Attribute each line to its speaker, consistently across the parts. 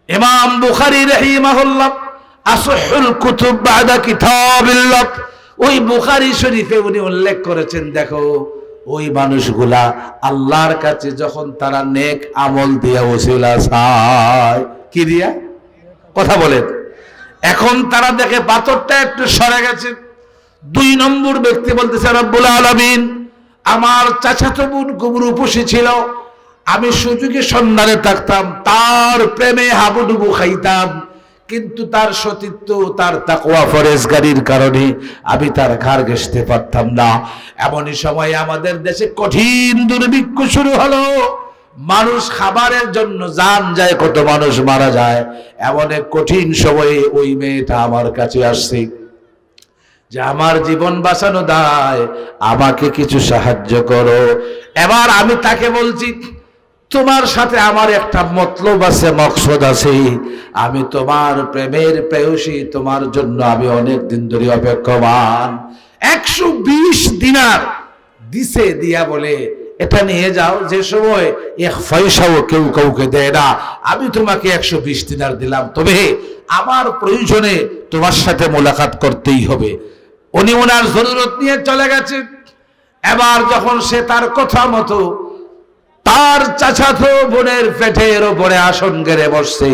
Speaker 1: ইমাম বুখারী রাহিমাহুল্লাহ আসহুল কুতুব বাদা কিতাবিল্লাহ, ওই বুখারী শরীফে উনি উল্লেখ করেছেন, দেখো ওই মানুষগুলা আল্লাহর কাছে যখন তারা নেক আমল দিয়া ওসিলা চায়, কি দিয়া? কথা বলেন। এখন তারা দেখে পাথরটা একটু সরে গেছে। 2 নম্বর ব্যক্তি বলতেছে, রব্বুল আলামিন, আমার চাচাতো বোন খুব রূপসী ছিল, আমি সুযোগে সন্ধানে থাকতাম, তার প্রেমে হাবুডুবু খাইতাম, কিন্তু তার সতীত্ব, তার তাকওয়া ফরেজগারির কারণে আমি তার ঘাড় ঘেঁষতে পারতাম না। এমনই সময় আমাদের দেশে কঠিন দুর্ভিক্ষ শুরু হলো, মানুষ খাবারের জন্য জান যায়, কত মানুষ মারা যায়। এমন এক কঠিন সময়ে ওই মেয়েটা আমার কাছে আসছে যে আমার জীবন বাঁচানো দায়, আমাকে কিছু সাহায্য করো। এবার আমি তাকে বলছি, তোমার সাথে আমার একটা মতলব আছে, মকসদ আছে, আমি তোমার প্রেমের প্রেয়সী, তোমার জন্য আমি অনেক দিন ধরে অপেক্ষমান। 120 দিনার দিছে, দিয়া বলে এটা নিয়ে যাও, যে সময় 1 পয়সাও কেউ কাউকে দেয় না, আমি তোমাকে 120 দিনার দিলাম, তবে আমার প্রয়োজনে তোমার সাথে মোলাকাত করতেই হবে। উনি ওনার জরুরত নিয়ে চলে গেছে। এবার যখন সে তার কথা মতো তার চাচাতো বোনের পেটের উপরে আসন গেড়ে বসছে,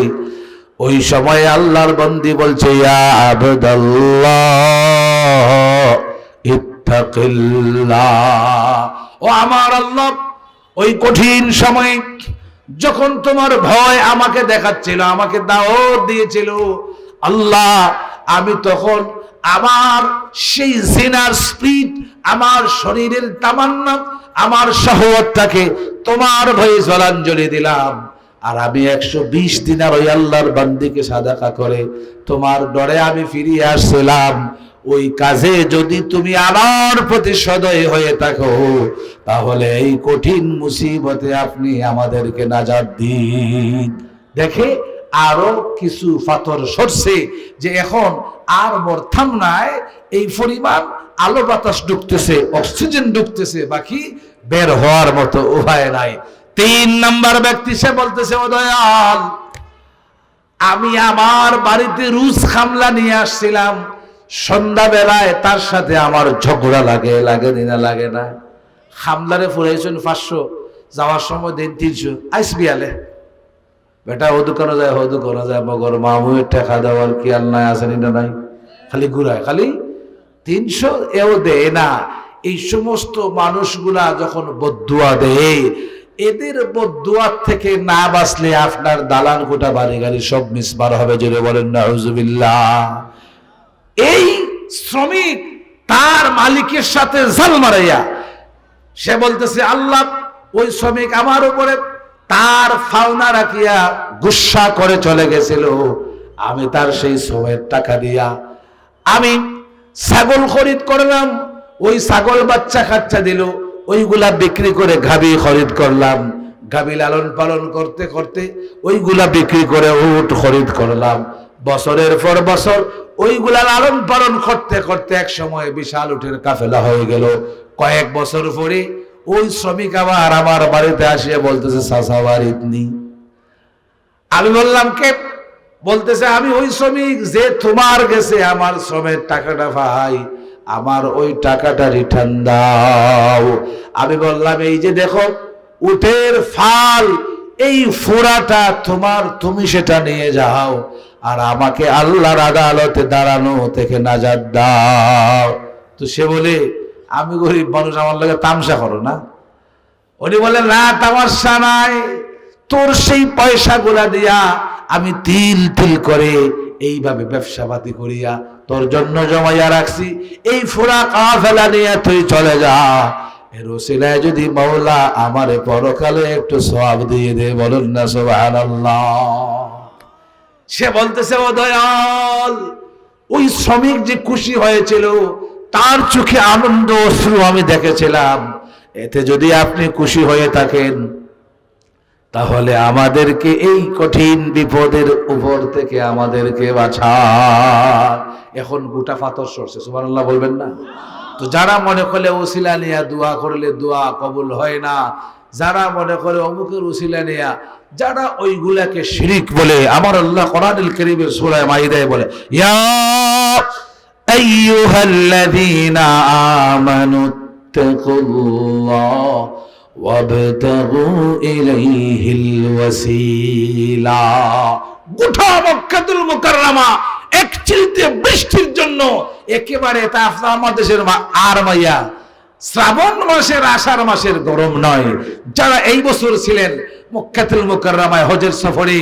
Speaker 1: ওই সময় আল্লাহর বন্দী বলছে, ইয়া আবদাল্লাহ ইত্তাকিল্লাহ, ও আমার আল্লাহ, ওই কঠিন সময় যখন তোমার ভয় আমাকে দেখাচ্ছিল, আমাকে দাওয়াত দিয়েছিল, আল্লাহ, আমি তখন আমার সেই জিনার স্পিড, আমার শরীরের তামান্না, আমার শাহওয়াতটাকে তোমার ভয়ে জলাঞ্জলি দিলাম। আর আমি 120 দিনার ওই আল্লাহর বান্দিকে সাদাকা করে তোমার ডরে আমি ফিরিয়ে আসছিলাম। ওই কাজে যদি তুমি আমার প্রতি সদয় হয়ে থাকো, তাহলে এই কঠিন মুসিবতে আপনি আমাদেরকে নাজাত দিন। দেখে আরো কিছু পাথর সরছে, যে এখন আর মরথাম নাই, এই পরিমাণ আলো বাতাস ঢুকতেছে, অক্সিজেন ঢুকতেছে, বাকি বের হওয়ার মতো উপায় নাই। 3 নাম্বার ব্যক্তি সে বলতেছে, ও দয়াল, আমি আমার বাড়িতে রুজ খামলা নিয়ে আসছিলাম, সন্ধ্যাবেলায় তার সাথে আমার ঝগড়া লাগে না লাগে না? খামলারে ফুরাইছেন 500, যাওয়ার সময় দিন 300, আইসবিয়ালে বেটা হদু করা যায়, মগর মামুয়ের টাকা দেওয়ার কি আল্লাহ আসেনি না নাই, খালি ঘুরায়, খালি 300 এও দেয় না। এই সমস্ত মানুষগুলা যখন বদদুয়া দেয়, এদের বদদুয়ার থেকে না বাঁচলে আপনার দালান কোটা বাড়ি গাড়ি সব মিসমার হবে, জোরে বলেন নাউজুবিল্লাহ। এই শ্রমিক তার মালিকের সাথে জাল মারাইয়া সে বলতেছে, আল্লাহ, ওই শ্রমিক আমার উপরে তার ফাওনা রাখিয়া গুসা করে চলে গেছিল, আমি তার সেই শ্রমের টাকা দিয়া আমি ছাগল খরিদ করলাম, ওই ছাগল বাচ্চা কাচ্চা দিল, ওইগুলা বিক্রি করে গাভী খরিদ করলাম, গাভী লালন পালন করতে করতে ওইগুলা বিক্রি করে উট খরিদ করলাম, বছরের পর বছর ওইগুলা লালন পালন করতে করতে এক সময় বিশাল উটের কাফেলা হয়ে গেল। কয়েক বছর পরে ওই শ্রমিক আবার আমার বাড়িতে আসিয়া বলতেছে, চাচা বাড়িতে নেই। আমি বললাম, কে? বলতেছে, আমি ওই শ্রমিক যে তোমার গেছে আমার শ্রমের টাকাটা ভাই, আমার ওই টাকাটা রিটার্ন দাও। আমি বললাম, এই যে দেখো উটের ফাল, এই ফোড়াটা তোমার, তুমি সেটা নিয়ে যাও, আর আমাকে আল্লাহর আদালতে দাঁড়ানো থেকে নাজাত দাও। তো সে বলে, আমি গরিব মানুষ, আমার লাগে তামসা করো না। উনি বলে, না তামাশা নাই, তোর সেই পয়সাগুলা দিয়া আমি তিল তিল করে এইভাবে ব্যবসাপাতি করিয়া তোর জন্য জমাইয়া রাখছি, এই ফোড়া কাফেলা নিয়ে তুই চলে যা, এর ওসিলায় যদি মাওলা আমারে পরকালে একটু সওয়াব দিয়ে দে, বলুন না সুবহানাল্লাহ। সে বলতেছে, ও দয়াল, ওই শ্রমিক যে খুশি হয়েছিল, তার চোখে আনন্দ অশ্রু আমি দেখেছিলাম, এতে যদি আপনি খুশি হয়ে থাকেন, তাহলে আমাদেরকে এই কঠিন বিপদের উপর থেকে আমাদেরকে বাঁচান। এখন গোটা পাথর সরছে, সুবহানাল্লাহ বলবেন না? তো যারা মনে করলে ওসিলা নিয়ে দোয়া করলে দোয়া কবুল হয় না, যারা মনে করে অমুকের উসিলা নেয়া, যারা ওইগুলাকে শিরিক বলে, আমার আল্লাহ কোরআনুল কারীমের সূরা মাইদায় বলে, ইয়া আইয়ুহাল্লাযীনা আমানুত্তাকুল্লাহ ওয়াবতাগু ইলাইহিল ওয়াসিলা। গোটা মক্কাতুল মুকাররমা এক চিলতে বৃষ্টির জন্য একেবারে, তা আপনার দেশের আর মাইয়া শ্রাবণ মাসের আষাঢ় মাসের গরম নয়। যারা এই বছর ছিলেন মক্কাতুল মুকাররমায় হজের সফরে,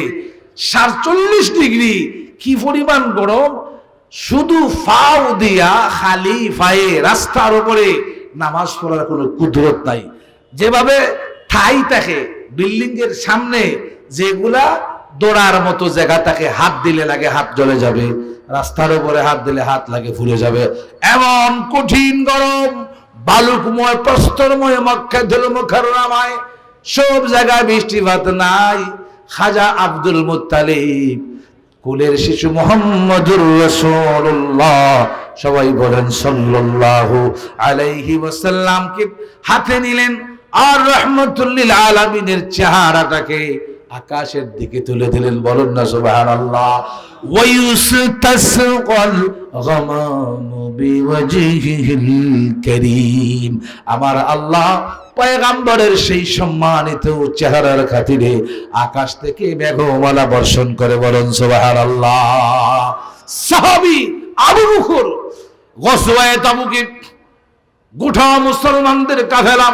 Speaker 1: ৪৭ ডিগ্রি, কি পরিমাণ গরম! শুধু ফাও দিয়া, খালি ফায়ে রাস্তার উপরে নামাজ পড়ার কোনো কুদরত নাই। যেভাবে ঠাই থাকে বিল্ডিং এর সামনে, যেগুলা দৌড়ার মতো জায়গা থাকে, হাত দিলে লাগে হাত জ্বলে যাবে, রাস্তার উপরে হাত দিলে হাত লাগে ফুলে যাবে, এমন কঠিন গরম। বালুকময় প্রস্তরময় মক্কাতুল মুকাররমায় সব জায়গায় বৃষ্টিপাত নাই। খাজা আব্দুল মুত্তালিব, কুলের শিশু মুহাম্মদুর রাসূলুল্লাহ, সবাই বলেন সাল্লাল্লাহু আলাইহি ওয়াসাল্লামকে হাতে নিলেন, আর রাহমাতুল লিল আলামিনের চেহারাটাকে আকাশের দিকে তুলে দিলেন। বলুন না সুবহানাল্লাহ। ওয়ায়ুসতাসকাল গামামু বিওয়াজহিল কারীম। আমার আল্লাহ পয়গম্বরের সেই সম্মানিত চেহারার খাতিরে আকাশ থেকে মেঘমালা বর্ষণ করে। বলুন সুবহানাল্লাহ। সাহাবী আবু বকর গজওয়ায়ে তাবুকে গোটা মুসলমানদের কাফেলা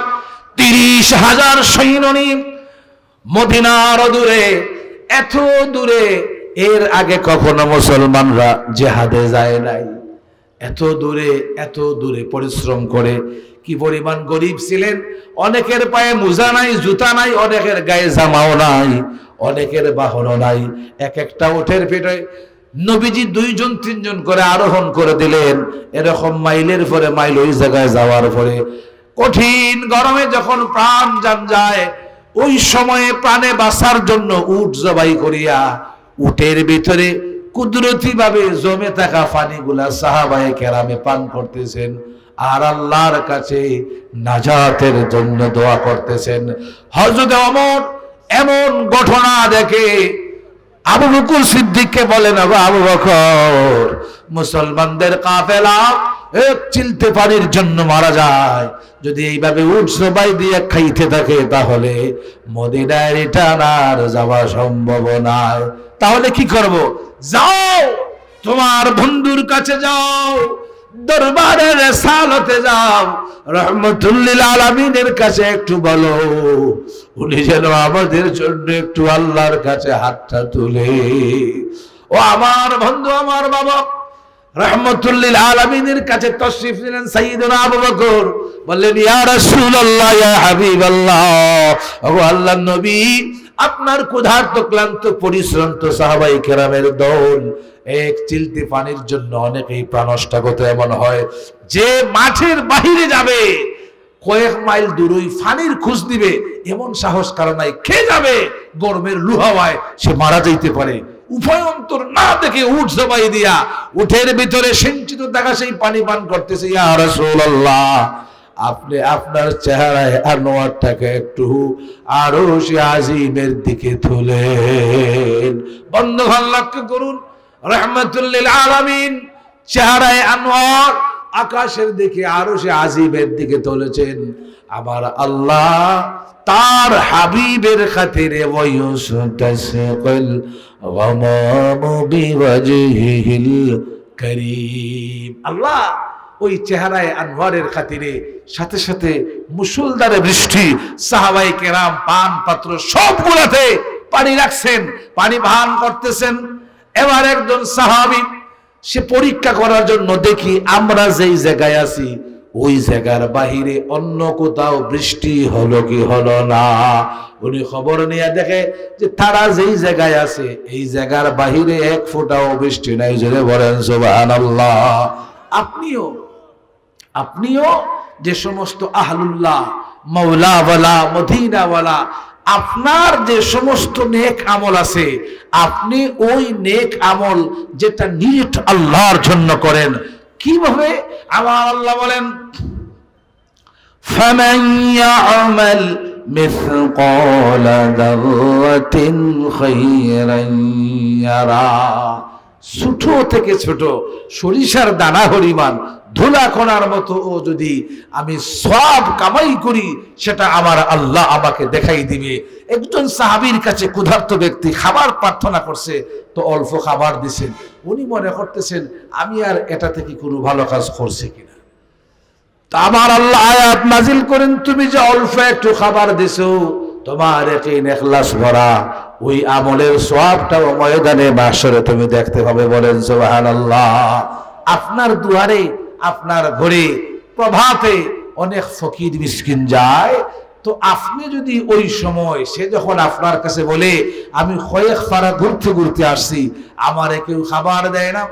Speaker 1: ৩০,০০০ সৈন্য নিয়ে মদিনার দূরে, এত দূরে এর আগে কখনো মুসলমানরা জিহাদে যায় নাই। এত দূরে পরিশ্রম করে, কি পরিমাণ গরিব ছিলেন। অনেকের পায়ে মোজা নাই, জুতা নাই, অনেকের গায়ে জামাও নাই, অনেকের বাহনও নাই। এক একটা উটের পেটে নবীজি ২-৩ করে আরোহণ করে দিলেন। এরকম মাইলের পরে মাইল ওই জায়গায় যাওয়ার পরে কঠিন গরমে যখন প্রাণ যান যায়, ওই সময়ে প্রাণে বাঁচার জন্য উট জবাই করিয়া উটের ভিতরে কুদরতি ভাবে জমে থাকা পানিগুলা সাহাবায়ে কেরামে পান করতেছেন, আর আল্লাহর কাছে নাজাতের জন্য দোয়া করতেছেন। হযরত ওমর এমন ঘটনা দেখে আবু বকর সিদ্দিককে বলেন, আবু বকর, মুসলমানদের কাফেলা এক চিলতে পানির জন্য মারা যায়, যদি এইভাবে উট জবাই দিয়ে খাইতে থাকে তাহলে মদিনায় রিটার্ন আর যাওয়া সম্ভব নয়। তাহলে কি করব? যাও তোমার বন্ধুর কাছে যাও, দরবারে রিসালাতে যাও, রাহমাতুল লিল আলামিনের কাছে একটু বলো উনি যেন আমাদের জন্য একটু আল্লাহর কাছে হাতটা তুলে। ও আমার বন্ধু, আমার বাবা রাহমাতুল লিল আলামিনের কাছে তশরিফ নিলেন সাইয়েদনা আবু বকর। বললেন, ইয়া রাসূলুল্লাহ, ইয়া হাবিবাল্লাহ, ও আল্লাহর নবী, আপনার ক্ষুধার্ত ক্লান্ত পরিশ্রান্ত সাহাবায়ে কেরামের দল এক চিলতে পানির জন্য অনেকেই প্রাণষ্টাগত এমন হয় যে মাঠের বাহিরে যাবে, কয়েক মাইল দূরই পানির খোঁজ দিবে, এমন সাহস কারো নাই। খেয়ে যাবে, গরমের লুহাওয়ায় সে মারা যাইতে পারে। উভয়ন্তর না দেখে উট জবাই দিয়া উঠের ভিতরে সিঞ্চিত দেখা সেই পানি পান করতেছে। ইয়া রাসূলুল্লাহ, আপনি আপনার চেহারায় আনোয়ারটাকে একটু আরশে আজিমের দিকে তুলেন। বন্ধুগণ লক্ষ্য করুন, রাহমাতুল লিল আলামিন চেহারায় আনোয়ার আকাশের দিকে আরশে আজিমের দিকে তুলেছেন। আমার আল্লাহ তার হাবিবের খাতিরে ওয়ায়ুসতাসকাল গামামু বিওয়াজহিল কারীম। আল্লাহ ওই চেহারায় আনোয়ারের খাতিরে সাথে সাথে মুষলধারে বৃষ্টি, সাহাবায়ে কেরাম পান পাত্র সবগুলাতে পানি রাখছেন, পানি পান করতেছেন। এবার একজন সাহাবী সে পরীক্ষা করার জন্য, দেখি আমরা যেই জায়গায় আছি ওই জায়গার বাহিরে অন্য কোথাও বৃষ্টি হলো কি হলো না। উনি খবর নিয়ে দেখে যে তারা যেই জায়গায় আছে এই জায়গার বাহিরে এক ফোঁটাও বৃষ্টি নাই। জোরে বলেন সুবহানাল্লাহ। আপনিও যে সমস্ত আহলুল্লাহ, মাওলাওয়ালা, মদিনাওয়ালা, আপনার যে সমস্ত নেক আমল আছে, আপনি ওই নেক আমল যেটা নিট আল্লাহর জন্য করেন। কিভাবে? আমার আল্লাহ বলেন, ফামান ইয়ামাল مثقال ذرة خيرا يرى। ছোট থেকে ছোট সরিষার দানা পরিমাণ ধুলা কণার মতো ও যদি আমি সওয়াব কামাই করি সেটা আমার আল্লাহ আমাকে দেখাই দিবে। একজন সাহাবীর কাছে ক্ষুধার্ত ব্যক্তি খাবার প্রার্থনা করছে, তো অল্প খাবার দিছেন, উনি মনে করতেছেন আমি আর এটা থেকে কোনো ভালো কাজ করছি কিনা। তা আমার আল্লাহ আয়াত নাজিল করেন, তুমি যে অল্প একটু খাবার দিছো তোমার ইয়াকিন ইখলাস ভরা ওই আমলের সওয়াবটাও ময়দানে মাহশরে তুমি দেখতে পাবে। বলেন সুবহানাল্লাহ। আপনার দুয়ারে আপনার ঘরে প্রভাতে অনেক ফকির মিসকিন যায়, তো আপনি যদি ওই সময় সে যখন আপনার কাছে বলে আমি কয়েক পাড়া ঘুরতে ঘুরতে আসছি আমারে কেউ খাবার দেয় না,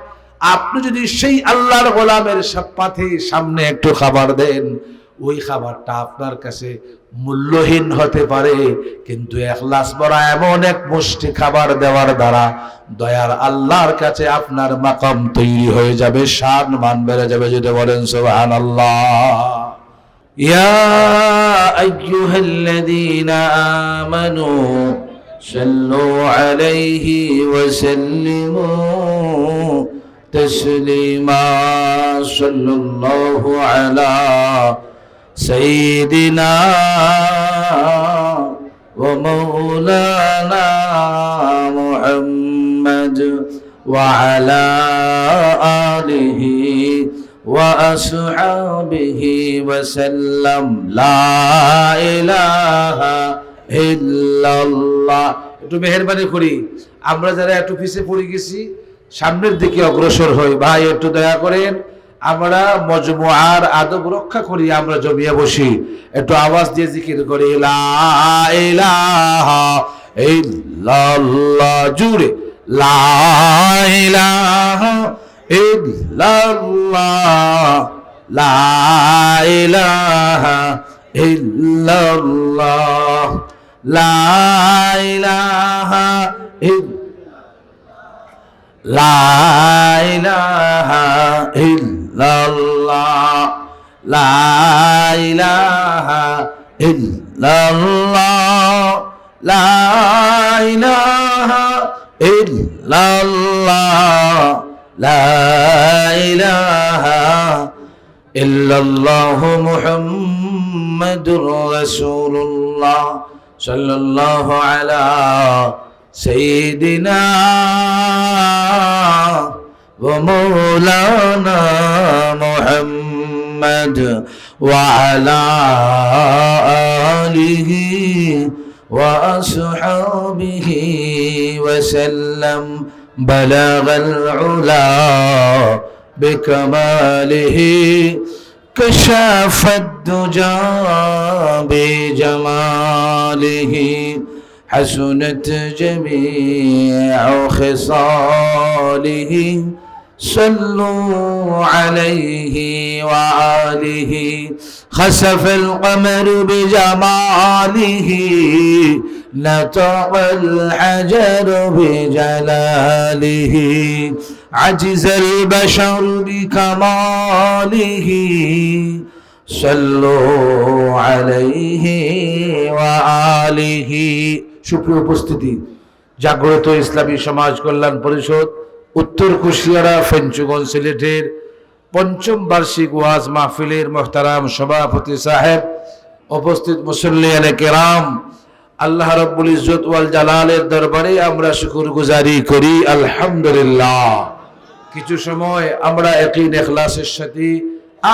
Speaker 1: আপনি যদি সেই আল্লাহর গোলামের সাথে সামনে একটু খাবার দেন, ওই খাবারটা আপনার কাছে মূল্যহীন হতে পারে, কিন্তু ইখলাস ভরা এমন এক মুষ্টি খাবার দেওয়ার দ্বারা দয়ার আল্লাহর কাছে আপনার মাকাম তৈরি হয়ে যাবে, শান মান বেড়ে যাবে। যদি বলেন সুবহানাল্লাহ। ইয়া আইয়ুহাল্লাযীনা আমানু সাল্লু আলাইহি ওয়া সাল্লিমু তাসলিমা। সাল্লাল্লাহু আলা سيدنا ومولانا محمد وعلى آله وأصحابه وسلم لا إله إلا الله। একটু মেহেরবানি করি, আমরা যারা একটু পিছে পড়ে গেছি সামনের দিকে অগ্রসর হই। ভাই একটু দয়া করেন, আমরা মজমুআর আদব রক্ষা করি, আমরা জমিয়ে বসি, একটু আওয়াজ দিয়ে জিকির করি লা ইলাহা ইল্লাল্লাহ, জুড়ে লা ইলাহা ইল্লাল্লাহ, লা ইলাহা ইল্লাল্লাহ, লা ইলাহা লা ইলাহা ইল্লাল্লাহ, লা ইলাহা ইল্লাল্লাহ, লা ইলাহা ইল্লাল্লাহ, লা ইলাহা ইল্লাল্লাহ মুহাম্মাদুর রাসূলুল্লাহ সাল্লাল্লাহু আলা سيدنا ومولانا محمد وعلى آله وأصحابه وسلم بلغ العلا بكماله كشف الدجى بجماله حسنت جميع خصاله صلوا عليه وآله خسف القمر بجماله نطق الحجر بجلاله عجز البشر بكماله صلوا عليه وآله। সুপ্রিয় উপস্থিতি, জাগ্রত ইসলামী সমাজ কল্যাণ পরিষদ উত্তর কুশিয়ারা ফেঞ্চুগঞ্জ সিলেটের পঞ্চম বার্ষিক ওয়াজ মাহফিলের মোহতারাম সভাপতি সাহেব, উপস্থিত মুসল্লিয়ানে কেরাম, আল্লাহ রাব্বুল ইজ্জত ওয়াল জালালের দরবারে আমরা শুকরগুজারি করি আলহামদুলিল্লাহ। কিছু সময় আমরা ইয়াকিন ইখলাসের সাথে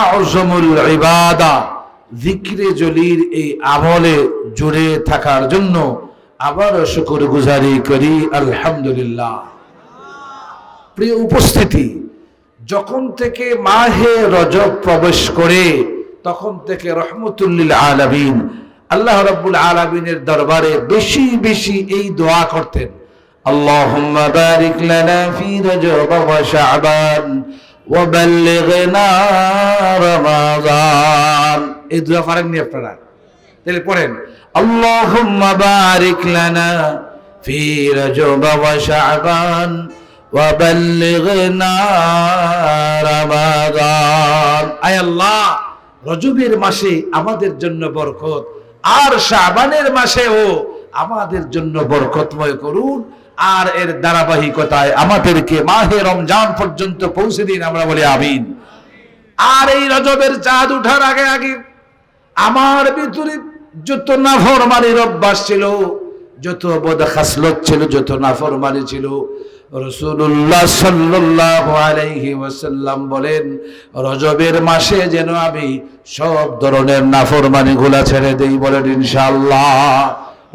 Speaker 1: আযমুল ইবাদা যিকরে জলির এই আমলে জুড়ে থাকার জন্য আবার শুকরগুজারি করি আলহামদুলিল্লাহ। প্রিয় উপস্থিতি, যখন থেকে মাহে রজব প্রবেশ করে তখন থেকে রহমতুল লিল আলামিন আল্লাহ রাব্বুল আলামিনের দরবারে বেশি বেশি এই দোয়া করতেন, আল্লাহুম্মা বারিক লানা ফি রজব ওয়া শাবান ওয়া বাল্লিগনা রমাদান। এই দোয়া পারেননি আপনারা? তাহলে পড়েন, আল্লাহুম্মা বারিক লানা ফি রজব ওয়া শাবান ওয়া বাল্লিগনা রমাদান। আয় আল্লাহ, রজবের মাসে আমাদের জন্য বরকত, আর শাবানের মাসেও আমাদের জন্য বরকতময় করুন, আর এর ধারাবাহিকতায় আমাদেরকে মাহে রমজান পর্যন্ত পৌঁছে দিন, আমরা বলি আমিন। আর এই রজবের চাঁদ উঠার আগে আগে আমার ভিতরে যত নাফরমানির অভ্যাস ছিল, যত বদখাসলত ছিল, যত নাফরমানি ছিল, রাসূলুল্লাহ সাল্লাল্লাহু আলাইহি ওয়াসাল্লাম বলেন রজবের মাসে যেন আমি সব ধরনের নাফরমানিগুলা ছেড়ে দেই, বলেন ইনশাআল্লাহ।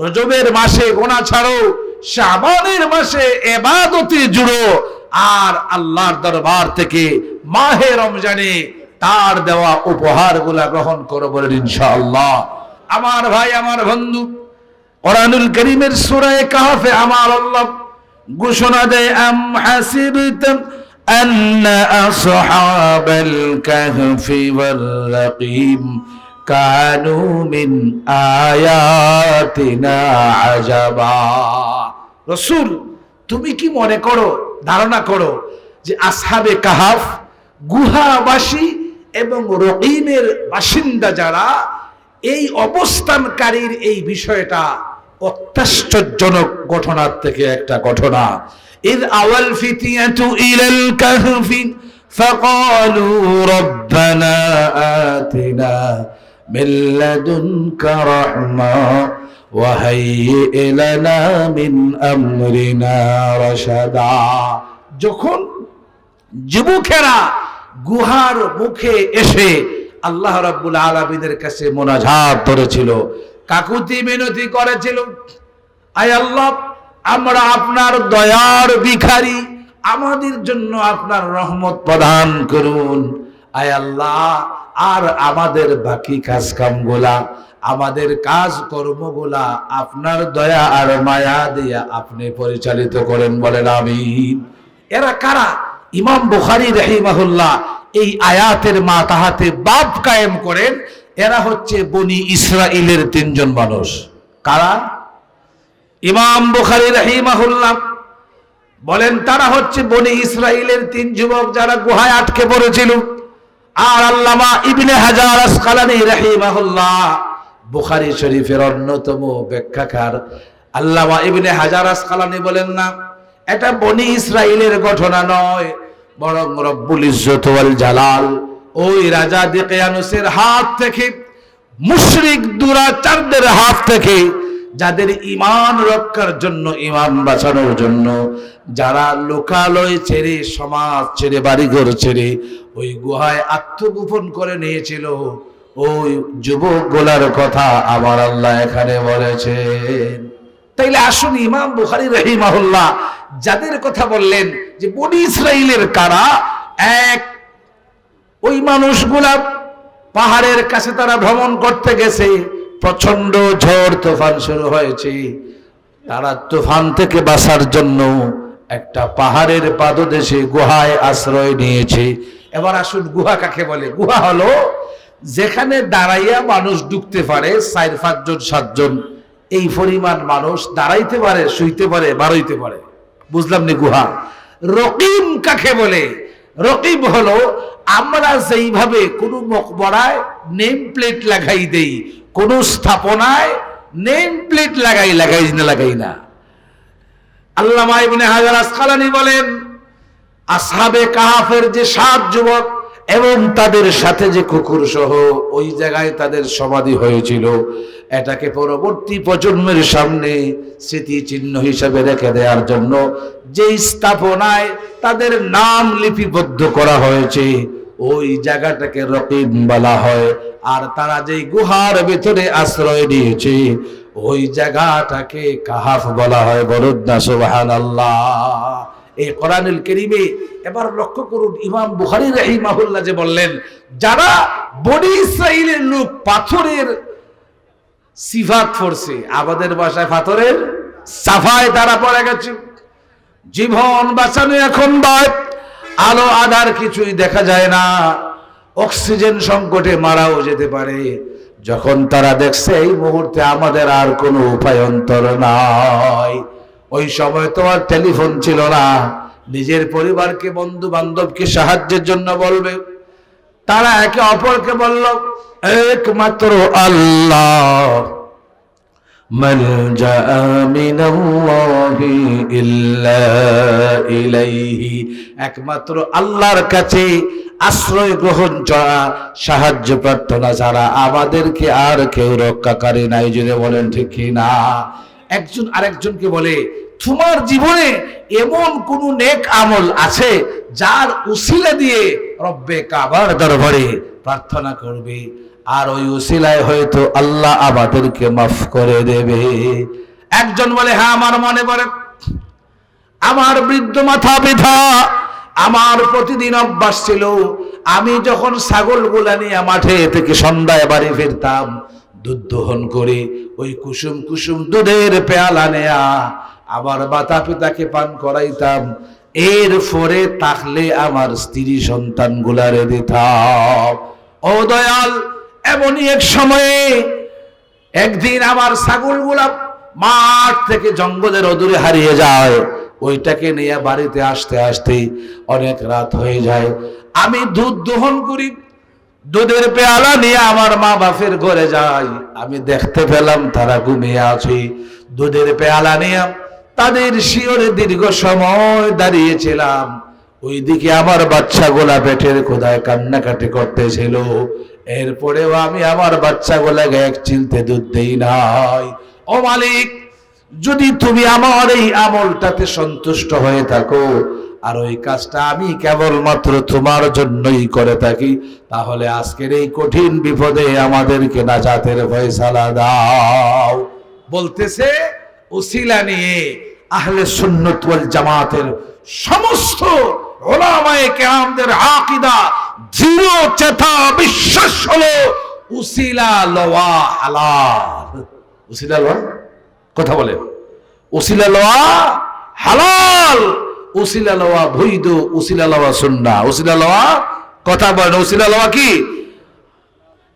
Speaker 1: রজবের মাসে গুনাহ ছাড়ো, শাবানের মাসে ইবাদতে জুড়ো, আর আল্লাহর দরবার থেকে মাহে রমজানে তার দেওয়া উপহারগুলা গ্রহণ করো, বলেন ইনশাআল্লাহ। আমার ভাই, আমার বন্ধু, কোরআনুল কারীমের সূরা কাহফে আমার আল্লাহ ঘোষণা দেয়, আম হাসিবতুম আন্না আসহাবাল কাহফি ওয়ার রাকিম কানু মিন আয়াতিনা আজাবা। রাসূল, তুমি কি মনে করো, ধারণা করো যে আসহাবে কাহফ, গুহাবাসী এবং রকিমের বাসিন্দা যারা, এই অবস্থানকারীর এই বিষয়টা অত্যাশ্চর্যজনক ঘটনার থেকে একটা ঘটনা। ইদ আওয়াল ফিতিয়াতু ইলাল কাহফি ফাকালু রব্বানা আতিনা মিন লাদুনকা রাহমা ওয়া হাইয়্ লানা মিন আমরিনা রাশাদা। যখন যুবকেরা গুহার মুখে এসে আল্লাহ রাব্বুল আলামিনের কাছে মোনাজাত করেছিল, কাকুতি মিনতি করেছিল, আয় আল্লাহ, আমরা আপনার দয়ার ভিখারি, আমাদের জন্য আপনার রহমত প্রদান করুন। আয় আল্লাহ, আর আমাদের বাকি কাজ কামগুলা, আমাদের কাজ কর্মগুলা আপনার দয়া আর মায়া দিয়া আপনি পরিচালিত করেন, বলেন আমিন। এরা কারা? ইমাম বুখারী রাহিমাহুল্লাহ এই আয়াতের মাতাহাতে বাব কায়েম করেন, এরা হচ্ছে বনি ইসরাইলের তিনজন মানুষ। কারা? ইমাম বুখারী রাহিমাহুল্লাহ বলেন তারা হচ্ছে বনি ইসরাইলের তিন যুবক যারা গুহায় আটকে পড়েছিল। আর আল্লামা ইবনে হাজার আসকালানী রাহিমাহুল্লাহ, বুখারী শরীফের অন্যতম ব্যাখ্যাকার আল্লামা ইবনে হাজার আসকালানী বলেন, না, এটা বনি ইসরাইলের ঘটনা নয়, বরং রব্বুল ইজ্জত ওয়াল জালাল ওই রাজা দেকিয়ানুসের হাত থেকে, মুশরিক দুরাচারদের হাত থেকে, যাদের ঈমান রক্ষার জন্য, ঈমান বাঁচানোর জন্য যারা লোকালয় ছেড়ে, সমাজ ছেড়ে, বাড়িঘর ছেড়ে ওই গুহায় আত্মগোপন করে নিয়েছিল, ওই যুবকগুলার কথা আমার আল্লাহ এখানে বলেছেন। তাইলে আসুন, ইমাম বুখারী রাহিমাহুল্লাহ যাদের কথা বললেন যে বনি ইসরাইলের কারা, এক, ওই মানুষগুলা পাহাড়ের কাছে তারা ভ্রমণ করতে গেছে, প্রচন্ড ঝড় তুফান শুরু হয়েছে, তারা তুফান থেকে বাঁচার জন্য একটা পাহাড়ের পাদদেশে গুহায় আশ্রয় নিয়েছে। এবার আসুন, গুহা কাকে বলে? গুহা হলো যেখানে দাঁড়াইয়া মানুষ ঢুকতে পারে, 4-5 জন 7 জন এই পরিমাণ মানুষ দাঁড়াইতে পারে, শুইতে পারে, বাড়াইতে পারে। বুঝলাম নি? গুহা। রকিম কাকে বলে? রকিব হলো আমরা যেইভাবে কোনো মকবরায় নেম প্লেট লাগাই দেই, কোন স্থাপনায় নেম প্লেট লাগাই না। আল্লামা ইবনে হাজার আসকালানী বলেন, আসহাবে কাহফের যে 7 যুবক এবং তাদের সাথে যে কুকুর সহ ওই জায়গায় তাদের সমাধি হয়েছিল, এটাকে পরবর্তী প্রজন্মের সামনে স্মৃতি চিহ্ন হিসেবে রেখে দেওয়ার জন্য যে স্থাপনায় তাদের নাম লিপিবদ্ধ করা হয়েছে, ওই জায়গাটাকে রকিম বলা হয়। আর তারা যে গুহার ভিতরে আশ্রয় নিয়েছে, ওই জায়গাটাকে কাহফ বলা হয়। বলুন না সুবহানাল্লাহ। এই কোরআনুল কারীমে এবার লক্ষ্য করুন, ইমাম বুখারী রাহিমাহুল্লাহ যে বললেন, যারা বনি ইসরাইলের লোক পাথরের সিফাত পড়ছে, আমাদের ভাষায় পাথরের সাফায় তারা পড়ে গেছে, জীবন বাঁচানো এখন ভয়, আলো আধার কিছুই দেখা যায় না, অক্সিজেন সংকটে মারাও যেতে পারে। যখন তারা দেখছে এই মুহূর্তে আমাদের আর কোনো উপায়ন্তর নাই, ওই সময় তো আর টেলিফোন ছিল না, নিজের পরিবারকে, বন্ধু বান্ধবকে সাহায্যের জন্য বলবে, তারা একে অপরকে বলল, একমাত্র আল্লাহ মালজাআ মিনাল্লাহি ইল্লা ইলাইহি, একমাত্র আল্লাহর কাছে আশ্রয় গ্রহণ ছাড়া, সাহায্য প্রার্থনা ছাড়া আমাদেরকে আর কেউ রক্ষাকারী নাই। যদি বলেন ঠিক কি না? একজন আরেকজনকে বলে, তোমার জীবনে এমন কোন নেক আমল আছে যার উসিলা দিয়ে রব্বে কাবার দরবারে প্রার্থনা করবে, আর ওই উসিলায় হয়তো আল্লাহ আমাদেরকে মাফ করে দেবে? একজন বলে, হ্যাঁ আমার মনে পড়ে, আমার বৃদ্ধ মাথা ব্যথা, আমার প্রতিদিন অভ্যাস ছিল, আমি যখন ছাগলগুলা নিয়ে মাঠে থেকে সন্ধ্যায় বাড়ি ফিরতাম, দুধ দহন করে ওই কুসুম কুসুম দুধের পেয়ালা নেয়া আমার মাতা পিতাকে পান করাইতাম, এর পরে তাহলে আমার স্ত্রী সন্তান গুলারে দিতাম। ও দয়াল, এমনই এক সময়ে একদিন আমার ছাগলগুলা মাঠ থেকে জঙ্গলের অদূরে হারিয়ে যায়, ওইটাকে নিয়ে বাড়িতে আসতে আসতে অনেক রাত হয়ে যায়। আমি দুধ দহন করি, দুধের পেয়ালা নিয়ে আমার মা বাপের ঘরে যাই, আমি দেখতে পেলাম তারা ঘুমিয়ে আছে। দুধের পেয়ালা নিয়ে তাদের শিয়রে দীর্ঘ সময় দাঁড়িয়েছিলাম, ওইদিকে আমার বাচ্চাগুলা পেটের ক্ষুধায় কান্নাকাটি করতেছিল। এরপরেও আমি আমার বাচ্চাগুলাকে এক চিলতে দুধ দেই নাই। ও মালিক, যদি তুমি আমার এই আমলটাতে সন্তুষ্ট হয়ে থাকো, আর ওই কাজটা আমি কেবলমাত্র তোমার জন্যই করে থাকি, তাহলে আজকের এই কঠিন বিপদে আমাদেরকে নাজাতের ফয়সালা দাও। বলতেছে উসিলা নিয়ে আহলে সুন্নাত ওয়াল জামাতের সমস্ত উলামায়ে কেরামদের আকীদা, দৃঢ় চেতা বিশ্বাস হলো উসিলা লওয়া হালাল। উসিলা লওয়া, কথা বলেন, উসিলা লওয়া হালাল, উসিলা লওয়া বৈধ, উসিলা লওয়া সুন্নাহ, উসিলা লওয়া, কথা বলেন, উসিলা লওয়া কি?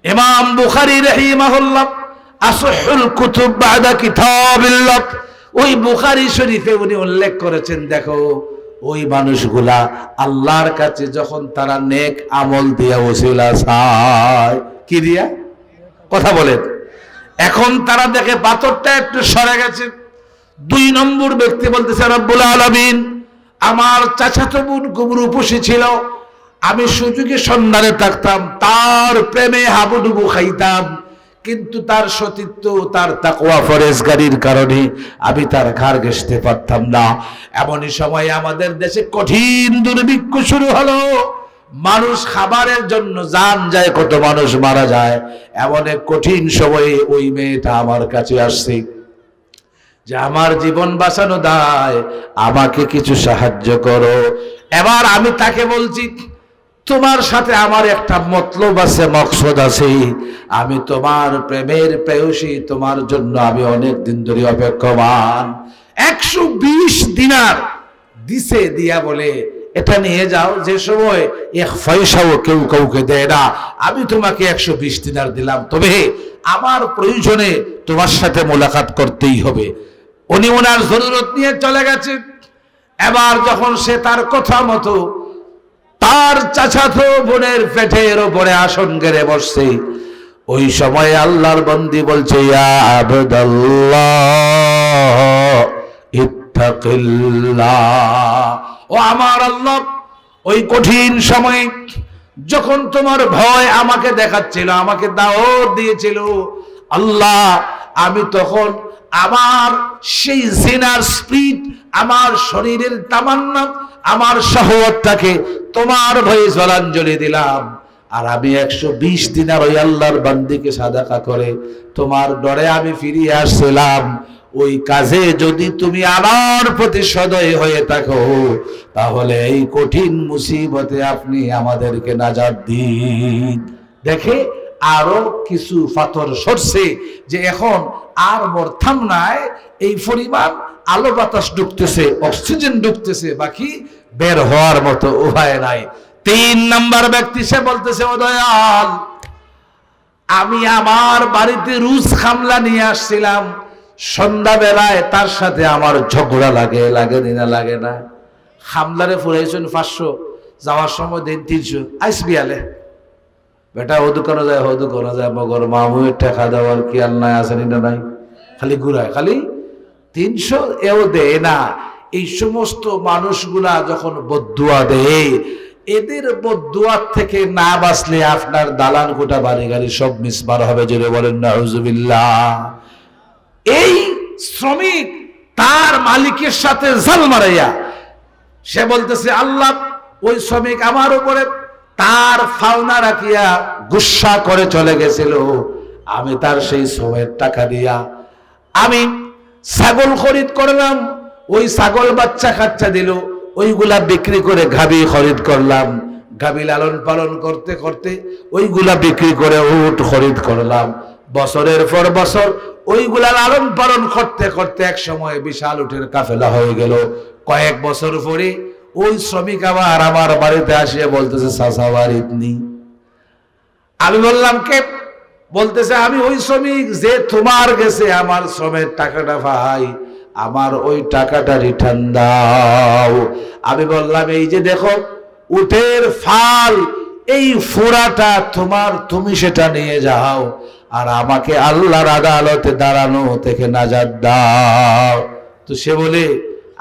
Speaker 1: ইমাম বুখারী রাহিমাহুল্লাহ আসহুল কুতুব বাদা কিতাবিল্লাহ, ওই বুখারী শরীফে উনি উল্লেখ করেছেন, দেখো ওই মানুষগুলা আল্লাহর কাছে যখন তারা নেক আমল দিয়া ওসিলা চায়, কি দিয়া? কথা বলেন। এখন তারা দেখে পাথরটা একটু সরে গেছে। 2 নম্বর ব্যক্তি বলতেছে, রব্বুল আলামিন, আমার চাচাতো বোন কবর উপসী ছিল, আমি সুযোগে সন্ধানে থাকতাম, তার প্রেমে হাবুডুবু খাইতাম, কিন্তু তার সতীত্ব, তার তাকওয়া ফরেজগারির কারণে আমি তার ঘাড় ঘেঁষতে পারতাম না। এমনই সময় আমাদের দেশে কঠিন দুর্ভিক্ষ শুরু হলো, মানুষ খাবারের জন্য জান যায়, কত মানুষ মারা যায়। এমন এক কঠিন সময়ে ওই মেয়েটা আমার কাছে আসছে যে আমার জীবন বাঁচানো দায়, আমাকে কিছু সাহায্য করো। এবার আমি তাকে বলছি, তোমার সাথে আমার একটা মতলব আছে, মকসদ আছে, আমি তোমার প্রেমের প্রেয়সী, তোমার জন্য আমি অনেক দিন ধরে অপেক্ষমান। 120 দিনার দিছে, দিয়া বলে এটা নিয়ে যাও, যে সময় 1 পয়সাও কেউ কাউকে দেয় না, আমি তোমাকে 120 দিনার দিলাম, তবে আমার প্রয়োজনে তোমার সাথে মোলাকাত করতেই হবে। উনি ওনার জরুরত নিয়ে চলে গেছে। এবার যখন সে তার কথা মতো তার চাচাতো বোনের পেটের উপরে আসন গেড়ে বসছে, ওই সময় আল্লাহর বন্দী বলছে, ইয়া আবদাল্লাহ ইত্তাকিল্লাহ, ও আমার আল্লাহ, ওই কঠিন সময়ে যখন তোমার ভয় আমাকে দেখাচ্ছিল, আমাকে দাওয়াত দিয়েছিল, আল্লাহ আমি তখন আমার সেই জিনার স্পিরিট, আমার শরীরের তামান্না, আমার শাহওয়াতটাকে তোমার ভয়ে জলাঞ্জলি দিলাম, আর আমি 120 দিনার ওই আল্লাহর বান্দিকে সাদাকা করে তোমার ডরে আমি ফিরিয়ে আসছিলাম। ওই কাজে যদি তুমি আমার প্রতি সদয় হয়ে থাকো, তাহলে এই কঠিন মুসিবতে আপনি আমাদেরকে নাজাত দিন। দেখে আরো কিছু পাথর সরছে, যে এখন আর মরথাম নাই, এই পরিমাণ আলো বাতাস ঢুকতেছে, অক্সিজেন ঢুকতেছে, বাকি বের হওয়ার মতো উপায় নাই। 3 নাম্বার ব্যক্তি সে বলতেছে, ও দয়াল, আমি আমার বাড়িতে রুজ খামলা নিয়ে আসছিলাম, সন্ধ্যাবেলায় তার সাথে আমার ঝগড়া লাগে না লাগে না? খামলারে ফুরাইছেন 500, যাওয়ার সময় দিন 300, আইসবি আলে বেটা হদু করা যায় মগর মামুয়ের টাকা দেওয়ার কি আল্লাহ আছেন না নাই? খালি ঘুরায়, খালি 300 এও দেয় না। এই সমস্ত মানুষগুলা যখন বদদুয়া দেয়, এদের বদদুয়ার থেকে না বাঁচলে আপনার দালান কোটা বাড়ি গাড়ি সব মিসমার হবে। জোরে বলেন নাউজুবিল্লাহ। এই শ্রমিক তার মালিকের সাথে জাল মারাইয়া সে বলতেছে, আল্লাহ ওই শ্রমিক আমার উপরে তার ফাওনা রাখিয়া গুসা করে চলে গেছিল, আমি তার সেই শ্রমের টাকা দিয়া আমি ছাগল খরিদ করলাম, ওই ছাগল বাচ্চা কাচ্চা দিল, ওইগুলা বিক্রি করে গাভী খরিদ করলাম, গাভী লালন পালন করতে করতে ওইগুলা বিক্রি করে উট খরিদ করলাম, বছরের পর বছর ওইগুলা লালন পালন করতে করতে এক সময় বিশাল উটের কাফেলা হয়ে গেল। কয়েক বছর পরে ওই শ্রমিক আবার আমার বাড়িতে আসিয়া বলতেছে, চাচা বাড়িতে নেই। আমি বললাম কে? বলতেছে, আমি ওই শ্রমিক যে তোমার গেছে আমার শ্রমের টাকাটা ভাই, আমার ওই টাকাটা রিটার্ন দাও। আমি বললাম, এই যে দেখো উটের ফাল, এই ফোড়াটা তোমার, তুমি সেটা নিয়ে যাও, আর আমাকে আল্লাহর আদালতে দাঁড়ানো থেকে নাজাত দাও। তো সে বলে,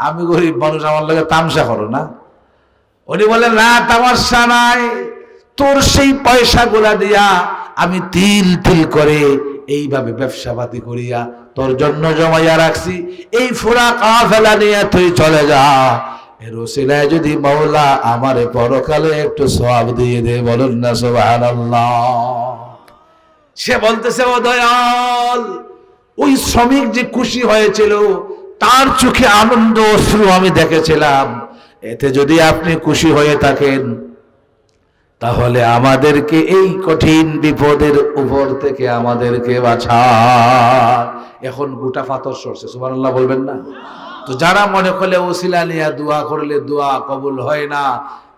Speaker 1: আমি গরিব মানুষ, আমার লাগে তামসা করো না। উনি বলে, না তামাশা নাই, তোর সেই পয়সাগুলা দিয়া আমি তিল তিল করে এইভাবে ব্যবসা পাতি করিয়া তোর জন্য জমাইয়া রাখছি, এই ফুরা কাফেলা নিয়ে তুই চলে যা। এর ওসিলায় যদি মাওলা আমারে পরকালে একটু সওয়াব দিয়ে দে, বলুন না সুবহানাল্লাহ। সে বলতেছে, ও দয়াল, ওই শ্রমিক যে খুশি হয়েছিল তার চোখে আনন্দ অশ্রু আমি দেখেছিলাম, এতে যদি আপনি খুশি হয়ে থাকেন তাহলে আমাদেরকে এই কঠিন বিপদের উপর থেকে আমাদেরকে বাঁচান। এখন গোটা পাথর সরছে, সুবহানাল্লাহ বলবেন না? তো যারা মনে করে ওসিলা নিয়া দোয়া করলে দোয়া কবুল হয় না,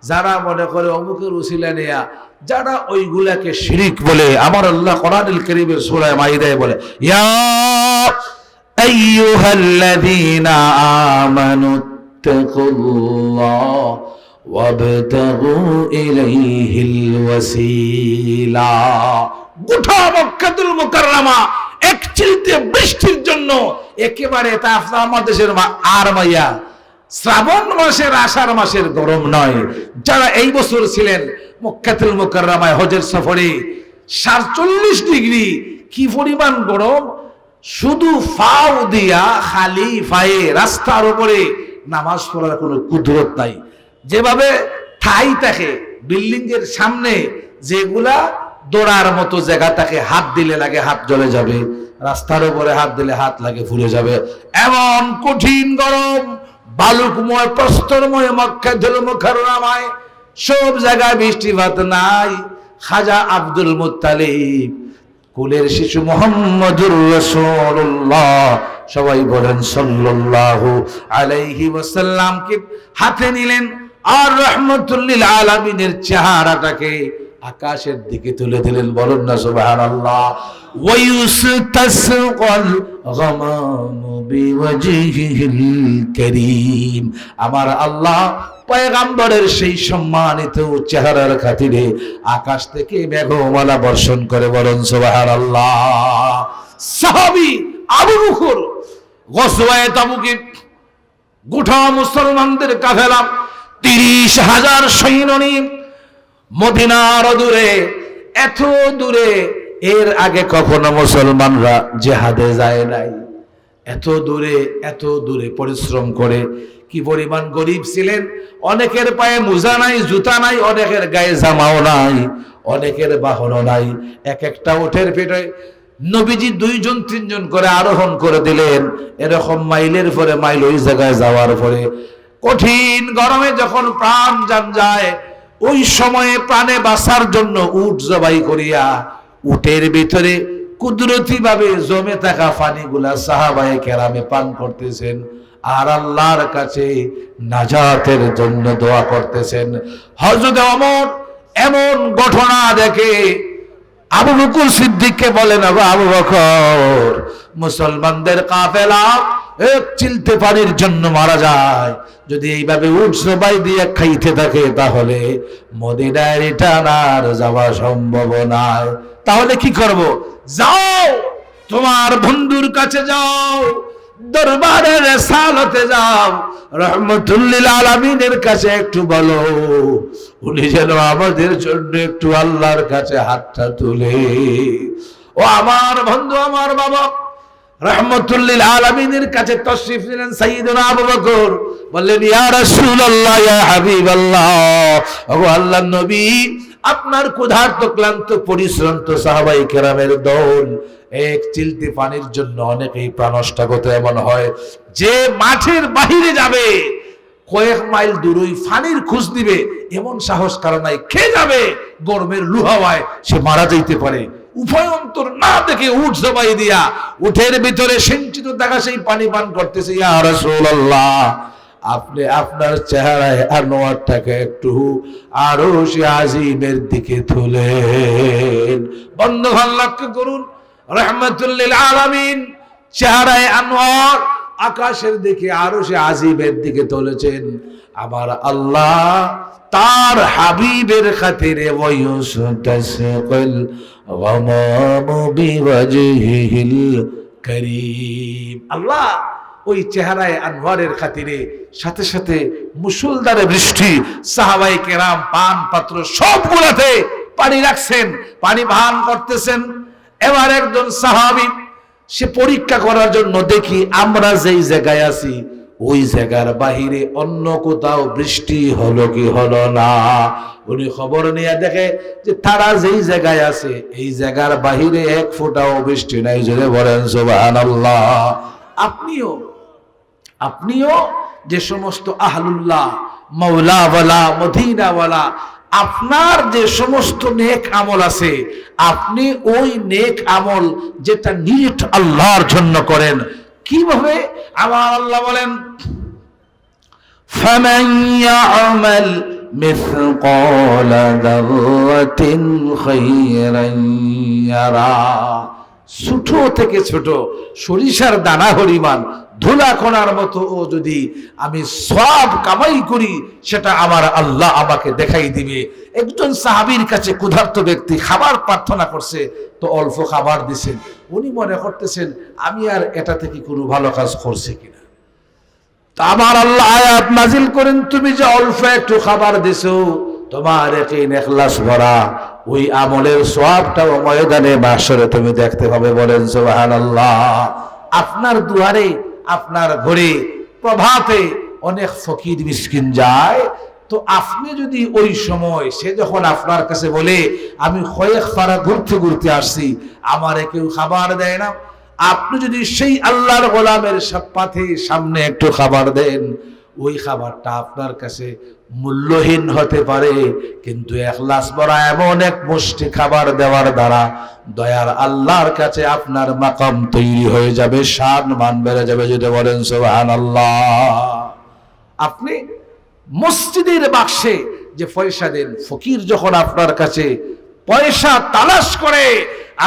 Speaker 1: যারা মনে করে অমুকের ওসিলা নিয়া, যারা ওইগুলাকে শিরিক বলে, আমার আল্লাহ কোরআনুল কারীমের সূরা মাইদায় বলে, ইয়া আইয়ুহাল্লাযীনা আমানুত্তাকুল্লাহ ওয়াবতাগু ইলাইহিল ওয়াসিলা। গোটা মক্কাতুল মুকাররমা এক চিলতে বৃষ্টির জন্য একেবারে, তা আপনার দেশের আর মাইয়া শ্রাবণ মাসের আষাঢ় মাসের গরম নয়। যারা এই বছর ছিলেন মক্কাতুল মুকাররমায় হজের সফরে, 47 ডিগ্রি, কি পরিমাণ গরম! শুধু ফাও দিয়া খালি পায়ে রাস্তার উপরে নামাজ পড়ার কোনো কুদরত নাই। যেভাবে ঠাই থাকে বিল্ডিং এর সামনে, যেগুলা দৌড়ার মতো জায়গা থাকে, হাত দিলে লাগে হাত জ্বলে যাবে, রাস্তার উপরে হাত দিলে হাত লাগে ফুলে যাবে, এমন কঠিন গরম। বালুকময় প্রস্তরময় মক্কাতুল মুকাররমায় সব জায়গায় বৃষ্টিপাত নাই। খাজা আব্দুল মুত্তালিব, কুলের শিশু মুহাম্মদুর রাসূলুল্লাহ, সবাই বলেন সাল্লাল্লাহু আলাইহি ওয়াসাল্লামকে হাতে নিলেন, আর রাহমাতুল লিল আলামিনের চেহারাটাকে আকাশের দিকে তুলে দিলেন, বলেন না সুবহানাল্লাহ। ওয়ায়ুসতাসকাল গামামু বিওয়াজহিল কারীম, আমার আল্লাহ পয়গম্বরের সেই সম্মানিত চেহারার খাতিরে আকাশ থেকে মেঘমালা বর্ষণ করে, বলেন সুবহানাল্লাহ। সাহাবী আবু বকর গজওয়ায়ে তাবুকে গোটা মুসলমানদের কাফেলা 30,000 সৈন্য নিয়ে মদিনার দূরে, এত দূরে এর আগে কখনো মুসলমানরা জিহাদে যায় নাই। এত দূরে পরিশ্রম করে, কি পরিমাণ গরিব ছিলেন, অনেকের পায়ে মোজা নাই, জুতা নাই, অনেকের গায়ে জামাও নাই, অনেকের বাহনও নাই। এক একটা উটের পেটে নবীজি 2-3 করে আরোহণ করে দিলেন। এরকম মাইলের পরে মাইল ওই জায়গায় যাওয়ার পরে কঠিন গরমে যখন প্রাণ যান যায়, ওই সময়ে প্রাণে বাঁচার জন্য উট জবাই করিয়া উটের ভিতরে কুদরতি ভাবে জমে থাকা পানিগুলা সাহাবায়ে কেরামে পান করতেছেন, আর আল্লাহর কাছে নাজাতের জন্য দোয়া করতেছেন। হযরত ওমর এমন ঘটনা দেখে আবু বকর সিদ্দিককে বলেন, আবু বকর, মুসলমানদের কাফেলা এক চিলতে পানির জন্য মারা যায়, যদি এইভাবে উট জবাই দিয়ে খাইতে থাকে তাহলে মদিনায় রিটার্ন আর যাওয়া সম্ভব নয়। তাহলে কি করব? যাও তোমার বন্ধুর কাছে যাও, দরবারে রিসালাতে যাও, রাহমাতুল লিল আলামিনের কাছে একটু বলো উনি যেন আমাদের জন্য একটু আল্লাহর কাছে হাতটা তুলে। ও আমার বন্ধু, আমার বাবা রাহমাতুল লিল আলামিনের কাছে তাশরীফ নিলেন সাইয়্যিদুনা আবু বকর, বললেন ইয়া রাসূলুল্লাহ, ইয়া হাবিবাল্লাহ, ও আল্লাহর নবী, আপনার ক্ষুধার্ত ক্লান্ত পরিশ্রান্ত সাহাবায়ে কেরামের দল এক চিলতে পানির জন্য অনেকেই প্রাণ নষ্ট করতে এমন হয় যে মাঠের বাহিরে যাবে, কয়েক মাইল দূরে পানির খোঁজ দিবে এমন সাহস কারণ নাই, খেয়ে যাবে গরমের লুহাওয়ায় সে মারা যাইতে পারে। উভয়ন্তর না দেখে উঠ জবাই দিয়া উঠের ভিতরে সিঞ্চিত দেখা সেই পানি পান করতেছে। ইয়া রাসূলুল্লাহ, আপনি আপনার চেহারায় আনোয়ারটাকে একটু আরশে আজিমের দিকে তুলেন। বন্ধুগণ লক্ষ্য করুন, রাহমাতুল লিল আলামিন চেহারায় আনোয়ার আকাশের দিকে আরশে আজিমের দিকে তুলেছেন। আমার আল্লাহ তার হাবিবের খাতিরে ওয়ায়ুসতাসিকুল গামামু বিওয়াজহিল কারীম। আল্লাহ ওই চেহারায় আনোয়ারের খাতিরে সাথে সাথে মুসলধারে বৃষ্টি, সাহাবায়ে কেরাম পান পাত্র সবগুলাতে পানি রাখছেন, পানি পান করতেছেন। এবার একজন সাহাবী সে পরীক্ষা করার জন্য দেখি আমরা যেই জায়গায় আছি ওই জায়গার বাহিরে অন্য কোথাও বৃষ্টি হলো কি হলো না। উনি খবর নিয়ে দেখে যে তারা যেই জায়গায় আছে এই জায়গার বাহিরে এক ফোঁটাও বৃষ্টি নাই। জোরে বলেন সুবহানাল্লাহ। আপনিও যে সমস্ত আহলুল্লাহ, মাওলাওয়ালা, মদিনাওয়ালা, আপনার যে সমস্ত নেক আমল আছে, আপনি ওই নেক আমল যেটা নিট আল্লাহর জন্য করেন। কিভাবে? আমার আল্লাহ বলেন ফামান ইয়ামাল মিসকালা যাররাতিন খায়রান ইয়ারা। ছোট থেকে ছোট সরিষার দানা পরিমাণ ধুলা কণার মতো ও যদি আমি সওয়াব কামাই করি সেটা আমার আল্লাহ আমাকে দেখাই দিবে। একজন সাহাবীর কাছে ক্ষুধার্ত ব্যক্তি খাবার প্রার্থনা করছে, তো অল্প খাবার দিছেন। উনি মনে করতেছেন আমি আর এটা থেকে কোনো ভালো কাজ করছি কিনা। তা আমার আল্লাহ আয়াত নাজিল করেন, তুমি যে অল্প একটু খাবার দিছো তোমার ইয়াকিন ইখলাস ভরা ওই আমলের সওয়াবটাও ময়দানে মাহশরে তুমি দেখতে পাবে। বলেন সুবহানাল্লাহ। আপনার দুয়ারে, আপনার ঘরে প্রভাতে অনেক ফকির মিসকিন যায়, তো আপনি যদি ওই সময় সে যখন আপনার কাছে বলে আমি কয়েক পারা ঘুরতে ঘুরতে আসছি, আমারে কেউ খাবার দেয় না, আপনি যদি সেই আল্লাহর গোলামের সাথে সামনে একটু খাবার দেন, ওই খাবারটা আপনার কাছে মূল্যহীন হতে পারে, কিন্তু ইখলাস ভরা এমন এক মুষ্টি খাবার দেওয়ার দ্বারা দয়ার আল্লাহর কাছে আপনার মাকাম তৈরি হয়ে যাবে, শান মান বেড়ে যাবে। যদি বলেন সুবহানাল্লাহ। আপনি মসজিদের বাক্সে যে পয়সা দেন, ফকির যখন আপনার কাছে পয়সা তালাশ করে,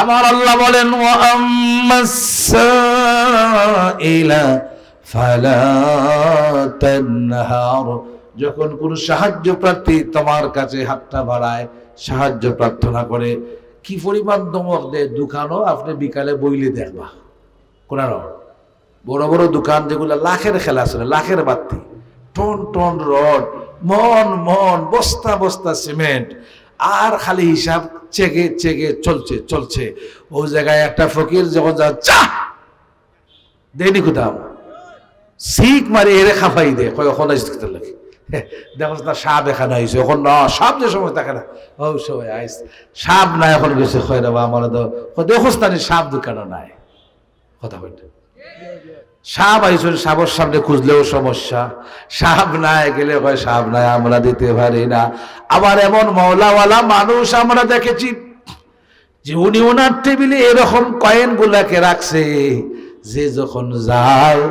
Speaker 1: আমার আল্লাহ বলেন ওয়া আম্মাস সাইলা ফালা তানহার। যখন কোন সাহায্য প্রার্থী তোমার কাছে হাতটা বাড়ায়, সাহায্য প্রার্থনা করে, কি পরিমাণ দমক দেয় দোকানও আপনি বিকালে বইলে দেখবা। কোনার বড় বড় দোকান যেগুলো লাখের খেলা আছে, লাখের বাতি, টন টন রড, মন মন বস্তা বস্তা সিমেন্ট, আর খালি হিসাব চেকে চেকে চলছে চলছে। ওই জায়গায় একটা ফকির যখন যা চা দেয়নি কোথাও শিখ মারি এরে খাফাই দে কখন লাগে দেখো না সাপ এখানে আইসে, এখন না সাপ যে সময় থাকে না ও সবাই আইস সাপ না এখন গেছে খয় রাবা আমার দেখোস না সাপ দোকানও নাই। কথা বলতে সাপ আইসুন, সাপের সামনে খুঁজলেও সমস্যা, সাপ নাই গেলে হয় সাপ নাই আমরা দিতে পারি না। আবার এমন মওলাওয়ালা মানুষ আমরা দেখেছি যে উনি ওনার টেবিলে এরকম কয়েন গুলাকে রাখছে, যে যখন যায়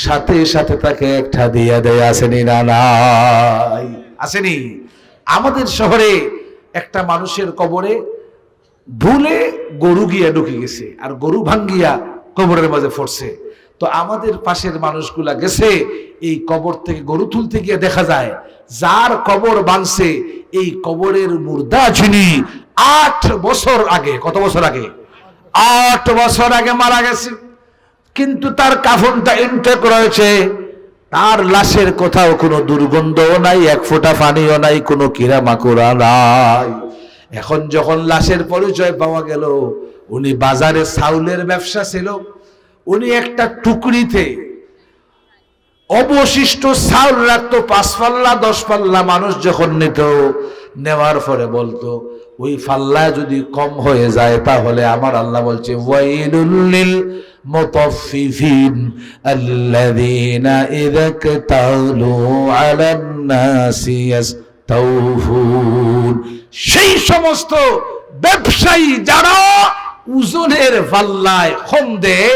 Speaker 1: সাথে সাথে তাকে একটা দিয়ে দেয়। আসেনি না নাই? আসেনি? আমাদের শহরে একটা মানুষের কবরে ভুলে গরু গিয়া ঢুকে গেছে, আর গরু ভাঙ্গিয়া কবরের মাঝে পড়ছে। তো আমাদের পাশের মানুষগুলা গেছে, এই কবর থেকে গরু তুলতে গিয়ে দেখা যায় যার কবর বানছে এই কবরের মুর্দা যিনি 8 বছর আগে, কত বছর আগে? 8 বছর আগে মারা গেছে, কিন্তু তার কাফনটা ইনটেক রয়েছে। তার লাশের কোথাও কোনো দুর্গন্ধও নাই, এক ফোঁটা পানিও নাই, কোনো কিরা মাকুড়া নাই। এখন যখন লাশের পরিচয় পাওয়া গেল, উনি বাজারে চাউলের ব্যবসা ছিল, উনি একটা টুকরিতে অবশিষ্ট চাউল রাখতো, 5 পাল্লা 10 পাল্লা। মানুষ যখন নিত, নেওয়ার পরে বলতো ওই পাল্লা যদি কম হয়ে যায় তাহলে আমার আল্লাহ বলছে ওয়াইলুল লিল মুতাফফিফিন আল্লাযীনা ইযা কাতালু আলান নাসি ইস্তাওফুন। সেই সমস্ত ব্যবসায়ী যারা ওজনের পাল্লায় কম দেয়,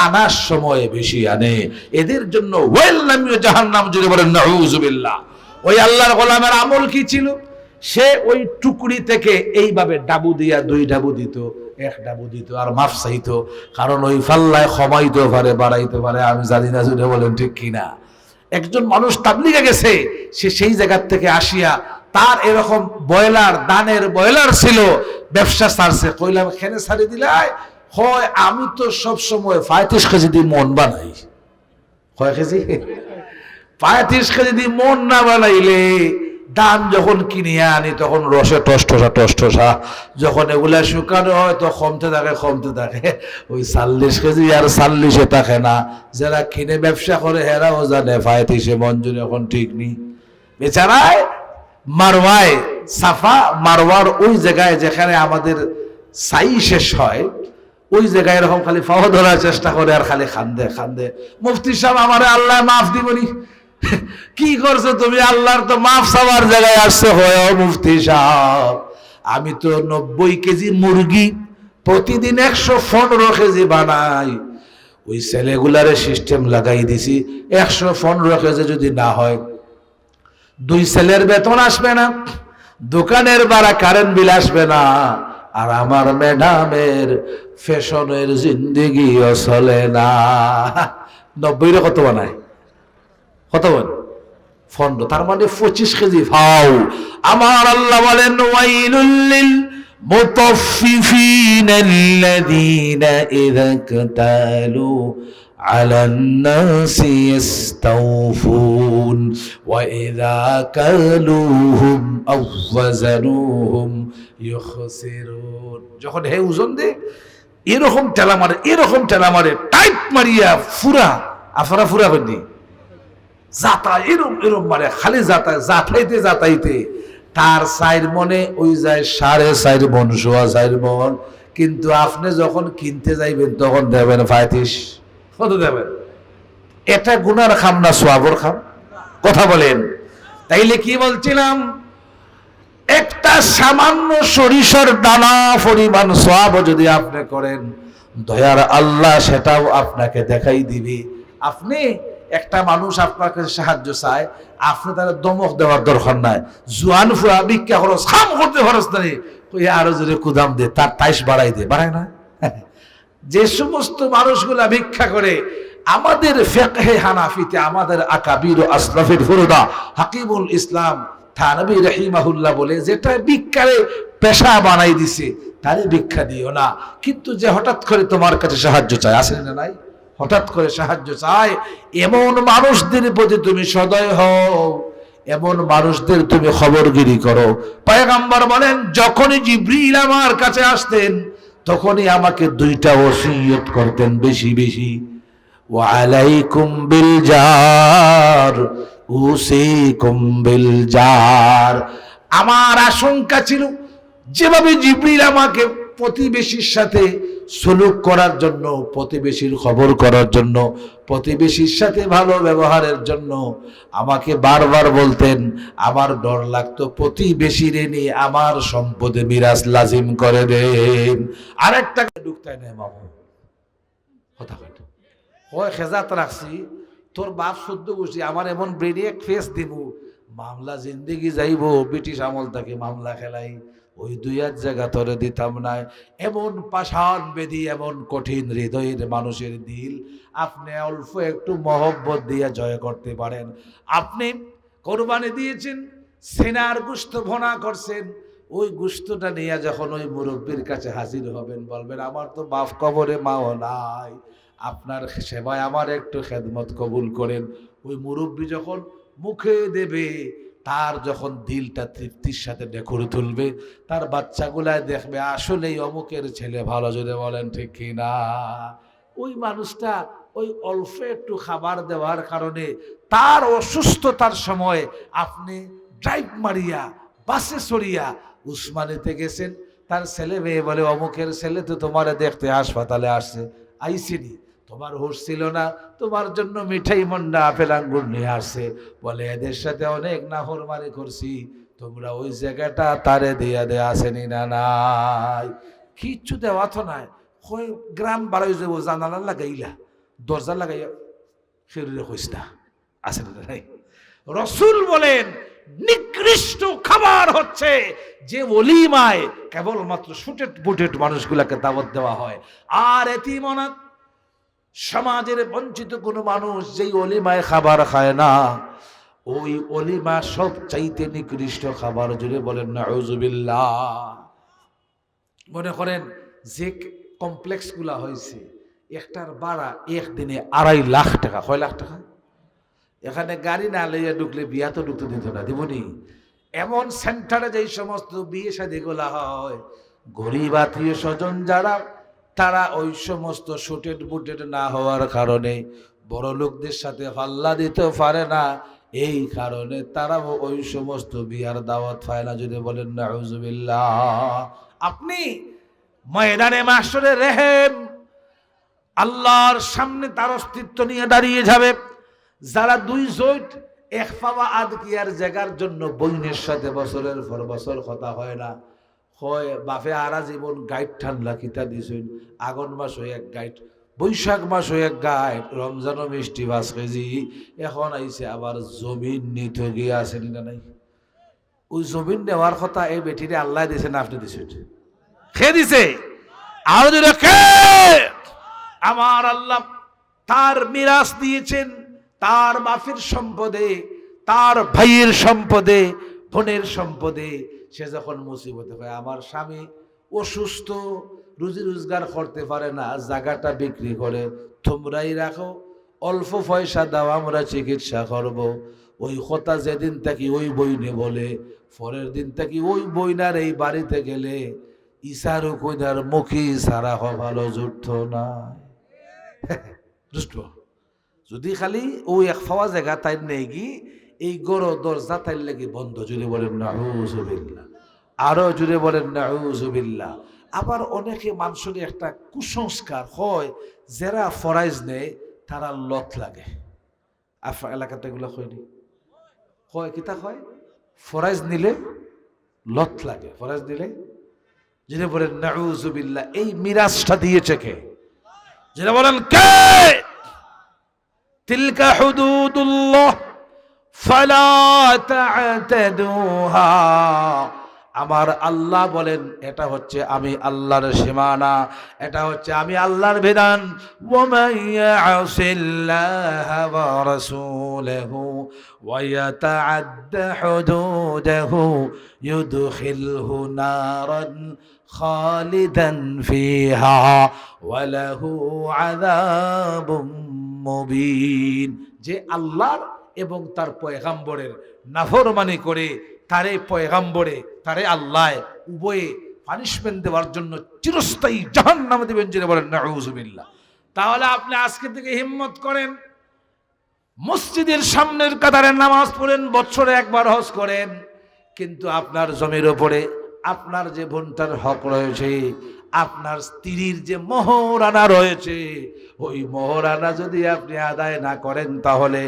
Speaker 1: আনার সময় বেশি আনে, এদের জন্য ওয়াইল নামীয় জাহান্নাম। যদি বলেন নাউযুবিল্লাহ। ওই আল্লাহর গোলামের আমল কি ছিল? সে ওই টুকরি থেকে এইভাবে ডাবু দিয়া 2 ডাবু দিত, 1 ডাবু দিত, আর মাফ চাইতো, কারণ ওই পাল্লায় কমাইতে পারে বাড়াইতে পারে, আমি জানি না। যদি বলেন ঠিক কিনা। একজন মানুষ তাবলিগে গেছে, সে সেই জায়গার থেকে আসিয়া তার এরকম বয়লার, দানের বয়লার ছিল, ব্যবসা ছাড়ছে। কইলাম খেনে ছাড়ি দিলাই? হয় আমি তো সব সময় 35 কেজি দিয়ে মন বানাই। কয় কেজি? 35 কেজি দিয়ে মন না বানাইলে ধান যখন কিনিয়া আনি তখন রসে টসটসা, যখন এগুলা শুকানো হয় তো কমতে থাকে। ওই 40 কেজি আর 40-এ থাকে না। যারা কিনে ব্যবসা করে হেরাও জানে 35-এ মন যদি এখন ঠিক নেই। বেচারায় মারওয়ায় সাফা মারওয়ার ওই জায়গায় যেখানে আমাদের সাই শেষ হয়, ওই জায়গায় এরকম খালি ফাওয়া ধরার চেষ্টা করে আর খালি খান্দে। মুফতি সাহেব আমারে আল্লাহ মাফ দিবনি। কি করছো তুমি? আল্লাহর তো মাফ চাওয়ার জায়গায় আসছে। হয় মুফতি সাহেব, আমি তো 90 কেজি মুরগি প্রতিদিন 115 কেজি বানাই। ওই ছেলেগুলারে সিস্টেম লাগাই দিছি, 115 কেজি যদি না হয় 2 ছেলের বেতন আসবে না, দোকানের ভাড়া, কারেন্ট বিল আসবে না, আর আমার ম্যাডামের ফ্যাশনের জিন্দেগিও চলে না। 90 কত বানায়? কত বল? 15। তার মানে 25 কেজি ফাও। আমার আল্লাহ বলেন ওয়াইলুল লিল মুতাফফিফিন আল্লাযীনা ইযা কাতালু আলান নাসি ইস্তাওফুন ওয়া ইযা কালুহুম আও ওয়াজানুহুম ইউখসিরুন। যখন হে ওজন দে এরকম টেলা মারে টাইট মারিয়া ফুরা আফরা ফুরা বন্দি যাতা এরম মারে, খালি যাতাইতে তার 4 মনে ওই যায় 4.5 মন, 4.5 মন। কিন্তু আপনি যখন কিনতে যাইবেন তখন দেবেন 35। কত দেবেন? এটা গুনার খাম না সোয়াবর খাম? কথা বলেন। তাইলে কি বলছিলাম, একটা সামান্য সরিষার দানা পরিমাণ সোয়াব যদি আপনি করেন, দয়ার আল্লাহ সেটাও আপনাকে দেখাই দিবে। আপনি একটা মানুষ আপনার কাছে সাহায্য চায়, আপনি তার দমক দেওয়ার দরকার নাই। জোয়ান ফুয়া ভিক্ষা খরচ খাম করতে খরচ নাই, আরো যদি কুদাম দে, তার তাইশ বাড়ায় না। যে সমস্ত মানুষগুলা ভিক্ষা করে, আমাদের ফিকহে হানাফিতে আমাদের আকাবির ও আসলাফের ফুরুদা হাকিমুল ইসলাম থানবী রাহিমাহুল্লাহ বলে, যেটা ভিক্ষারে পেশা বানাই দিছে তারে ভিক্ষা দিও না। কিন্তু যে হঠাৎ করে তোমার কাছে সাহায্য চায়, আসে না নাই? হঠাৎ করে সাহায্য চায়, এমন মানুষদের প্রতি তুমি সদয় হও, এমন মানুষদের তুমি খবরগিরি করো। পয়গম্বর বলেন, যখনই জিবরিল আমার কাছে আসতেন তখনই আমাকে 2টা ওসিয়ত করতেন বেশি বেশি। ওয়া আলাইকুম বিল জার উসিকুম বিল জার। আমার আশঙ্কা ছিল যেভাবে জিবরিল আমাকে প্রতিবেশীর সাথে সুলুক করার জন্য, প্রতিবেশীর খবর করার জন্য, প্রতিবেশীর সাথে ভালো ব্যবহারের জন্য আমাকে বারবার বলতেন, আমার ডর লাগতো প্রতিবেশীরে নিয়ে আমার সম্পদে মিরাজ লাজিম করে দেন। আরেকটা ঢুকতাই নেই মামু কথা কয় হয় খেজাত রাখছি, তোর বাপ সদ্য বসি আমার এমন ব্রেনিয়াক ফেস দিব, মামলা জিন্দেগি যাইব, ব্রিটিশ আমল তাকে মামলা খেলাই, ওই 2-1 জায়গা তোরে দিতাম না। এমন পাষাণ বেদি, এমন কঠিন হৃদয়ের মানুষের দিল আপনি অল্প একটু মহব্বত দিয়ে জয় করতে পারেন। আপনি কোরবানি দিয়েছেন, সেনার গোশত ভোনা করছেন, ওই গোশতটা নিয়ে যখন ওই মুরব্বীর কাছে হাজির হবেন, বলবেন আমার তো বাপ কবরে মাও নাই, আপনার সেবায় আমার একটু খেদমত কবুল করেন। ওই মুরব্বী যখন মুখে দেবে, তার যখন দিলটা তৃপ্তির সাথে ঢেকুর তুলবে, তার বাচ্চাগুলায় দেখবে আসলেই অমুকের ছেলে ভালো, যদি বলেন ঠিক কিনা। ওই মানুষটা ওই অল্প একটু খাবার দেওয়ার কারণে তার অসুস্থতার সময় আপনি ড্রাইভ মারিয়া বাসে চড়িয়া উসমানিতে গেছেন, তার ছেলে মেয়ে বলে অমুকের ছেলে তো তোমারে দেখতে হাসপাতালে আসছে, আইসিনি, তোমার হুঁশ ছিল না, তোমার জন্য মিঠাই মন্ডা আপেল আঙ্গুর নিয়ে আসছে, বলে এদের সাথে অনেক নাফরমানি করছি, তোমরা ওই জায়গাটা তারে দিয়া দেয়া আসেনি না নাই? কিচ্ছু দেওয়া তো নাই, গ্রাম বাড়াই যাবো, জানালা লাগাইলা, দরজা লাগাইয়া ফিরে হইস না, আসে না নাই? রসুল বলেন নিকৃষ্ট খাবার হচ্ছে যে ওলিমায় কেবলমাত্র সুটেট বুটেট মানুষগুলাকে দাওয়াত দেওয়া হয়। আর এতিম অনাথ সমাজের বঞ্চিত কোনো মানুষ যেই ওলিমায় খাবার খায় না, ওই ওলিমা সব চাইতে নিকৃষ্ট খাবার। জুড়ে বলেন নাউজুবিল্লাহ। মনে করেন যে কমপ্লেক্সগুলা হয়েছে, একটার ভাড়া একদিনে 2.5 লাখ টাকা। কয় লাখ টাকা? এখানে গাড়ি না লইয়া ঢুকলে বিয়া তো ঢুকতে দিত না, দিবনি? এমন সেন্টারে যেই সমস্ত বিয়ে শাদীগুলা হয়, গরিব আত্মীয় স্বজন যারা, তারা ওই সমস্ত শুটেড বুটেড না হওয়ার কারণে বড় লোকদের সাথে পাল্লা দিতে পারে না, এই কারণে তারা ওই সমস্ত বিয়ার দাওয়াত পায় না। যদি বলেন নাউজুবিল্লাহ। আপনি ময়দানে মাশরে রেহেম আল্লাহর সামনে তার অস্তিত্ব নিয়ে দাঁড়িয়ে যাবে। যারা 2 জোট এক পাওয়া আদকিয়ার জায়গার জন্য বইনের সাথে বছরের পর বছর কথা হয় না, হয় বাপে আরা জীবন গাইড ঠান্ডা কিতা দিছেন, আগন মাস হয়ে 1 গাইড, বৈশাখ মাস হয়ে 1 গাইড, রমজানও মিষ্টি 5 কেজি, এখন আইছে আবার জমিন নিতে গিয়ে আসেনি না নাই? ওই জমিন নেওয়ার কথা এই বেটিরে আল্লাহ দিছে না আপনি দিছেন? খে দিছে? আর কে? আমার আল্লাহ তার মিরাস দিয়েছেন তার বাপের সম্পদে, তার ভাইয়ের সম্পদে, বোনের সম্পদে। সে যখন মুসিবতে হয়, আমার স্বামী অসুস্থ, রুজি রোজগার করতে পারে না, জায়গাটা বিক্রি করে, তোমরাই রাখো, অল্প পয়সা দাও, আমরা চিকিৎসা করব। ওই কথা যেদিন থাকি ওই বইনে বলে, পরের দিন থাকি ওই বইনার এই বাড়িতে গেলে ইসারু কইনার মুখী সারা ভালো জুটত না। যদি খালি ওই এক ফাওয়া জায়গা তাই নেই কি, এই গড় দরজা তাই লেগে বন্ধ। জুড়ে বলেন নাউজুবিল্লাহ, আরো জুড়ে বলেন নাউজুবিল্লাহ। আবার অনেকে মানুষের একটা কুসংস্কার হয়, যারা ফরাইজ নেয় তারা লত লাগে। আপনার এলাকাতে এগুলো হয়নি? হয় কিতা হয়, ফরাইজ নিলে লত লাগে, ফরাইজ নিলে। যিনি বলেন নাউজুবিল্লাহ, এই মিরাজটা দিয়েছে কে? যিনি বলেন কে? তিলকা হুদুদুল্লাহ ফালা তা'তাদুহা। আমার আল্লাহ বলেন এটা হচ্ছে আমি আল্লাহর সীমানা, এটা হচ্ছে আমি আল্লাহর বিধান। ওয়া ইয়াসিল্লাহা ওয়া রাসূলহু ওয়া ইয়াতাআদ্দা হুদুদাহু ইউদখিলহু নারান খালিদান ফিহা ওয়া লাহু আযাবুম মুবিন। যে আল্লাহর এবং তার পয়গাম্বরের নাফরমানি করে, তারে পয়গাম্বরে তারে আল্লাহ উভয়ে পানিশমেন্ট দেওয়ার জন্য চিরস্থায়ী জাহান্নামে দিবেন। যিনি বলেন নাউজুবিল্লাহ। তাহলে আপনি আজকে থেকে হিম্মত করেন, মসজিদের সামনের কাতারে নামাজ পড়েন, বছরে 1 বার হজ করেন, কিন্তু আপনার জমির ওপরে আপনার যে বোনটার হক রয়েছে, আপনার স্ত্রীর যে মোহরানা রয়েছে, ওই মোহরানা যদি আপনি আদায় না করেন, তাহলে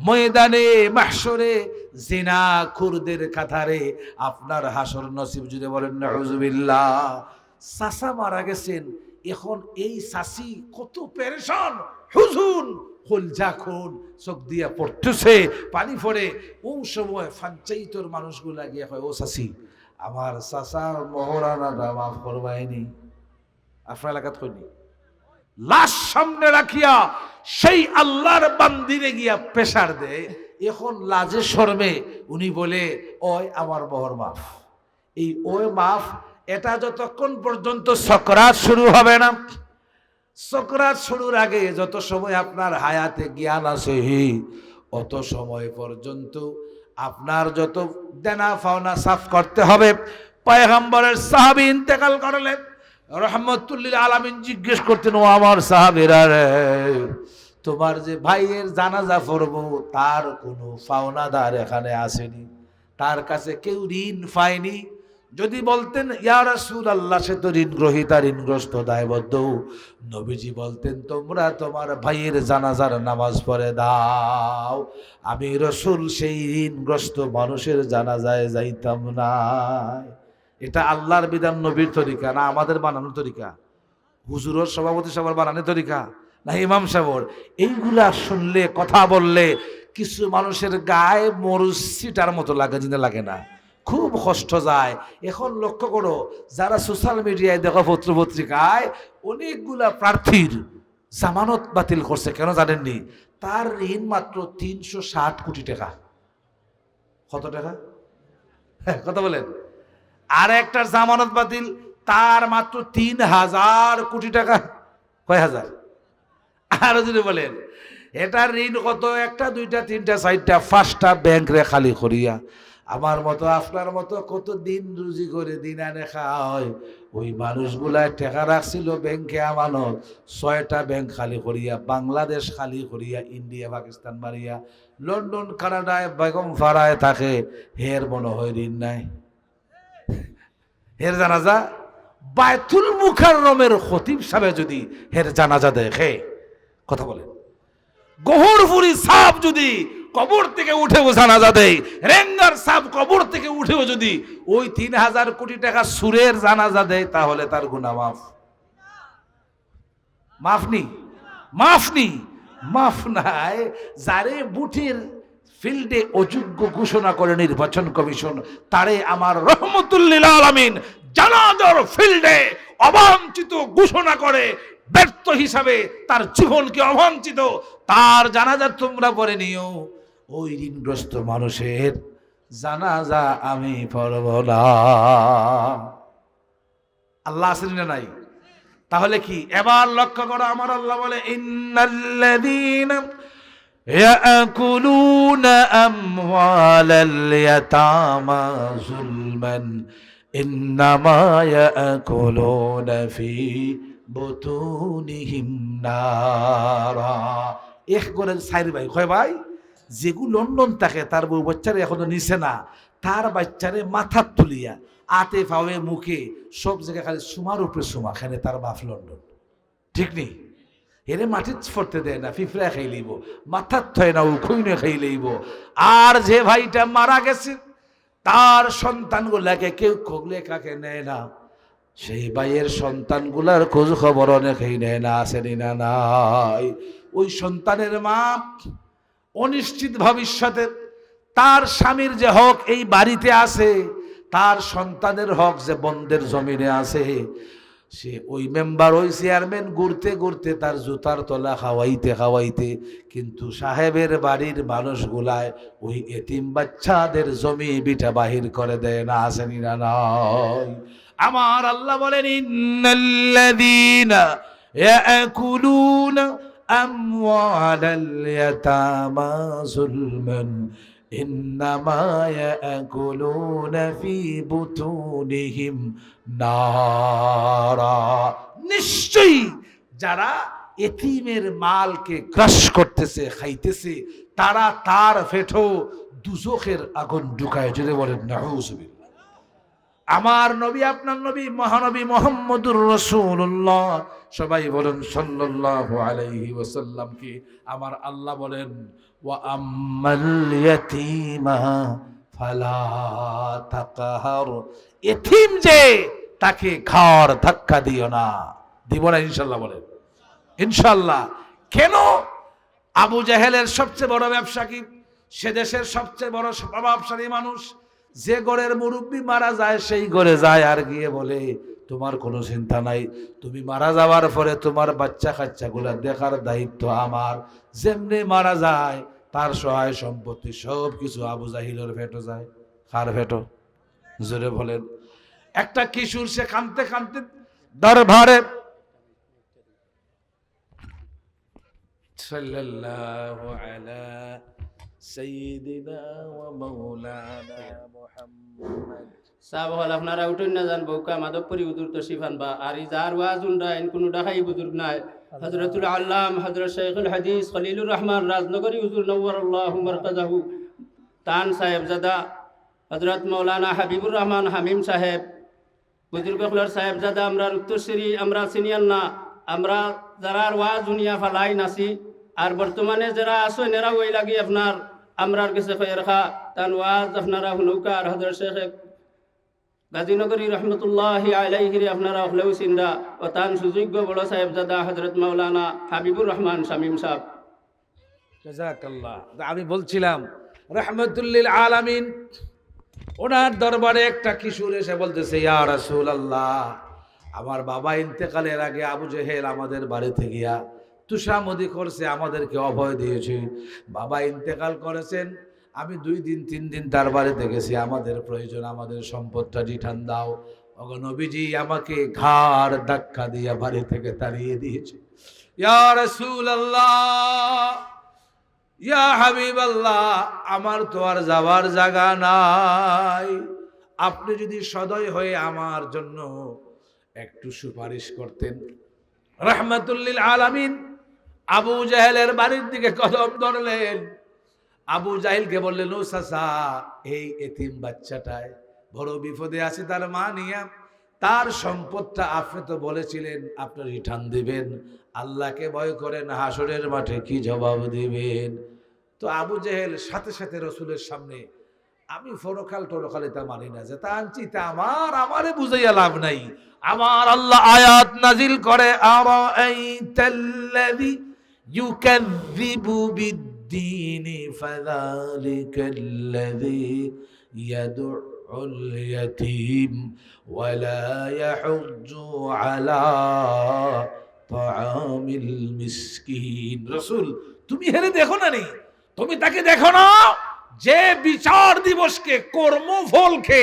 Speaker 1: ময়দানে মাহশরে জিনাখোরদের কাতারে আপনার হাসর নসিব। যদি বলেন নাউজুবিল্লাহ। চাচা মারা গেছেন, এখন এই চাচি কত পেরেশান, হুজুন কলজা খুন চোখ দিয়া পড়তেছে, পানি পড়ে। ও সময় পঞ্চায়েতের মানুষগুলা গিয়ে হয়, ও চাচি আমার চাচার মোহরানাটা মাফ করবাইনি। আপনার এলাকাত হয়নি? লাশ সামনে রাখিয়া সেই আল্লাহর বান্দিরে গিয়া প্রেসার দেয়। এখন লাজে শরমে উনি বলে, ওই আমার মোহর মাফ। এই ওই মাফ, এটা যতক্ষণ পর্যন্ত সকরাত শুরু হবে না, সকরাত শুরুর আগে যত সময় আপনার হায়াতে জ্ঞান আছে অত সময় পর্যন্ত আপনার যত দেনা পাওনা সাফ করতে হবে। পয়গম্বরের সাহাবী ইন্তেকাল করলেন, রহমতুল্লিল আলামিন জিজ্ঞেস করতেন, ও আমার সাহাবীরা রে, তোমার যে ভাইয়ের জানাজা পড়বো তার কোনো পাওনাদার এখানে আসেনি, তার কাছে কেউ ঋণ পায়নি? যদি বলতেন ইয়া রাসূলুল্লাহ সে তো ঋণ গ্রহীতা, ঋণগ্রস্ত, দায়বদ্ধ, নবীজি বলতেন তোমরা তোমার ভাইয়ের জানাজার নামাজ পড়ে দাও। আমি রাসূল সেই ঋণগ্রস্ত মানুষের জানাজায় যাইতাম না। এটা আল্লাহর বিধান, নবীর তরিকা না আমাদের বানানোর তরিকা? হুজুরের সভাপতি সবার বানানোর তরিকা না ইমাম সাহেবর? এইগুলা শুনলে, কথা বললে কিছু মানুষের গায়ে মরুচ ছিটার মতো লাগে, জিনে লাগে না, খুব কষ্ট যায়। এখন লক্ষ্য করো, যারা সোশ্যাল মিডিয়ায় দেখো, পত্র পত্রিকায় অনেকগুলা প্রার্থীর জামানত বাতিল করছে, কেন জানেননি? তার ঋণ মাত্র 360 কোটি টাকা। কত টাকা? কথা বলেন। আর একটার জামানত বাতিল, তার মাত্র 3000 কোটি টাকা। কয় হাজার? আরো যদি বলেন এটার ঋণ কত? একটা, দুইটা, তিনটা, চারটা, 5টা ব্যাংক রে খালি করিয়া। আমার মতো আপনার মতো কত দিন রুজি করে দিন আনে খাওয়ায়, ওই মানুষগুলা টাকা রাখছিল ব্যাংকে আমানত, 6টা ব্যাংক খালি করিয়া, বাংলাদেশ খালি করিয়া, ইন্ডিয়া পাকিস্তান মারিয়া, লন্ডন কানাডায় বেগম ফারায় থাকে, হের মনে হয় ঋণ নাই। হের জানাজা বায়তুল মুকাররমের খতিব সাহেব যদি হের জানাজা দেখে, কথা বলে, গহরপুরি সাপ যদি কবর থেকে উঠেও জানাজা দেয়, রেঙ্গার সাপ কবর থেকে উঠেও যদি ওই 3000 কোটি টাকা সুরের জানাজা দেয়, তাহলে তার গুনাহ মাফ? মাফ নি? মাফ নি? মাফ নাই। যারে বুটের ফিল্ডে অযোগ্য ঘোষণা করে নির্বাচন কমিশন, তারে আমার রহমতুল্লিল আলামিন জানাজার ফিল্ডে অবাঞ্ছিত ঘোষণা করে, ব্যর্থ হিসাবে তার জীবনকে অবাঞ্ছিত, তার জানাজা তোমরা পড়ে নিও। ওই ঋণগ্রস্ত মানুষের জানাজা আমি পড়ব না। আল্লাহ আছেন না নাই? তাহলে কি? এবার লক্ষ্য করো, আমার আল্লাহ বলে, ইন্নাল্লাযীনা ইয়াকুলুনা আমওয়ালাল ইয়াতামা যুলমান ইন্নামা ইয়াকুলুনা ফি বুতুনিহিম নারা। এক করে 4 ভাই, কয় ভাই? যেগুলো লন্ডন থাকে, তার বউ বাচ্চারে এখনো নিছে না, তার বাচ্চারে মাথা তুলিয়া আতে ফাওয়ে মুখে সব জায়গায় খালি সুমার উপরে সুমা, খানে তার বাপ লন্ডন। ঠিক নেই? এরে মাটি ফরতে দেয় না, ফিফরা খাই লইব, মাথার থয় না, উখইনে খাই লইব। আর যে ভাইটা মারা গেছে, তার সন্তানগুলাকে কেউ খোগলে কাকে নেয় না, সেই ভাইয়ের সন্তানগুলার খোঁজ খবর অনেকেই নেয় না। আসেনি না নাই? ওই সন্তানের মা অনিশ্চিত ভবিষ্যতে তার স্বামীর যে হক এই বাড়িতে আছে, তার সন্তানের হক যে বন্ধের জমিনে আছে, সে ওই মেম্বার, ওই চেয়ারম্যান ঘুরতে ঘুরতে তার জুতার তলা খাওয়াইতে খাওয়াইতে, কিন্তু সাহেবের বাড়ির মানুষগুলায় ওই এতিম বাচ্চাদের জমি বিটা বাহির করে দেয় না। আসেনি না নাই? আমার আল্লাহ বলেন, ইন্নাল্লাযীনা ইয়াকুলুনা আমওয়ালাল ইয়াতামা যুলমান ইন্নামা ইয়াকুলুনা ফি বুতুনিহিম নারা। নিশ্চয়ই যারা এতিমের মালকে ক্রাশ করতেছে, খাইতেছে, তারা তার পেটে দুজখের আগুন ঢুকায়। যদি বলেন নাউযুবিল্লাহ। আমার নবী, আপনার নবী, মহানবী মুহাম্মদুর রাসূলুল্লাহ, সবাই বলেন সাল্লাল্লাহু আলাইহি ওয়াসাল্লাম, কি আমার আল্লাহ বলেন, ওয়া আম্মাল ইয়াতীমা ফালা তাকহার। এতিম যে, তাকে ঘর ধাক্কা দিও না। দিব না ইনশাআল্লাহ? বলেন ইনশাআল্লাহ। কেন? আবু জাহেলের সবচেয়ে বড় ব্যবসা কি? সে দেশের সবচেয়ে বড় প্রভাবশালী মানুষ। যে ঘরের মুরব্বী মারা যায়, সেই ঘরে যায় আর গিয়ে বলে, তোমার কোনো চিন্তা নাই, তুমি মারা যাওয়ার পরে তোমার বাচ্চা কাচ্চাগুলা দেখার দায়িত্ব আমার। যেমনি মারা যায়, তার সহায় সম্পত্তি সব কিছু আবু জাহিলের ভেটো যায়। কার ভেটো? জোরে বলেন। একটা কিশোর সে কাঁদতে কাঁদতে দরবারে সাল্লাল্লাহু আলা সাইয়্যিদিনা ওয়া মাওলানা মুহাম্মদ
Speaker 2: সাহাবা হল আপনারা উঠুন না যান বউকা মাধবপুরি হুজুর তশরিফ আনবা আর যার ওয়াজ উনরা ইন কোন ঢাকাই বুজুর্গ নাই হযরতুল আল্লাম হযরত শাইখুল হাদিস খলিলুর রহমান রাজনগরী হুজুর নওয়ারাল্লাহু মারকাযাহু তান সাহেবজাদা হযরত মাওলানা হাবিবুর রহমান হামিম সাহেব বুজুর্গ হলার সাহেবজাদা আমরা উত্তরসূরি আমরা সিনিয়র না আমরা যারা ওয়াজ উনিয়া ফালাই নাসি আর বর্তমানে যারা আসো নেরা ওই লাগি আপনার আমরার কাছে খয়ের খা তান ওয়াজ আপনারা হুনুকা আর হযরত শেখ গাজীনগরী রহমতুল্লাহি আলাইহি আপনারা হলেও সিন্দা ও তান সুযোগ্য বড় সাহেবজাদা হযরত মাওলানা হাবিবুর রহমান শামীম সাহেব
Speaker 1: জাযাকাল্লাহ। আমি বলছিলাম রাহমাতুল লিল আলামিন, ওনার দরবারে একটা কিশোর এসে বলতেছে, ইয়া রাসূলুল্লাহ, আমার বাবা ইন্তেকালের আগে আবু জেহেল আমাদের বাড়িতে গিয়া তুষামদি করছে, আমাদেরকে অভয় দিয়েছে। বাবা ইন্তেকাল করেছেন, আমি 2 দিন 3 দিন তার বাড়িতে গেছি, আমাদের প্রয়োজন, আমাদের সম্পদটা রিটার্ন দাও। ওগো নবীজি আমাকে ঘাড় ধাক্কা দিয়ে বাড়ি থেকে তাড়িয়ে দিয়েছে। ইয়া রাসূলুল্লাহ, ইয়া হাবিবাল্লাহ, আমার তো আর যাওয়ার জায়গা নাই, আপনি যদি সদয় হয়ে আমার জন্য একটু সুপারিশ করতেন। রাহমাতুল লিল আলামিন আবু জাহেলের বাড়ির দিকে কদম ধরলেন। আবু জাহেলকে বললেন, ও চাচা, এই এতিম বাচ্চাটায় বড় বিপদে আছে, তার মা নিয়া, তার সম্পদটা আপনি তো বলেছিলেন আপনি রিটার্ন দিবেন, আল্লাহকে ভয় করেন, হাসরের মাঠে কি জবাব দিবেন? তো আবু জেহেল সাথে সাথে রসুলের সামনে, আমি ফরকাল টরকালে তা মানি না, যে তা আনছি তা আমারে বুঝাইয়া লাভ নাই। আমার আল্লাহ আয়াত নাজিল করে, আরাআইতাল্লাযী ইউকাযযিবু বিদ্দীনি ফাযালিকাল্লাযী ইয়াদউল ইয়াতীম ওয়া লা ইয়াহুজ্জু আলা তাআমিল মিসকিন। রাসূল, তুমি হেরে দেখো না নি, তুমি তাকে দেখো না যে বিচার দিবসকে কর্মফলকে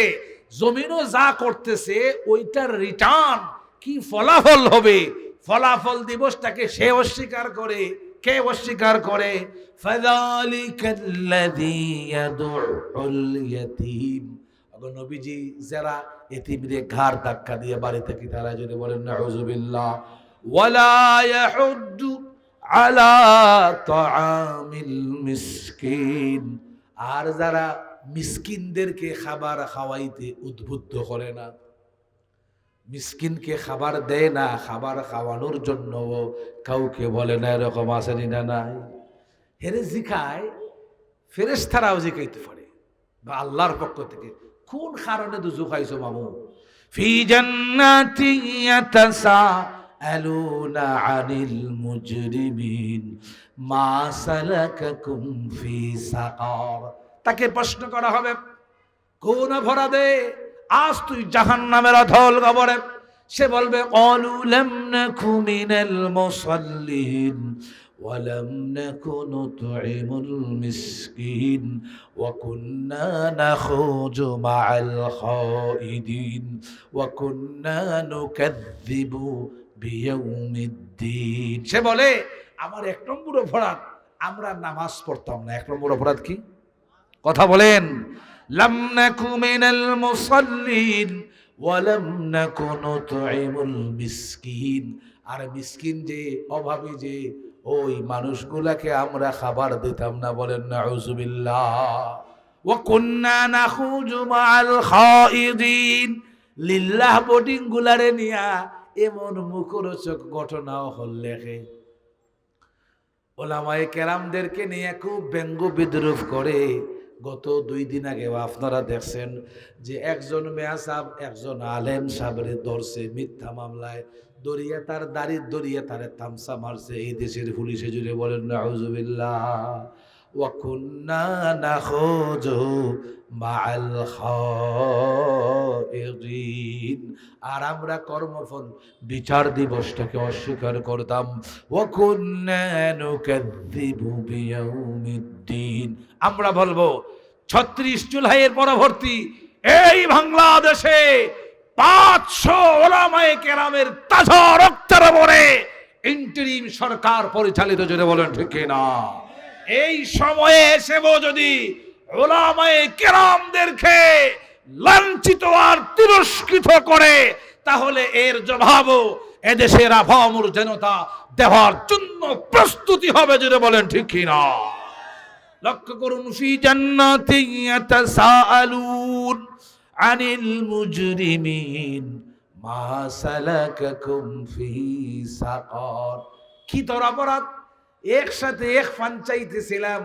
Speaker 1: জমিনও যা করতেছে ওইটার রিটার্ন কি ফলাফল হবে, ফলাফল দিবসটাকে সে অস্বীকার করে। কে অস্বীকার করে? ফাযালিকাল্লাযী ইয়াদউল ইয়াতীম। আবার নবীজি যারা এতিমরে ঘাড় ধাক্কা দিয়ে বাড়ি থেকে তারা যদি বলেন নাউযুবিল্লাহ, ওয়ালা ইয়াহুদ্দু আলা তাআমিল মিসকিন, আর যারা মিসকিনদেরকে খাবার খাওয়াইতে উদ্বুদ্ধ করে না, মিসকিনকে খাবার দেয় না, খাবার খাওয়ানোর জন্য কাউকে বলে না, এরকম আসেনি না? নাই। হেরে জিকায় ফেরেশতারাও জিকাইতে পারে, বা আল্লাহর পক্ষ থেকে কোন কারণে দুজু খাইছো মামু? ফি জান্নাতি ইয়াতাসাআলুনা আনিল মুজরিমিন মা সালাকাকুম ফি সাকার। তাকে প্রশ্ন করা হবে, কোন অপরাধে আজ তুই জাহান্নামের অধল কবরে? সে বলবে, ক্বালু লাম নাকু মিনাল মুসাল্লিন ওয়া লাম নাকু নুতঈমুল মিসকিন ওয়া কুন্না নাখুযু মা'আল খাইদিন ওয়া কুন্না নুকাযযিবু বিয়াউমিদ্দিন। সে বলে, আমার 1 নম্বর অপরাধ, আমরা নামাজ পড়তাম না। 1 নম্বর অপরাধ কি? কথা বলেন। লাম নাকু মিনাল মুসাল্লিন ওয়া লাম নাকু নুতঈমুল মিসকিন। আর মিসকিন যে অভাবী, যে ওই মানুষগুলাকে আমরা খাবার দিতাম না। বলেন নাউযুবিল্লাহ। ওয়া কুন্না নাখুযু মা'আল খাইদিন, লিল্লাহ বোটিং গুলারে নিয়া এমন মুখরোচক ঘটনাও হল লেখে। ওলামায়ে কেরামদেরকে নিয়ে খুব ব্যঙ্গ বিদ্রুপ করে। গত 2 দিন আগে আপনারা দেখছেন যে একজন মেয়া সাহেব একজন আলেম সাহেবরে ধরছে মিথ্যা মামলায়, দরিয়া তার দাড়ি দরিয়া তারে তামসা মারছে। এই দেশের পুলিশে জুড়ে বলেন নাউযুবিল্লাহ। ওয়া কুন্না নাখুযু মা'আল খাইদিন, আর আমরা কর্মফল বিচার দিবসটাকে অস্বীকার করতাম। ওয়া কুন্না নুকাযযিবু বিয়াউমিদ্দিন, আমরা বলবো 36 জুলাইয়ের পরবর্তী এই বাংলাদেশে 500 ওলামায়ে কেরামের তাজা রক্তের উপরে ইন্টারিম সরকার পরিচালিত, জোরে বলেন ঠিক কিনা? এই সময়ে এসেও যদি ওলামায়ে কেরামদেরকে লাঞ্ছিত আর তিরস্কৃত করে, তাহলে এর জবাবও এদেশের আপামর জনতা দেওয়ার জন্য প্রস্তুতি হবে, জোরে বলেন ঠিক কিনা? লক্ষ্য করুন, ফি জান্নাতিন ইয়াতাসাআলুন আনিল মুজরিমিন মা সালাকাকুম ফি সাকার। কি তোর অপরাধ? একসাথে এক ফান চাইতেছিলাম,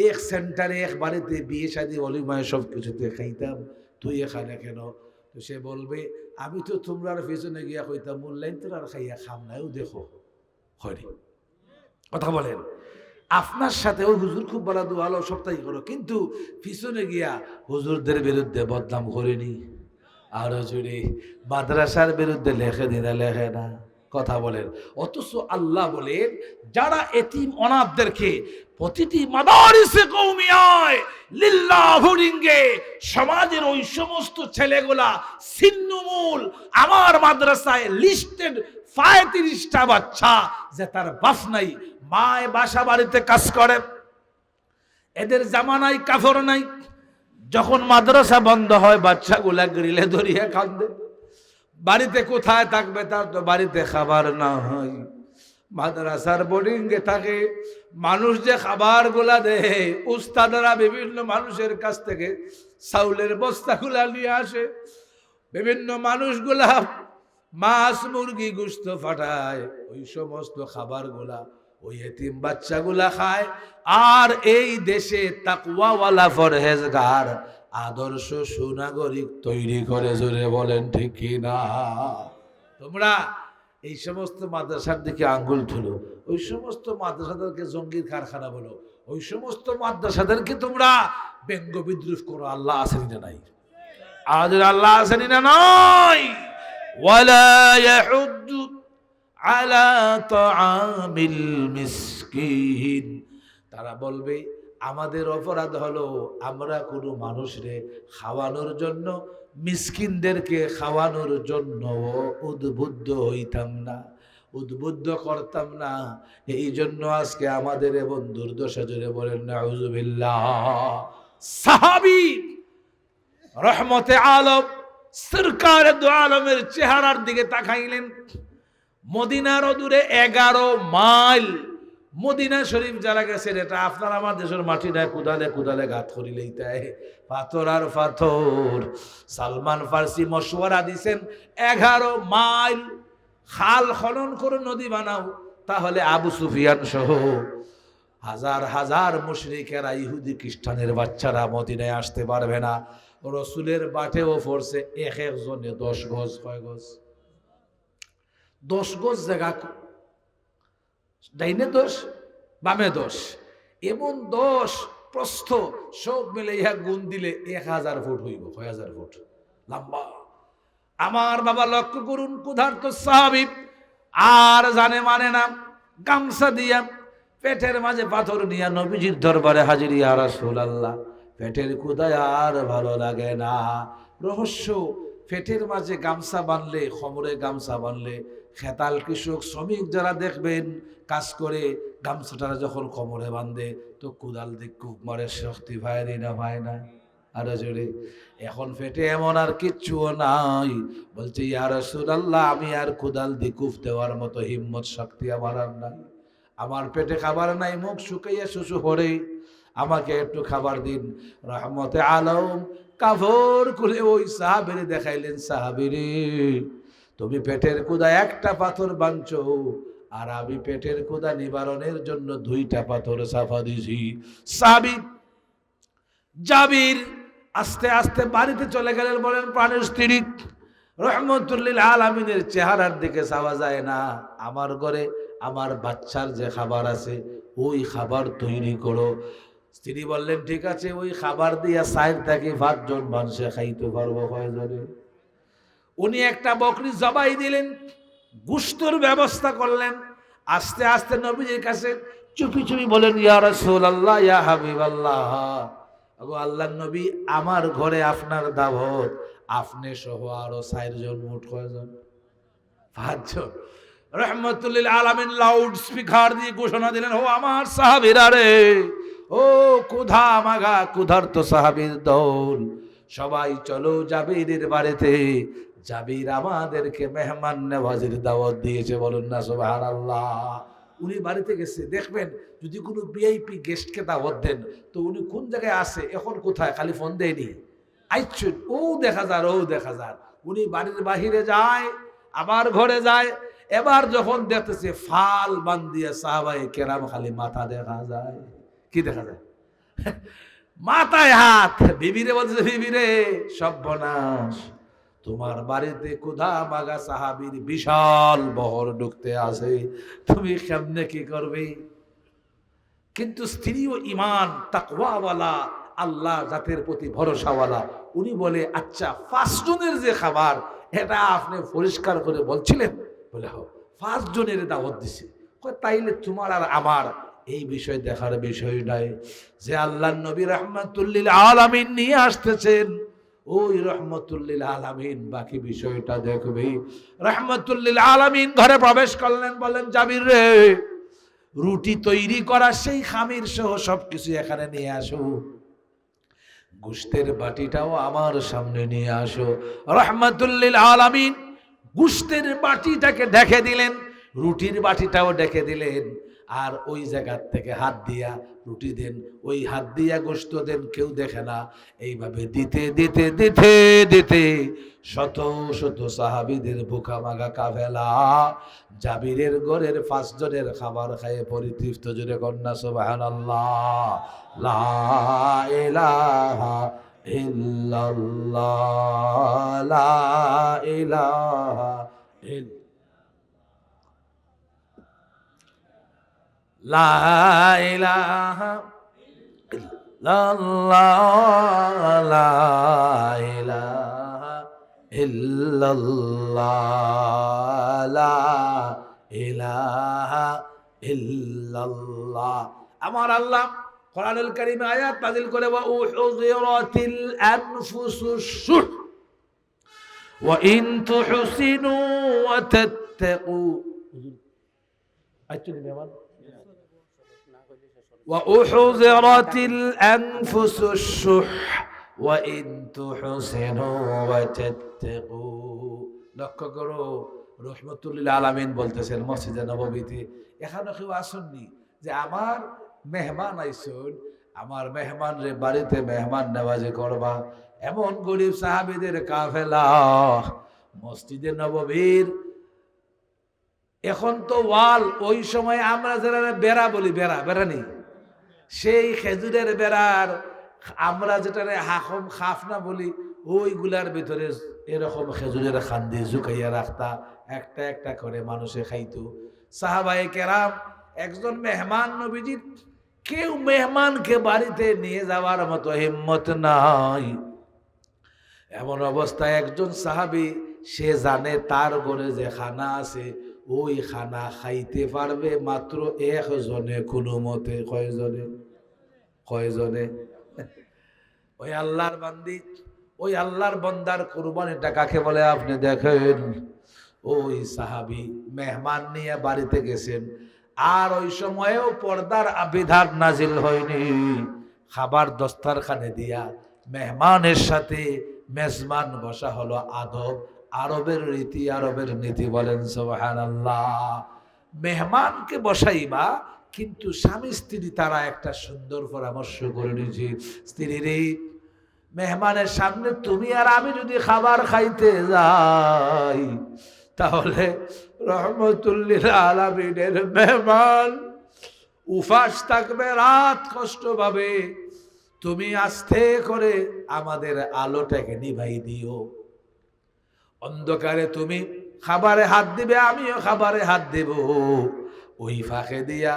Speaker 1: এক সেন্টারে, এক বাড়িতে, বিয়ে শাদী অলিমায় সব কিছুতে খাইতাম, তুই এখানে কেন? তো সে বলবে, আমি তো তোমরার পেছনে গিয়া কইতাম মূল্যায়ন তোর আর খাইয়া খাম নাই, ও দেখো হয়নি। কথা বলেন, আপনার সাথে ওই হুজুর খুব বলা ভালো সপ্তাহে করো, কিন্তু পিছনে গিয়া হুজুরদের বিরুদ্ধে বদনাম করিনি। আরো জুড়ে মাদ্রাসার বিরুদ্ধে লেখে দিনা লেখে না। কথা বলেন, অথচ আল্লাহ বলেন যারা এতিম অনাথদেরকে প্রতিটি মাদারিসে কওমিয়ায় লিল্লাহু রিঙ্গে সমাজের ওই সমস্ত ছেলেগুলা ছিন্নমূল আমার মাদ্রাসায় লিস্টেড 35টা বাচ্চা যে তার বাপ নাই, মায় বাসা বাড়িতে কাজ করে, এদের জামানায় কাফর নাই। যখন মাদ্রাসা বন্ধ হয় বাচ্চাগুলা গ্রিলে ধরিয়া কান্দে। বাড়িতে কোথায় থাকবে? তার তো বাড়িতে খাবার না হয়, মাদ্রাসার বোর্ডিংয়ে থাকে। মানুষ যে খাবার গুলা দেয়, উস্তাদরা বিভিন্ন মানুষের কাছ থেকে চাউলের বস্তাগুলা নিয়ে আসে, বিভিন্ন মানুষগুলা মাছ মুরগি গোশত ফাটায়, ওই সমস্ত খাবারগুলা ওই এতিম বাচ্চাগুলা খায়। আর এই দেশে তাকওয়াওয়ালা পরহেজগার আদর্শ সুনাগরিক তৈরি করে, জোরে বলেন ঠিক কিনা? তোমরা এই সমস্ত মাদ্রাসার দিকে আঙ্গুল তুলো, ওই সমস্ত মাদ্রাসাদেরকে জঙ্গির কারখানা বলো, ওই সমস্ত মাদ্রাসাদেরকে তোমরা ব্যঙ্গ বিদ্রুপ করো। আল্লাহ আসেনি না নাই? আজ আল্লাহ আসেনি না নাই? ওয়ালা ইয়াহুদ্দু আলা তাআমিল মিসকিন। তারা বলবে আমাদের অপরাধ হলো আমরা কোনো মানুষরে খাওয়ানোর জন্য, মিসকিনদেরকে খাওয়ানোর জন্য উদ্বুদ্ধ হইতাম না, উদ্বুদ্ধ করতাম না। এই জন্য আজকে আমাদের এবং দুর্দশা, জোরে বলেন নাউজুবিল্লাহ। সাহাবী রহমতে আলম সরকারে দু আলমের চেহারার দিকে তাকাইলেন। মদিনার দূরে 11 মাইল মদিনা শরীফ যারা গেছেন, এটা আপনার আমার দেশের মাটি নাই, কুদালে কুদালে গাত করিলেই তাই পাথর আর পাথর। সালমান ফার্সি মশওয়ারা দিছেন 11 মাইল খাল খনন করে নদী বানাও, তাহলে আবু সুফিয়ান সহ হাজার হাজার মুশরিকেরা, ইহুদি খ্রিস্টানের বাচ্চারা মদিনায় আসতে পারবে না। রসুলের বাটেও পড়ছে এক একজনে 10 গজ। কয় গজ? 10 গজ জায়গা, ডাইনে 10 বামে 10, এমন 10 প্রস্থ সব মিলে ইহা গুণ দিলে 1000 ফুট হইব। 6000 ফুট লম্বা। আমার বাবা লক্ষ্য করুন, ক্ষুধার্ত সাহাবী আর জানে মানে না, গামছা দিয়া পেটের মাঝে পাথর নিয়া নবীজির দরবারে হাজির। ইয়া রাসূলুল্লাহ, পেটের ক্ষুধায় আর ভালো লাগে না। রহস্য, পেটের মাঝে গামছা বানলে, খমরে গামছা বানলে, খেতাল কৃষক শ্রমিক যারা দেখবেন কাজ করে, গামছাটা যখন কোমরে বাঁধে তো কুদাল দিক কুপ মারে, শক্তি পায় না, পায় না? আরো জোরে। এখন পেটে এমন আর কিচ্ছুও নাই। বলছে ইয়া রাসূলুল্লাহ, আমি আর কুদাল দি কুপ দেওয়ার মতো হিম্মত শক্তি আমার আর নাই। আমার পেটে খাবার নাই, মুখ শুকাইয়া শুশু পড়ে, আমাকে একটু খাবার দিন। রহমতে আলম কাপড় খুলে ওই সাহাবীরে দেখাইলেন, সাহাবীরে তুমি পেটের ক্ষুধা একটা পাথর বাঁধছো, আর আমি পেটের ক্ষুধা নিবারণের জন্য 2টা পাথর সাফা দিছি। সাহাবী জাবির আস্তে আস্তে বাড়িতে চলে গেলেন। বলেন প্রাণের স্ত্রী রহমতুল্লিল আলামিনের চেহারার দিকে চাওয়া যায় না। আমার ঘরে আমার বাচ্চার যে খাবার আছে ওই খাবার তৈরি করো। স্ত্রী বললেন ঠিক আছে, ওই খাবার দিয়া 4 থেকে 5 জন মানুষে খাইতে পারবো। কয়জনে? উনি একটা বকরি জবাই দিলেন, গোশতের ব্যবস্থা করলেন। আস্তে আস্তে নবীজির কাছে চুপি চুপি বলেন, ইয়া রাসূলুল্লাহ, ইয়া হাবিবাল্লাহ, আগো আল্লাহর নবী, আমার ঘরে আপনার দাওয়াত, আপনি সহ আরো 4 জন, মোট কয়জন? 5 জন। রহমতুল্লিল আলামিন লাউড স্পিকার দিয়ে ঘোষণা দিলেন, ও আমার সাহাবীরা রে, ও ক্ষুধা মাগা ক্ষুধার্ত সাহাবীর দল, সবাই চলো জাবিরের বাড়িতে। জাবির আমাদেরকে মেহমান নেওয়াজের দাওয়াত দিয়েছে, বলুন না সুবহানাল্লাহ। উনি বাড়িতে গেছে, দেখবেন যদি কোনো ভিআইপি গেস্টকে দাওয়াত দেন তো উনি কোন জায়গায় আছে, এখন কোথায়, খালি ফোন দেয়নি, আইছুন ও দেখা যার, ও দেখা যার। উনি বাড়ির বাহিরে যায়, আবার ঘরে যায়। এবার যখন দেখতেছে ফাল বান্ধিয়া সাহাবায়ে কেরাম, খালি মাথা দেখা যায়। কি দেখা যায়? মাথায় হাত। বিবিরে বলছে, বিবিরে সর্বনাশ, তোমার বাড়িতে ক্ষুধা মাগা সাহাবীর বিশাল বহর ঢুকতে আসে, তুমি কেমনে কি করবে? কিন্তু স্ত্রীও ইমান তাকওয়াওয়ালা, আল্লাহ জাতের প্রতি ভরসাওয়ালা। উনি বলে, আচ্ছা 5 জনের যে খাবার, এটা আপনি পরিষ্কার করে বলছিলেন? বলে হ্যাঁ, 5 জনের দাওয়াত দিছে। তাইলে তোমার আর আমার এই বিষয় দেখার বিষয় নাই, যে আল্লাহর নবী রাহমাতুল্লিল আলামিন নিয়ে আসতেছেন, ওই রহমতুল্লিল আলামিন বাকি বিষয়টা দেখবে। রহমতুল্লিল আলামিন ঘরে প্রবেশ করলেন, বলেন জাবির রে, রুটি তৈরি করা সেই খামির সহ সবকিছু এখানে নিয়ে আসো, গোশতের বাটিটাও আমার সামনে নিয়ে আসো। রহমতুল্লিল আলামিন গোশতের বাটিটাকে ঢেকে দিলেন, রুটির বাটিটাও ঢেকে দিলেন, আর ওই জায়গার থেকে হাত দিয়া রুটি দেন, ওই হাত দিয়া গোশত দেন, কেউ দেখে না। এইভাবে দিতে দিতে দিতে দিতে শত শত সাহাবীদের ভুখা মাগা কাফেলা জাবিরের ঘরের 5 জনের খাবার খায়ে পরিতৃপ্ত। জোরে কন্যা সুবহানাল্লাহ। লা ইলাহা ইল্লাল্লাহ, লা ইলাহা ইল্লাল্লাহ, লা ইলাহা ইল্লাল্লাহ, লা ইলাহা ইল্লাল্লাহ, লা ইলাহা ইল্লাল্লাহ। আমার আল্লাহ কোরআনুল কারীমে আয়াত নাযিল করে, ওয়া উহযিরাতিল আনফুসুশ শুহ ওয়া ইন তুহসিনু ওয়া তাত্তাকু। আচ্ছা মেহমান, وأحضرت الأنفس الشح وإن تحسنوا وتتقوا। লক্ষ্য করো, রহমতুল্লিল আলামিন বলতেছেন মসজিদে নববীতে, এখানে কেউ আসেননি যে আমার মেহমান আইসুন, আমার মেহমান রে বাড়িতে মেহমান নেওয়াজি করবা, এমন গরিব সাহাবীদের কাফেলা মসজিদে নববীর। এখন তো ওয়াল, ওই সময় আমরা যারা বেড়া বলি, বেড়া নেই, সেই খেজুরের বেড়ার আমরা যেটা হাকম খাফ না বলি, ওইগুলার ভিতরে এরকম খেজুরের খান্দি ঝুঁকাইয়া রাখতা, একটা একটা করে মানুষে খাইতো। সাহাবায়ে কেরাম, একজন মেহমান নবীজির, কেউ মেহমানকে বাড়িতে নিয়ে যাওয়ার মতো হিম্মত নাই। এমন অবস্থায় একজন সাহাবী, সে জানে তার ঘরে যে খানা আছে, ওই খানা খাইতে পারবে মাত্র 1 জনে, কোনো মতে। কয়জনে? ওই আল্লাহর বান্দি, ওই আল্লাহর বান্দার কুরবানিটা কাকে বলে আপনি দেখেন। ওই সাহাবী মেহমান নিয়ে বাড়িতে গেছেন, আর ওই সময়েও পর্দার বিধান নাজিল হয়নি। খাবার দস্তারখানে দিয়া মেহমানের সাথে মেজবান বসা হলো আদব, আরবের রীতি, আরবের নীতি। বলেন সুবহানাল্লাহ। মেহমানকে বসাইবা, কিন্তু স্বামী স্ত্রী তারা একটা সুন্দর পরামর্শ করে নিয়েছে, স্ত্রীর মেহমানের সামনে তুমি আর আমি যদি খাবার খাইতে যাই, তাহলে রহমতুল্লিল আলামিনের মেহমান উপাস থাকবে, রাত কষ্ট পাবে। তুমি আস্তে করে আমাদের আলোটাকে নিভাই দিও। অন্ধকারে তুমি খাবারে হাত দিবে, আমিও খাবারে হাত দেব, ওই ফাঁকে দিয়া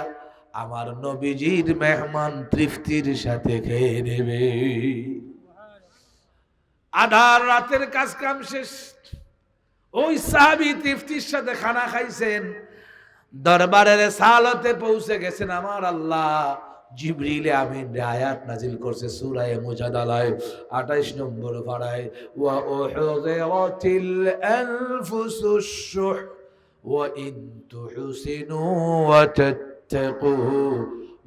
Speaker 1: আমার নবীজির মেহমান তৃপ্তির সাথে খেয়ে নেবে। আধার রাতের কাজ কাম শেষ, ওই সাহাবী তৃপ্তির সাথে খানা খাইছেন, দরবারের সালতে পৌঁছে গেছেন। আমার আল্লাহ জিবরিল আমিন আয়াত নাজিল করছে সূরা মুজাদালায় 28 নম্বর পারায়, ওয়া উহযিরাতিল আনফুসুশ শুহ ওয়া ইন তুহসিনু ওয়া তাত্তাকু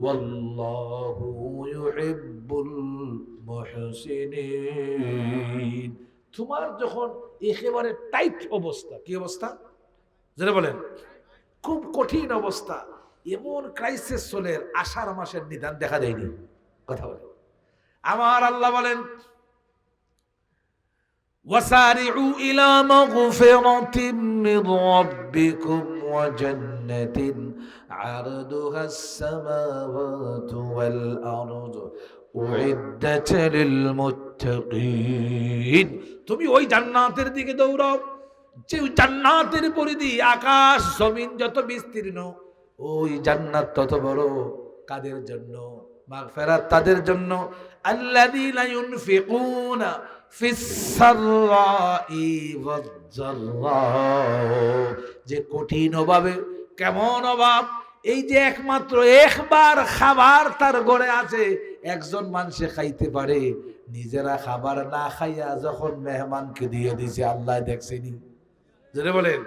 Speaker 1: ওয়াল্লাহু ইউহিব্বুল মুহসিনিন। তোমার যখন একেবারে টাইট অবস্থা, কি অবস্থা যেটা বলেন, খুব কঠিন অবস্থা, এমন ক্রাইসিস চলে, আষাঢ় মাসের নিদান দেখা দেয়নি, কথা বলে আমার আল্লাহ বলেন, ওয়াসারিউ ইলা মাগফিরাতিম মির রাব্বিকুম ওয়া জান্নাতিন আরদুহাস সামাওয়াতু ওয়াল আরদু উইদ্দাত লিল মুত্তাকিন। তুমি ওই জান্নাতের দিকে দৌড়াও, যে জান্নাতের পরিধি আকাশ জমিন যত বিস্তীর্ণ, ওই জান্নাত তত বড়। কাদের জন্য? মাগফিরাত তাদের জন্য, আল্লাযীনা ইউনফিকুনা ফিস সাররাই ওয়াজ যাররা, যে কঠিন অভাবে, কেমন অভাব, এই যে একমাত্র একবার খাবার তার ঘরে আছে, একজন মানুষে খাইতে পারে, নিজেরা খাবার না খাইয়া যখন মেহমানকে দিয়ে দিছে, আল্লাহ দেখছেনি। যেটা বলেন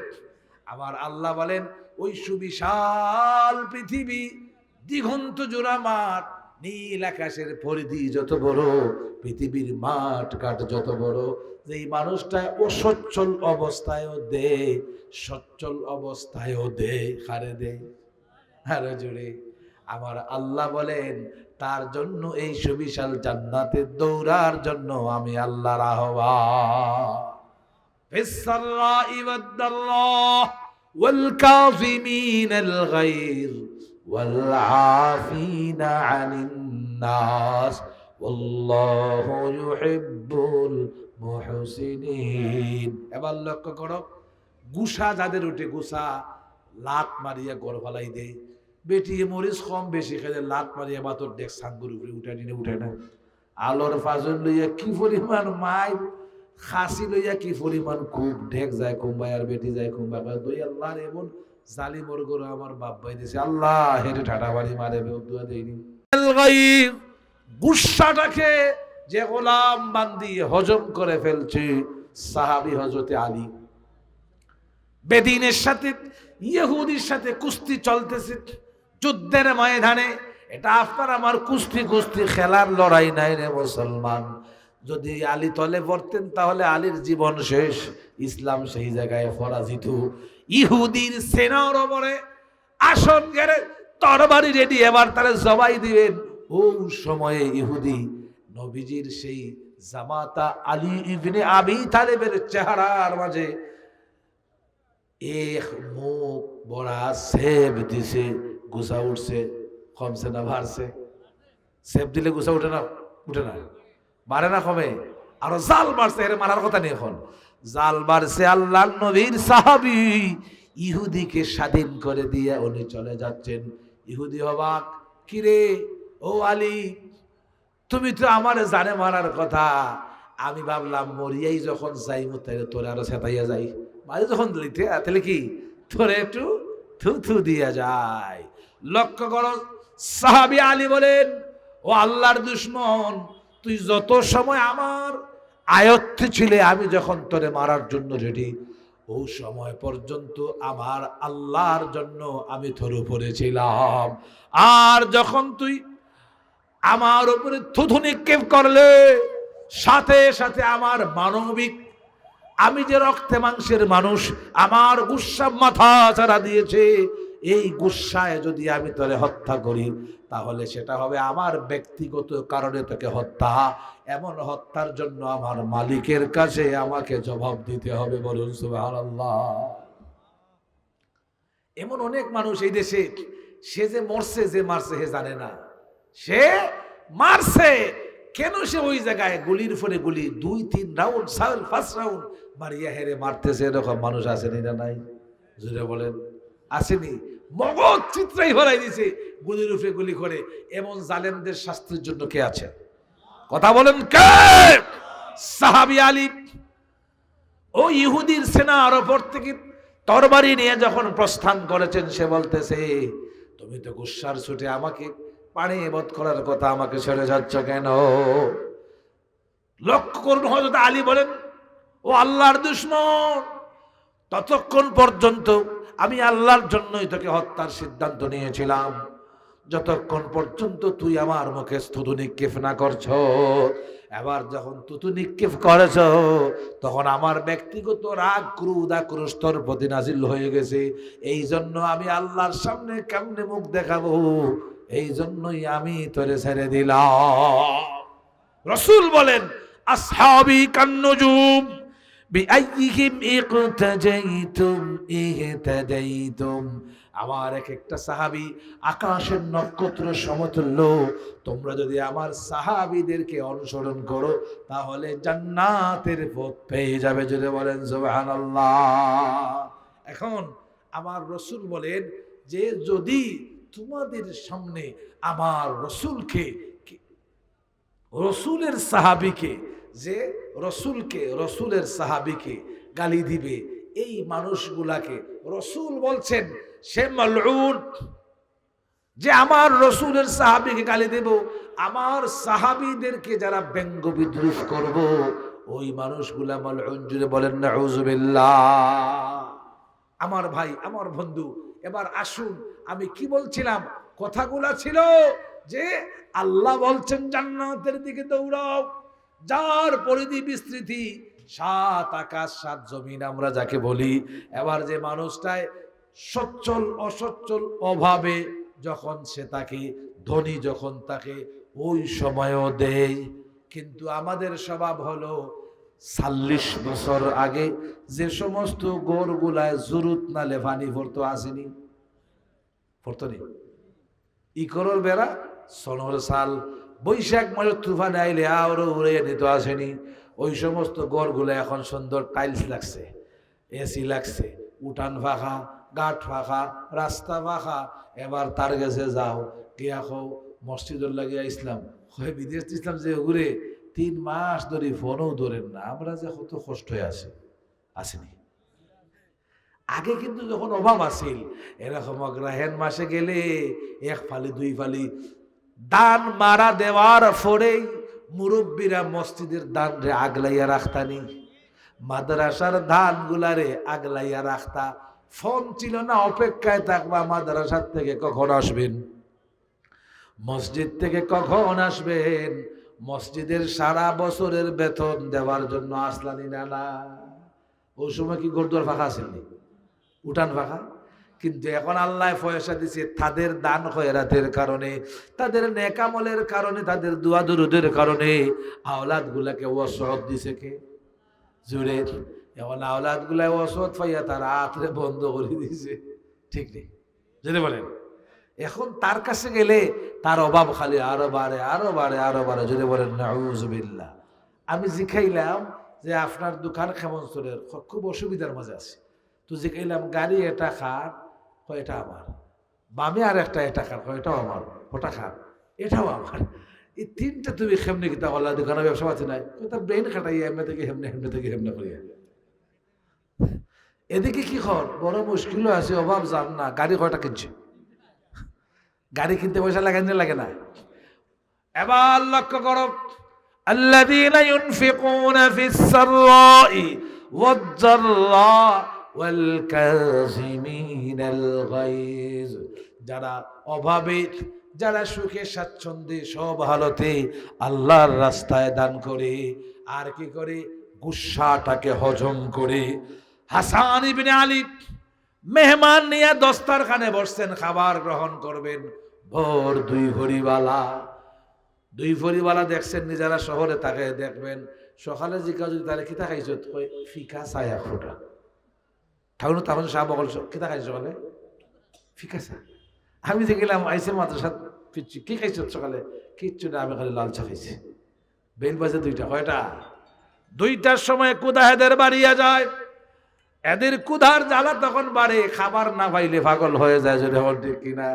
Speaker 1: আমার আল্লাহ বলেন, ওই সুবিশাল পৃথিবী, দিগন্ত জোড়া মাঠ, নীল আকাশের পরিধি যত বড়, পৃথিবীর মাঠ ঘাট যত বড়, যেই মানুষটা অসচ্ছল অবস্থায়ও দে, সচ্ছল অবস্থায়ও দে, হারে দে, হারে জুড়ে। আমার আল্লাহ বলেন, তার জন্য এই সুবিশাল জান্নাতে দৌড়ার জন্য আমি আল্লাহর আহ্বান। ফিস-সাররাই ওয়াদ-দাররা ওয়াল-কাযিমিনাল গায়য ওয়াল-আফিনা আনিন নাস ওয়াল্লাহু ইউহিব্বুল মুহসিনিন। এবার লক্ষ্য করো, গুসা যাদের উঠে, গুসা লাত মারিয়া গড় ফলাই দে, বেটি মরিচ কম বেশি খেলে লাত মারিয়া বাতর ডেক সাঙ্গুর উপরে উঠে নিনে উঠে না, আলোর ফাজল লইয়া কি পরিমাণ মাই, খাসি লইয়া কি পরিমাণ খুব ঢেক যায় কুম্বাই, আর বেটি যায় কুম্বা, দুই আল্লাহর এমন জালিমর গরু আমার বাপ ভাই দিছে, আল্লাহ হেঁটে ঠাটা বাড়ি মারে বেউদুয়া দেয়নি। গুসাটাকে যে গোলাম বান্দি হজম করে ফেলছে, সাহাবী হযরতে আলী, বেদিনের সাথে ইহুদির সাথে কুস্তি চলতেছে যুদ্ধের ময়দানে। এটা আপনার আমার কুস্তি খেলার লড়াই নাই রে মুসলমান। যদি আলী তলে পড়তেন তাহলে আলীর জীবন শেষ, ইসলাম সেই জায়গায় পরাজিত। ইহুদির সেনার ওপরে আসন গেড়ে তরবারি রেডি, এবার তারা জবাই দিবেন। ওই সময়ে ইহুদি নবীজির সেই জামাতা আলী ইবনে আবি তালেবের চেহারার মাঝে এক মুখ বড়া সেব দিছে, গুসা উঠছে, কমছে না বাড়ছে? সেব দিলে গুসা উঠে না? উঠে না, বাড়ে না, কমে? আরো জাল বাড়ছে, এর মারার কথা নেই এখন। জাল বাড়ছে, আল্লাহর নবীর সাহাবী ইহুদিকে স্বাধীন করে দিয়ে উনি চলে যাচ্ছেন। ইহুদি অবাক, কিরে ও আলী, তুমি তো আমার জানে মারার কথা, আমি ভাবলাম মরিয়াই যখন যাই তাইলে তোরে আরো সেতাইয়া যাই, মাঝে যখন দিতে তাহলে কি তোরে একটু থু দিয়া যায়। লক্ষ্য করো, সাহাবী আলী বলেন, ও আল্লাহর দুশমন, তুই যত সময় আমার আয়ত্তে ছিলে, আমি যখন তোরে মারার জন্য রেডি, ওই সময় পর্যন্ত আমার আল্লাহর জন্য আমি তোর উপরে ছিলাম। আর যখন তুই আমার উপরে থুথু নিক্ষেপ করলে, সাথে সাথে আমার মানবিক, আমি যে রক্তে মাংসের মানুষ, আমার গুসা মাথা ছাড়া দিয়েছে, এই গুসায় যদি আমি তোরে হত্যা করি তাহলে সেটা হবে আমার ব্যক্তিগত কারণে তোকে হত্যা। এমন হত্যার জন্য আমার মালিকের কাছে আমাকে জবাব দিতে হবে, বলুন সুবহানাল্লাহ। এমন অনেক মানুষ এই দেশে, সে যে মরছে, যে মারছে হে জানে না, সে মারছে কেন, সে ওই জায়গায় গুলির ফলে গুলি 2-3 রাউন্ড, 4-5 রাউন্ড মারিয়া হেরে মারতেছে। এরকম মানুষ আসেনি না নাই? জুড়ে বলেন, আসেনি? মগজ চিত্রাই ভরাই দিছে, গুলির উপরে গুলি করে। এমন জালেমদের শাস্তির জন্য কে আছে? কথা বলেন কে? সাহাবী আলী ও ইহুদির সেনার ওপর থেকে তরবারি নিয়ে যখন প্রস্থান করেছেন, সে বলতেছে, তুমি তো গুসার ছুটে আমাকে পানি বোধ করার কথা আমাকে ছেড়ে যাচ্ছ কেন? লক্ষ্য করুন, হযরত আলী বলেন, ও আল্লাহর দুশমন, ততক্ষণ পর্যন্ত আমি আল্লাহর জন্যই তোকে হত্যার সিদ্ধান্ত নিয়েছিলাম, যতক্ষণ পর্যন্ত তুই আমার মুখে থুতু নিক্ষেপ না করছ। এবার যখন থুতু নিক্ষেপ করেছ, তখন আমার ব্যক্তিগত রাগ, ক্রোধ, আক্রোশ তোর প্রতি নাজিল হয়ে গেছে। এই জন্য আমি আল্লাহর সামনে কেমনে মুখ দেখাবো, এই জন্যই আমি তোরে ছেড়ে দিলাম। রাসূল বলেন, আসহাবি কান্নুজুম বিআইয়িহিম ইকতাদাইতুম ইহতাদাইতুম। আমার এক একটা সাহাবী আকাশের নক্ষত্র সমতুল্য। তোমরা যদি আমার সাহাবীদেরকে অনুসরণ করো, তাহলে জান্নাতের পথ পেয়ে যাবে। যদি বলেন সুবহানাল্লাহ। এখন আমার রাসূল বলেন যে যদি তোমাদের সামনে আমার রাসূলকে, রসুলের সাহাবীকে, যে রসুলকে, রসুলের সাহাবীকে গালি দিবে, এই মানুষগুলাকে রসুল বলছেন সে মালউন। যে আমার রসুলের সাহাবীকে গালি দেব, আমার সাহাবীদেরকে যারা ব্যঙ্গ বিদ্রুপ করব, ওই মানুষগুলা মালউন। জুড়ে বলেন নাউযুবিল্লাহ। আমার ভাই, আমার বন্ধু, এবার আসুন, আমি কি বলছিলাম? কথাগুলা ছিল যে আল্লাহ বলছেন জান্নাতের দিকে দৌড়াও, যার পরিধি বিস্তৃতি 7 আকাশ 7 জমিন আমরা যাকে বলি। এবার যে মানুষটায় সচ্ছল অসচ্ছল অভাবে যখন সে তাকে, ধনী যখন তাকে ওই সময়ও দেয়। কিন্তু আমাদের স্বভাব হলো 40 বছর আগে যে সমস্ত গোরগুলায় জুরুত না লেভানি পড়তো, আসেনি? পড়তো নি? ইকরর বেড়া, সোনর সাল, বৈশাখ মাসের তুফান আইলে আরো উড়ে নিত, আসেনি? ওই সমস্ত ঘরগুলো এখন সুন্দর টাইলস লাগছে, এসি লাগছে, উঠান ফাঁকা, গাঠ ফাঁকা, রাস্তা ফাঁকা। এবার তার কাছে যাও, টিয়া খাও, মসজিদুর লাগিয়া ইসলাম হয়, বিদেশ ইসলাম যে ঘুরে 3 মাস ধরে ফোনও ধরেন না। আমরা যে কত কষ্ট হয়ে আছি, আসেনি? আগে কিন্তু যখন অভাব আছিল, এরকম অগ্রহায়ণ মাসে গেলে 1 ফালি 2 ফালি দান মারা দেওয়ার পরেই মুরব্বীরা মসজিদের দান রে আগলাইয়া রাখতানি, মাদ্রাসার ধান গুলারে আগলাইয়া রাখতা। ফোন ছিল না, অপেক্ষায় থাকবা মাদ্রাসার থেকে কখন আসবেন, মসজিদ থেকে কখন আসবেন। মসজিদের সারা বছরের বেতন দেওয়ার জন্য আসলানি না। না, ওই সময় কি গোরদুয়ার ফাঁকা আসেননি, উঠান ফাঁকা। কিন্তু এখন আল্লাহ পয়সা দিছে, তাদের দান খয়রাতের কারণে, তাদের নেকামলের কারণে, তাদের দোয়া দুরুদের কারণে আওলাদ গুলাকে ওয়াসত দিছে কে? জুড়ে। এখন আওলাদ গুলা ওয়াসত পাইয়া তার আত্রে বন্ধ করে দিছে, ঠিক নেই? যদি বলেন, এখন তার কাছে গেলে তার অভাব খালি আরো বাড়ে, আরো বাড়ে, আরো বাড়ে। যদি বলেন নাউযুবিল্লাহ। আমি জিখাইলাম যে আপনার দোকান কেমন চলে, খুব অসুবিধার মাঝে আছে। তো জিখাইলাম গাড়ি এটা খার, এটা আমার, বামে আর একটা এটা খার, এটাও আমার, ওটা খার, এটাও আমার। এই 3টা তুমি হেমনে কিতা আল্লাহ দোকানে ব্যবসা পাচ্ছি নাই, তার ব্রেন খাটাইয়া এমনি থেকে হেমনে, হেমনে থেকে হেমনে করিয়া। এদিকে কি খর, বড় মুশকিলও আছে, অভাব জান না, গাড়ি কয়টা কিনছে, গাড়ি কিনতে পয়সা লাগে না, লাগে না? এবার লক্ষ্য করো, আল্লাযীনা ইউনফিকুনা ফিস সাররাই ওয়াদ যাররা ওয়াল কাযিমিনাল গায়জ। যারা অভাবে, যারা সুখে স্বাচ্ছন্দ্যে সব হালতে আল্লাহর রাস্তায় দান করে, আর কি করে? গুসাটাকে হজম করে। হাসান ইবনে আলী মেহমান নিয়ে দস্তারখানে বসছেন, খাবার গ্রহণ করবেন। ভোর 2 ভরিবালা, 2 ভরিবালা দেখছেন, নিজেরা শহরে তাকে দেখবেন। সকালে জিজ্ঞাসা যদি তাহলে কিতা খাইছ, ফিকা চায়া ফোটা ঠাকুর, তখন সাহ বকল কিতা খাইছ সকালে? ফিকা চা। আমি যে গেলাম আইসে মাদ্রাসা ফিরছি, কি খাইছ সকালে? কিচ্ছু না, আমি খালি লাল চা খাইছি। বেল বাজে 2টা, কয়টা? 2টার সময় কুদাহেদের বাড়িয়া যায়। এদের কুধার জ্বালা তখন বাড়ে, খাবার না পাইলে পাগল হয়ে যায়। যদি হল ঠিক কিনা?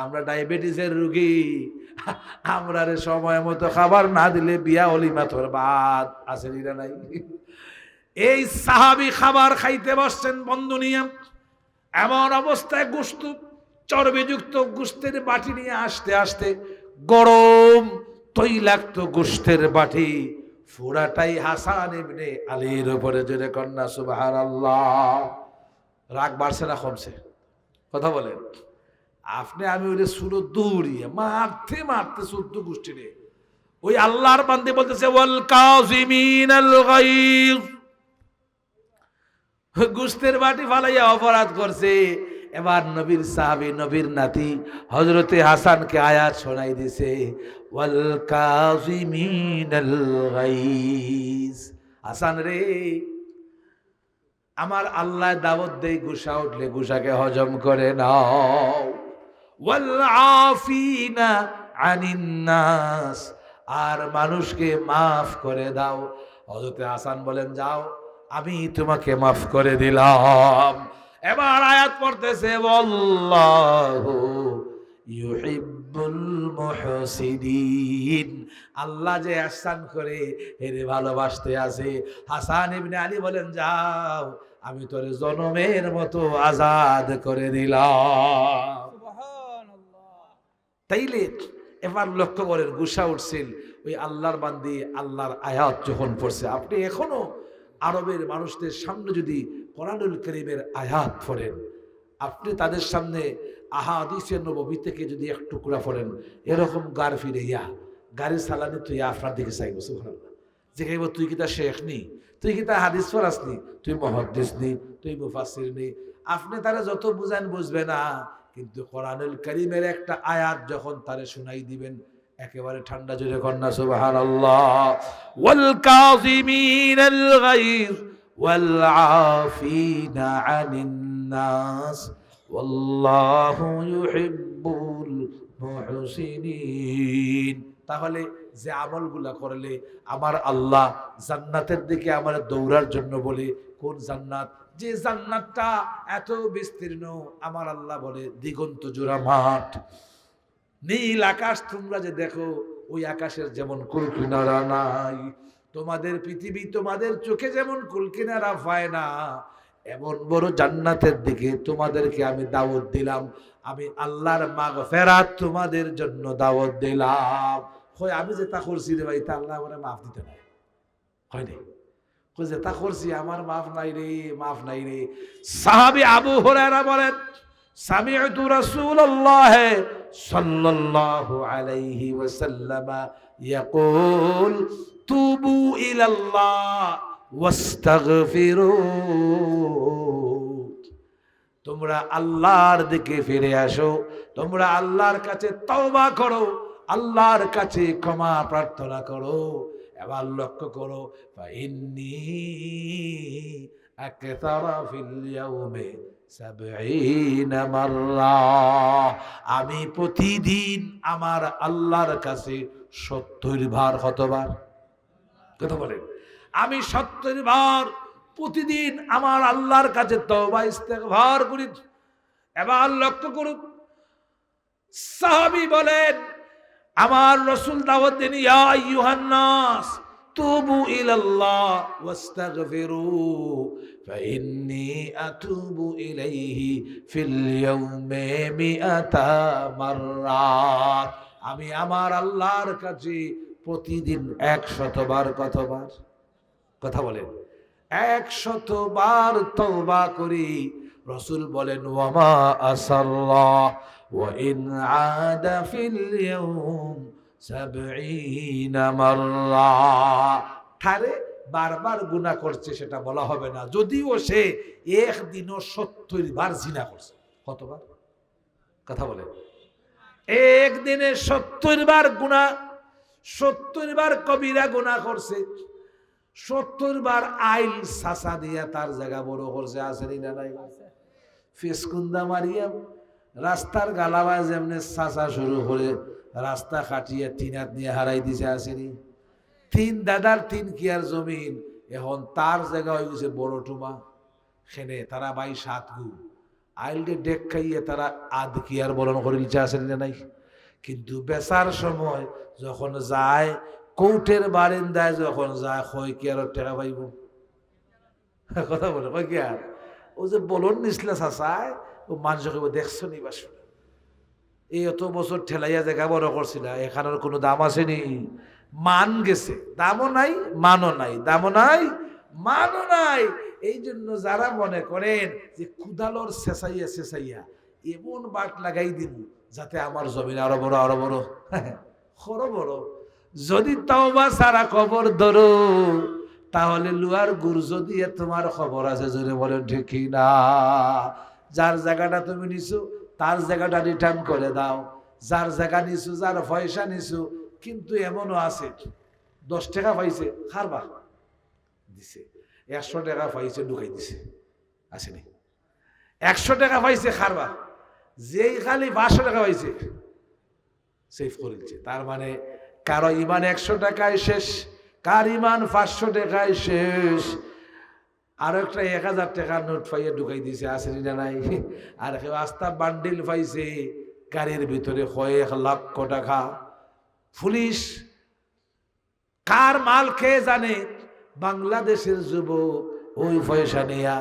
Speaker 1: আমরা ডায়াবেটিসের রুগী, আমরা সময় মতো খাবার না দিলে বিয়া অলিমা তোর বাদ আছে না নাই? এই সাহাবী খাবার খাইতে বসছেন বন্ধু নিয়ে, এমন অবস্থায় গোশত চর্বিযুক্ত গোশতের বাটি নিয়ে আসতে আসতে গরম তৈলাক্ত গোশতের বাটি পুরাটাই হাসান ইবনে আলীর উপরে জোরে কন্যা সুবহানাল্লাহ। রাগ বাড়ছে না কমছে? কথা বলেন। আপনি আমি ওই সুরো দৌড়িয়ে মারতে মারতে চোদ্দ গোষ্ঠী রে ওই আল্লাহর বান্দে বলতেছে ওয়াল কাযিমিনাল গায়জ, গোশতের বাটি ফালাইয়া অপরাধ করছে। এবার নবীর সাহাবী নবীর নাতি হযরতে হাসানকে আয়াত শোনাই দিছে ওয়াল কাযিমিনাল গায়জ। হাসান রে, আমার আল্লাহ দাওয়াত দেই গুসা উঠলে গুসাকে হজম করে নাও। ওয়াল আফিনা আনিন নাস, আর মানুষকে মাফ করে দাও। হযরতে হাসান বলেন যাও আমি তোমাকে মাফ করে দিলাম। এবার আয়াত পড়তেছে আল্লাহু ইউহিব্বুল মুহসিনিন, আল্লাহ যে ইহসান করে এর ভালোবাসতে আছে। হাসান ইবনে আলী বলেন যাও আমি তোরে জনমের মতো আজাদ করে দিলাম। তাইলে এবার লক্ষ্য করেন গুসা উঠছিল ওই আল্লাহর বান্দি আল্লাহর আয়াত যখন পড়ছে। আপনি এখনো আরবের মানুষদের সামনে যদি কোরআনুল কারীমের আয়াত পড়েন, আপনি তাদের সামনে আহাদিসে নববী থেকে যদি এক টুকরা পড়েন, এরকম গার ফিরে ইয়া গাড়ির সালানি তুই আপনার দিকে চাইব সুবহানাল্লাহ। যে কইব তুই কি তা শেখ নি, তুই কি তা হাদিস পড়াস নি, তুই মুহাদ্দিস নি, তুই মুফাসসির নি। আপনি তারা যত বুঝান বুঝবে না, কিন্তু কোরআনুল কারীমের একটা আয়াত যখন তারে শুনাই দিবেন একেবারে ঠান্ডা জোরে কন্যা সুবহানাল্লাহ। ওয়াল কাযিমিনাল গায়জ ওয়াল আফিনা আনিন নাস ওয়াল্লাহু ইউহিব্বুল মুহসিনিন। তাহলে যে আমলগুলা করলে আমার আল্লাহ জান্নাতের দিকে আমার দৌড়ার জন্য বলে, কোন জান্নাত? যে জান্নাতটা এত বিস্তীর্ণ, আমার আল্লাহ বলে দিগন্ত জোড়া মাঠ, নীল আকাশ তোমরা যে দেখো ওই আকাশের যেমন কুলকিনারা নাই, তোমাদের পৃথিবী তোমাদের চোখে যেমন কুলকিনারা পায় না, এমন বড় জান্নাতের দিকে তোমাদেরকে আমি দাওয়াত দিলাম। আমি আল্লাহর মাগফিরাত তোমাদের জন্য দাওয়াত দিলাম। কই আমি যেটা করছি রে ভাই তা আল্লাহ আমারে মাফ দিতে নাই, হয় নাই? কই যেটা করছি আমার মাফ নাই রে, মাফ নাই রে। সাহাবী আবু হুরায়রা বলেন সামি'তু রাসূলুল্লাহ সাল্লাল্লাহু আলাইহি ওয়াসাল্লাম ইয়াকুল তুবু ইলাল্লাহ ওয়াস্তাগফিরু, তোমরা আল্লাহর দিকে ফিরে আসো, তোমরা আল্লাহর কাছে তওবা করো, আল্লাহর কাছে ক্ষমা প্রার্থনা করো। এবার লক্ষ্য করো ফাইন্নী আকতারা ফিল ইয়াউমি ৭০ মাররা, আমি প্রতিদিন আমার আল্লাহর কাছে ৭০ বার, কতবার? কথা বলেন। আমি ৭০ বার প্রতিদিন আমার আল্লাহর কাছে তওবা ইস্তেগফার করি। এবার লক্ষ্য করুন, সাহাবী বলেন আমার রাসূল দাওয়াত দেন ইয়া আইয়ুহান নাস তুবু ইলাল্লাহ ওয়াস্তাগফিরু ফাইন্নী আতুবু ইলাইহি ফিল ইয়াউমি ১০০ মাররাত, আমি আমার আল্লাহর কাছে প্রতিদিন ১০০ বার, কতবার? কথা বলেন। ১০০ বার তওবা করি। রাসূল বলেন ওয়ামা আসাল্লাহ ওয়া ইন আদা ফিল ইয়াউম ৭০ মাররা, ঠারে বারবার গুনাহ করছে সেটা বলা হবে না, যদিও সে একদিনও ৭০ বার জিনা করছে। কতবার? কথা বলেন। একদিনে ৭০ বার গুনাহ, ৭০ বার কবিরা গুনাহ করছে, ৭০ বার আইল সাসা দিয়া তার জায়গা বড় করছে। আসেনি না নাই? ফেসকুন্দা মারিয়া রাস্তার গালাবায় যেমনি সাসা শুরু করে রাস্তা কাটিয়ে তিনাত নিয়ে হারাই দিছে। আসেনি? ৩ দাদার ৩ কিয়ার জমিন এখন তার জায়গা হয়ে গেছে বড় টুমা। সেনে তারা ৭ গু আইলডে ডেক খাইয়ে তারা আধ কিয়ার বরণ করে দিচ্ছে। আসেনি না নাই? কিন্তু বেচার সময় যখন যায় কোর্টের বারিন্দায় যখন যায় কয় কি আর টাকা পাইব? কথা বলে কয় কি আর ও যে বলন নিসলে চাচায় ও মানুষ দেখছো নি বাস এই এত বছর ঠেলাইয়া জায়গা বড় করছি না, এখানের কোনো দাম আসেনি, মান গেছে, দামও নাই মানও নাই, দামও নাই মানও নাই। এই জন্য যারা মনে করেন যে কুদালর শেষাইয়া শেষাইয়া এমন বাট লাগাই দিব যাতে আমার জমিন আরো বড় আরো বড় বড় বড়, যদি তওবা সারা খবর ধরো তাহলে লুয়ার গুরজ দিয়ে তোমার খবর আছে, জোরে বলেন ঠিক না? যার জায়গাটা তুমি নিছো তার জায়গাটা রিটার্ন করে দাও, যার জায়গা নিছো, যার পয়সা নিছো। কিন্তু এমনও আছে 10 টাকা পাইছে খারবা দিছে, 100 টাকা পাইছে ঢুকাই দিছে, আসেনি? 100 টাকা পাইছে খারবা, যেই খালি 500 টাকা পাইছে সেভ করে দিচ্ছে। তার মানে কারো ইমান 100 টাকায় শেষ, কার ইমান 500 টাকায় শেষ। আরো একটা 1000 টাকার নোট পাইয়ে ঢুকাই দিছে, আসেনি না নাই? আর কেউ আস্তা বান্ডিল পাইছে গাড়ির ভিতরে 1 লক্ষ টাকা। পুলিশ কার মাল খেয়ে জানে? বাংলাদেশের যুবক ওই পয়সা নিয়া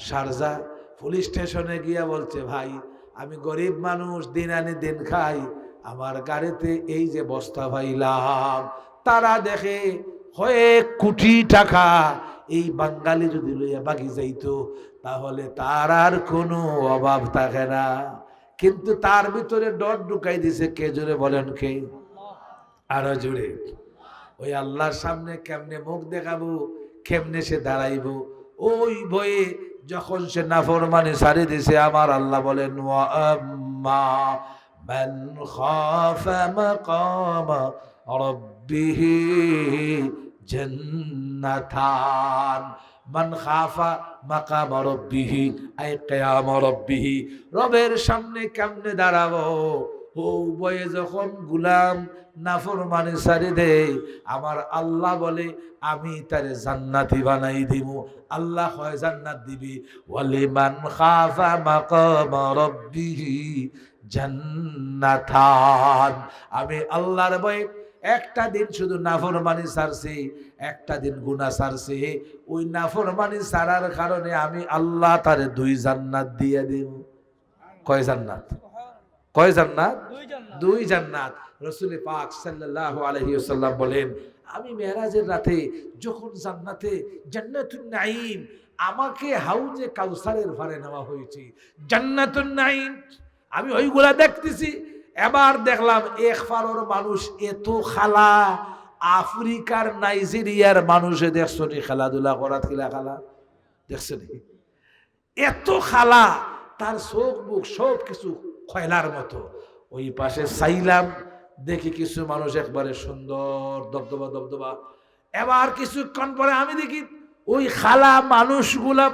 Speaker 1: শারজা পুলিশ স্টেশনে গিয়া বলছে, ভাই আমি গরিব মানুষ, দিন আনি দিন খাই, আমার গাড়িতে এই যে বস্তা পাইলাম। তারা দেখে 1 কোটি টাকা এই বাঙালি যদি লইয়া বাগি যাইতো তাহলে তার আর কোনো অভাব থাকে না। কিন্তু তার ভিতরে ডর ঢুকাই দিছে কে? জোরে বলেন কে? আরো জোরে। ওই আল্লাহর সামনে কেমনে মুখ দেখাবো, কেমনে সে দাঁড়াইব, ওই ভয়ে যখন সে নাফরমানি ছাড়ি দিছে, আমার আল্লাহ বলেন ওয়া আম্মা মান খাফা মাকামা রাব্বিহি জান্নাতান। মান খাফা মাকামা রাব্বিহি আই কিয়াম রাব্বিহি, রবের সামনে কেমনে দাঁড়াবো ও বয়ে যখন গুলাম নাফরমানি ছাড়ি দেয়, আমার আল্লাহ বলে আমি তারে জান্নাতি বানাই দিব। আল্লাহ হয় জান্নাত দিবি। ওয়ালিমান খাফা মাকামা রাব্বিহি জান্নাতান। আমি আল্লাহর ভয়ে একটা দিন শুধু নাফরমানি ছাড়ছি, একটা দিন গুনাহ ছাড়ছি, ওই নাফরমানি ছাড়ার কারণে আমি আল্লাহ তারে 2 জান্নাত দিয়ে দেব। কয় জান্নাত? কয় জান্নাত? 2 জান্নাত। রাসূল পাক সাল্লাল্লাহু আলাইহি ওয়াসাল্লাম বলেন, আমি মেরাজের রাতে যখন জান্নাতে জান্নাতুন নাঈম আমাকে হাউজে কাউসারের ভারে নেওয়া হয়েছে, জান্নাতুন নাঈম আমি ওইগুলা দেখতেছি। এবার দেখলাম একফারর মানুষ এত খালা, আফ্রিকার নাইজেরিয়ার মানুষে দেখছনি খেলাধুলা করাত কিলা খালা দেখছনি? এত খালা, তার চোখ মুখ সব কিছু খয়লার মতো। ওই পাশে চাইলাম, দেখি কিছু মানুষ একবারে সুন্দর দবদবা দবদবা। এবার কিছুক্ষণ পরে আমি দেখি ওই খালা মানুষগুলা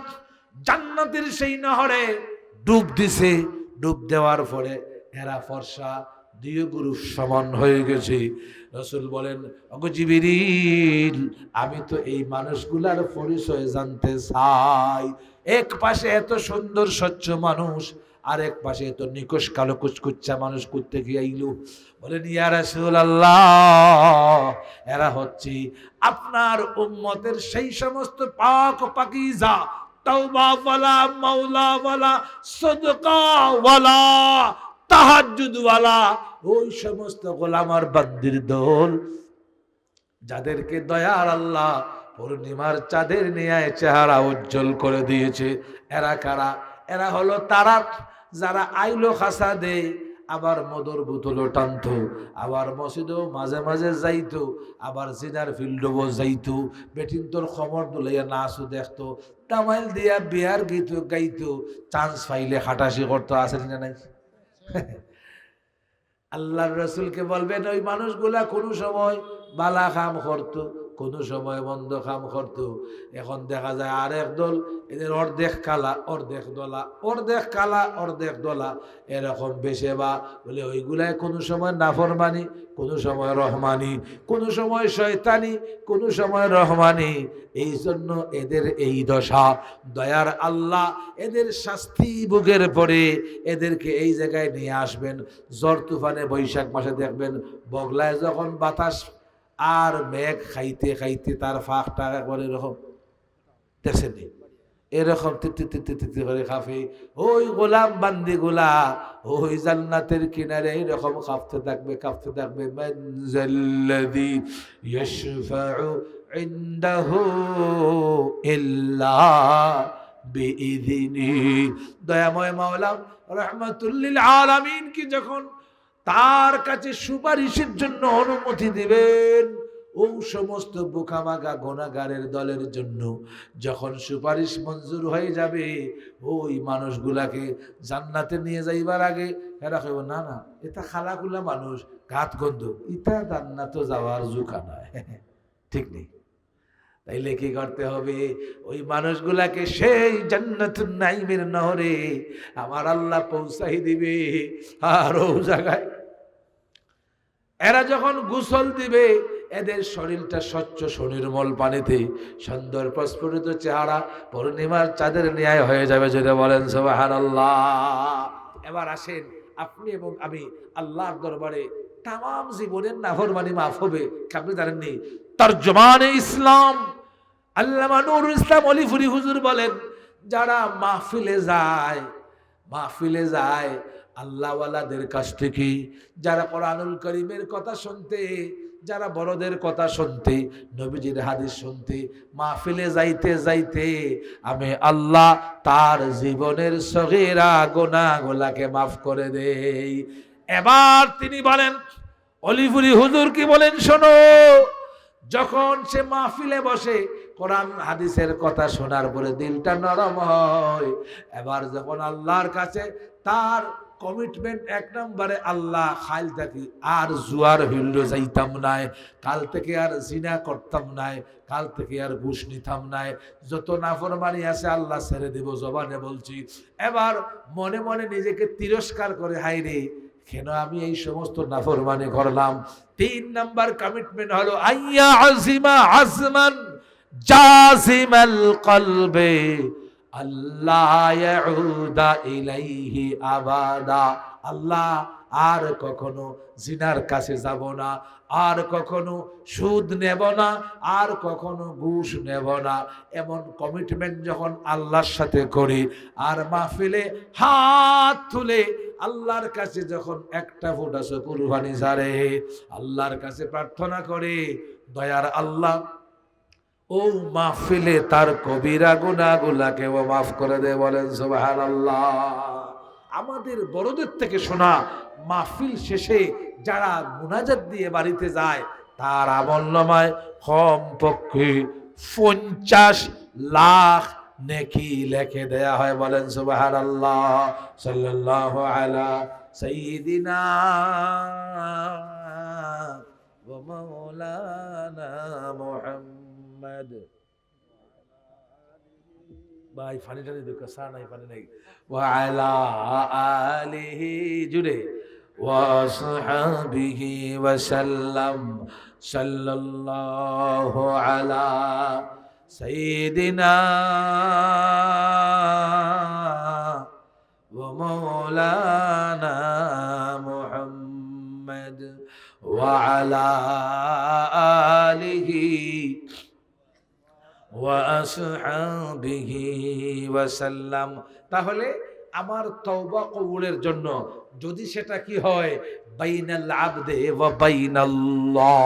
Speaker 1: জান্নাতের সেই নহরে ডুব দিছে। ডুব দেওয়ার পরে এরা ফর্সা 2 গ্রুপ সমান হয়ে গেছে। রাসূল বলেন, ওগো জিবরিল, আমি তো এই মানুষগুলার পরিচয় জানতে চাই। এক পাশে এত সুন্দর স্বচ্ছ মানুষ, আর এক পাশে এত নিকশ কালো কুচকুচ্চা মানুষ করতে গিয়ে আইলো। বলেন, ইয়া রাসূলুল্লাহ, এরা হচ্ছে আপনার উম্মতের সেই সমস্ত পাক পাকিজা, তওবা ওয়ালা, মাওলা ওয়ালা, সাদকা ওয়ালা, তাহাজ্জুদ ওয়ালা, ওই সমস্ত গোলামার বান্দির দল যাদেরকে দয়ার আল্লাহ পূর্ণিমার চাঁদের নিয়ে চেহারা উজ্জ্বল করে দিয়েছে। এরা কারা? এরা হলো তারা যারা আইলো খাসা দেয়, আবার মদর বোতলও টানতো, আবার মসজিদেও মাঝে মাঝে যাইতো, আবার জিনার ফিল্ডও যাইতো, বেটিন তোর খবর দুলাইয়া নাচও দেখতো, তামাইল দিয়া বিয়ার গীত গাইতো, চান্স পাইলে হাঁটাসি করতো। আসেন না নাই? আল্লাহর রাসূলকে বলবেন, ওই মানুষগুলা কোনো সময় বালা কাম করতো, কোনো সময় মন্দ কাম করতো। এখন দেখা যায় আর এক দল, এদের অর্ধেক কালা অর্ধেক দলা, অর্ধেক কালা অর্ধেক দলা, এরকম বেশে বা বলে ওইগুলাই কোনো সময় নাফরমানি, কোনো সময় রহমানি, কোনো সময় শয়তানি, কোনো সময় রহমানি। এই জন্য এদের এই দশা। দয়ার আল্লাহ এদের শাস্তি ভোগের পরে এদেরকে এই জায়গায় নিয়ে আসবেন। ঝড় তুফানে বৈশাখ মাসে দেখবেন বগলায় যখন বাতাস আর মেঘ খাইতে খাইতে তার ফাঁকটা একবার এরকম দেখছেন, এরকম তিতি করে কাঁপে। ওই গোলাম বান্দি গুলা ওই জান্নাতের কিনারে এরকম কাঁপতে থাকবে। মান যাল্লাযী ইয়াশফাউ ইনদাহু ইল্লা বিইযনিহি। দয়াময় মাওলা রাহমাতুল লিল আলামিন কি যখন তার কাছে সুপারিশের জন্য অনুমতি দিবেন, ওই সমস্ত বোকামাগা গুনাহগারের দলের জন্য যখন সুপারিশ মঞ্জুর হয়ে যাবে, ওই মানুষগুলাকে জান্নাতে নিয়ে যাইবার আগে এরা কইব, না না, এটা খালাকুলা মানুষ, গাত গন্ধ, ইটা জান্নাতে যাওয়ার জুকা নয়। ঠিক নেই? তাইলে কি করতে হবে? ওই মানুষগুলাকে সেই জান্নাতুন নাইমের নহরে আমার আল্লাহ পৌঁছাই দিবে। আর ও জায়গায় এরা যখন গোসল দিবে, এদের শরীরটা স্বচ্ছ সুনির্মল পানিতে সুন্দর প্রস্ফুটিত চেহারা পূর্ণিমার চাঁদের ন্যায় হয়ে যাবে। যদি বলেন সুবহানাল্লাহ। এবার আসেন আপনি এবং আমি আল্লাহর দরবারে তামাম জীবনের নাফরমানি মাফ হবে। আপনি জানেননি তরজমানে ইসলাম আল্লামা নুরুল ইসলাম অলিপুরি হুজুর বলেন, যারা মাহফিলে যায় আল্লাহওয়ালাদের কাছ থেকে, যারা কোরআনুল কারীমের কথা শুনতে, যারা বড়দের কথা শুনতে, নবীজির হাদিস শুনতে মাহফিলে যাইতে আমি আল্লাহ তার জীবনের সগীরা গুনাহগুলোকে মাফ করে দেই। এবার তিনি বলেন, অলিপুরি হুজুর কি বলেন শোনো, যখন সে মাহফিলে বসে কোরআন হাদিসের কথা শোনার পরে দিলটা নরম হয়, এবার যখন আল্লাহর কাছে তার কমিটমেন্ট এক নম্বরে, আল্লাহ খাইল থাকি আর জুয়ার হইল যাইতাম নাই, কাল থেকে আর জিনা করতাম নাই, কাল থেকে আর ঘুষ নিতাম নাই, যত নাফরমানি আছে আল্লাহ ছেড়ে দেব, জবানে বলছি। এবার মনে মনে নিজেকে তিরস্কার করে, হাই রে কেন আমি এই সমস্ত নাফরমানি করলাম। 3 নাম্বার কমিটমেন্ট হলো আইয়া আজিমা আজমান জাজিমাল কলবে আল্লাহ ইয়াউদা ইলাইহি আবাদা। আল্লাহ আর কখনো জিনার কাছে যাব না, আর কখনো সুদ নেব না, আর কখনো ঘুষ নেব না। এমন কমিটমেন্ট যখন আল্লাহর সাথে করি, আর মাহফিলে হাত তুলে আল্লাহর কাছে যখন একটা ফোঁটা কুরবানি ছাড়ে, আল্লাহর কাছে প্রার্থনা করে, দয়ার আল্লাহ ও মাহফিলে তার কবিরা গুনাহগুলাকে ও মাফ করে দে। বলেন সুবহানাল্লাহ। আমাদের বড়দের থেকে শোনা, মাহফিল শেষে যারা মুনাজাত দিয়ে বাড়িতে যায় তার আমলনামায় কমপক্ষে 50 লাখ নেকি লিখে দেয়া হয়। বলেন সুবহানাল্লাহ। সাল্লাল্লাহু আলা সাইয়্যিদিনা ওয়া মাওলানা মুহাম্মদ। ভাই ফানি টানি দুঃখ সা নাই, পানি নাই। ওয়া আলা আলিহি জুড়ে ওয়া আসহাবিহি ওয়া সাল্লাম। সাল্লাল্লাহু আলা সাইয়্যিদিনা ওয়া মাওলানা মুহাম্মদ ওয়া আলা আলিহি ওয়া আসহাবিহি ওয়া সাল্লাম। তাহলে আমার তওবা কবুলের জন্য যদি সেটা কি হয়, বাইনাল আবদে ওয়া বাইনাল্লাহ,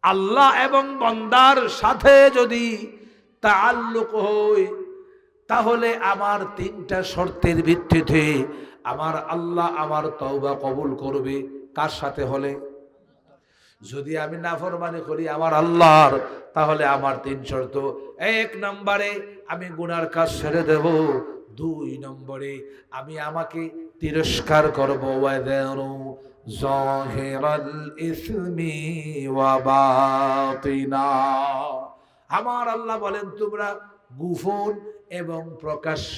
Speaker 1: আল্লাহ এবং বান্দার সাথে যদি তাআল্লুক হয়, তাহলে আমার 3টা শর্তের ভিত্তিতে আমার আল্লাহ আমার তওবা কবুল করবে। কার সাথে হলে? যদি আমি নাফরমানি করি আমার আল্লাহর, তাহলে আমার 3 শর্ত। 1 নম্বরে আমি গুনার কাজ ছেড়ে দেব। 2 নম্বরে আমি আমাকে তিরস্কার করব। ওয়াদারু যাহিরাল ইসমি ওয়া বাতিনা। আমার আল্লাহ বলেন, তোমরা গোপন এবং প্রকাশ্য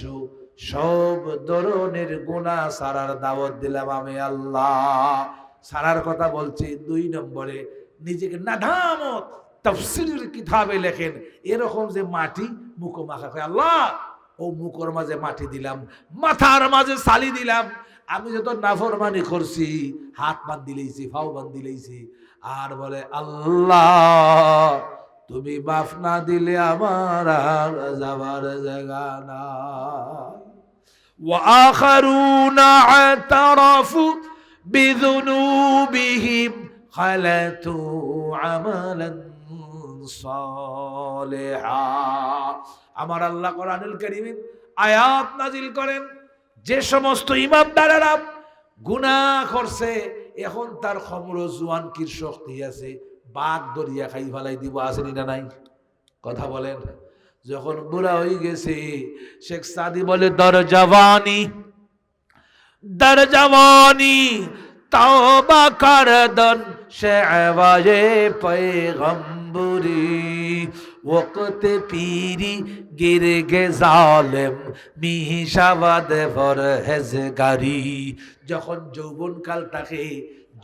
Speaker 1: সব ধরনের গুনাহ ছাড়ার দাওয়াত দিলাম আমি আল্লাহ। সারার কথা বলছি। 2 নম্বরে নিজেকে নাদামত তাফসীরের কিতাবে লেখেন, এরকম যে মাটি মুখ মাখা করে, আল্লাহ ও মুখের মাঝে মাটি দিলাম, মাথার মাঝে সালি দিলাম, আমি যত নাফরমানি করছি, হাত বান্ধি লইছি, পাও বান্ধি লইছি, আর বলে আল্লাহ তুমি মাফ না দিলে আমার আর যাবার জায়গা নাই। وآخرون اعترفوا بذنوبهم خلطوا عملا صالحا। আমার আল্লাহ কোরআনুল কারীমে আয়াত নাজিল করেন, যে সমস্ত ইমানদারেরা গুনাহ করছে, এখন তার খমর জুয়ান কির শক্তি আছে, বাঘ দরিয়া খাই ফেলাই দিব, আসেনি না নাই? কথা বলেন। যখন বুড়া হয়ে গেছে, শেখ সাদি বলে দরজওয়ানি দরজওয়ানি তওবা করদন শেওয়ায়ে পয়গম্বরি ওকত পীরি গিরগে জালেম মিশাবাদ ফরহেজগারি। যখন যৌবনকাল থাকে,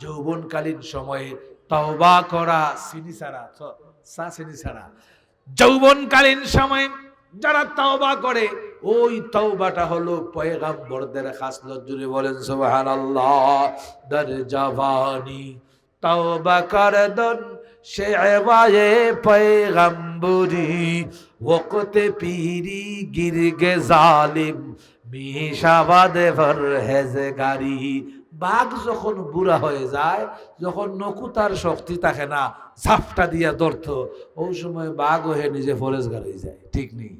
Speaker 1: যৌবনকালীন সময়ে তওবা করা চিনি ছাড়া যৌবনকালীন সময় যারা তওবা করে, ওই তওবাটা হলো পয়গম্বরদের খাসলত। জুড়ে বলেন সুবহানাল্লাহ। দরজওয়ানি তওবা করদন শেওয়ায়ে পয়গম্বরি ওকতে পীরি গিরগে জালিম মিশাবাদ ফরহেজগারি। বাঘ যখন বুড়া হয়ে যায়, যখন নকুতার শক্তি থাকে না, ঝাপটা দিয়া ধরত, ওই সময় বাঘ হয়ে নিজে ফরেজগার হয়ে যায়। ঠিক নেই?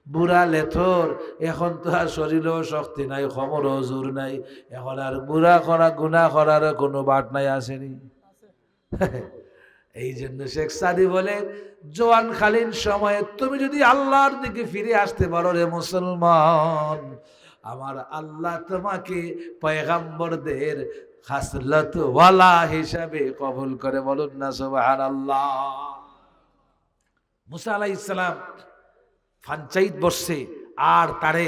Speaker 1: বুড়া লেথর, এখন তো আর শরীরেও শক্তি নাই, খবরও জোর নাই, এখন আর বুড়া করা গুনাহ করার কোনো বাট নাই, আসেনি? এই জন্য শেখ সাদি বলে, জোয়ানকালীন সময়ে তুমি যদি আল্লাহর দিকে ফিরে আসতে পারো রে মুসলমান, আমার আল্লাহ তোমাকে পয়গম্বরদের খাসলত ওয়ালা হিসাবে কবুল করে। বলুন না সুবহানাল্লাহ। মুসা আলাইহিস সালাম পঞ্চায়েত বসছে, আর তারে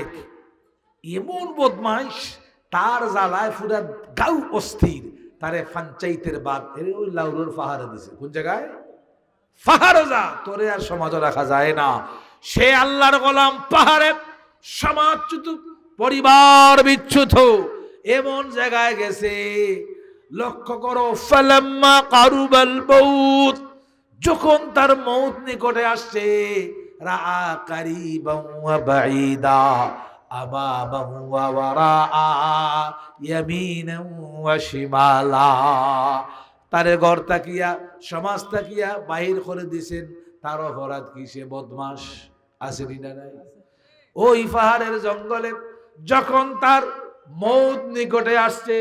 Speaker 1: এমন বদমাইশ, তার জ্বালায় পুরা গাঁও অস্থির, তারে পঞ্চায়েতের বাদ ওই লাউরুর পাহাড়ে দিছে। কোন জায়গায়? পাহাড়ে যা, তোরে আর সমাজে রাখা যায় না। সে আল্লাহর গোলাম, পাহাড়ে সমাজচ্যুত, পরিবার বিচ্যুত, এমন জায়গায় গেছে। লক্ষ্য করো, ফালাম্মা কারুবাল মউত, যখন তার মউত নিকটে আসছে, রাআ কারিবান ওয়া বাঈদা আমামাহু ওয়া ওয়ারাআ ইয়ামিনান ওয়া শিমালা। তারে ঘর তাকিয়া, সমাজ তাকিয়া বাহির করে দিছেন। তার অপরাধ কি? সে বদমাস। আসেনি না নাই? ওই পাহাড়ের জঙ্গলে যখন তার মউত নিকটে আসছে,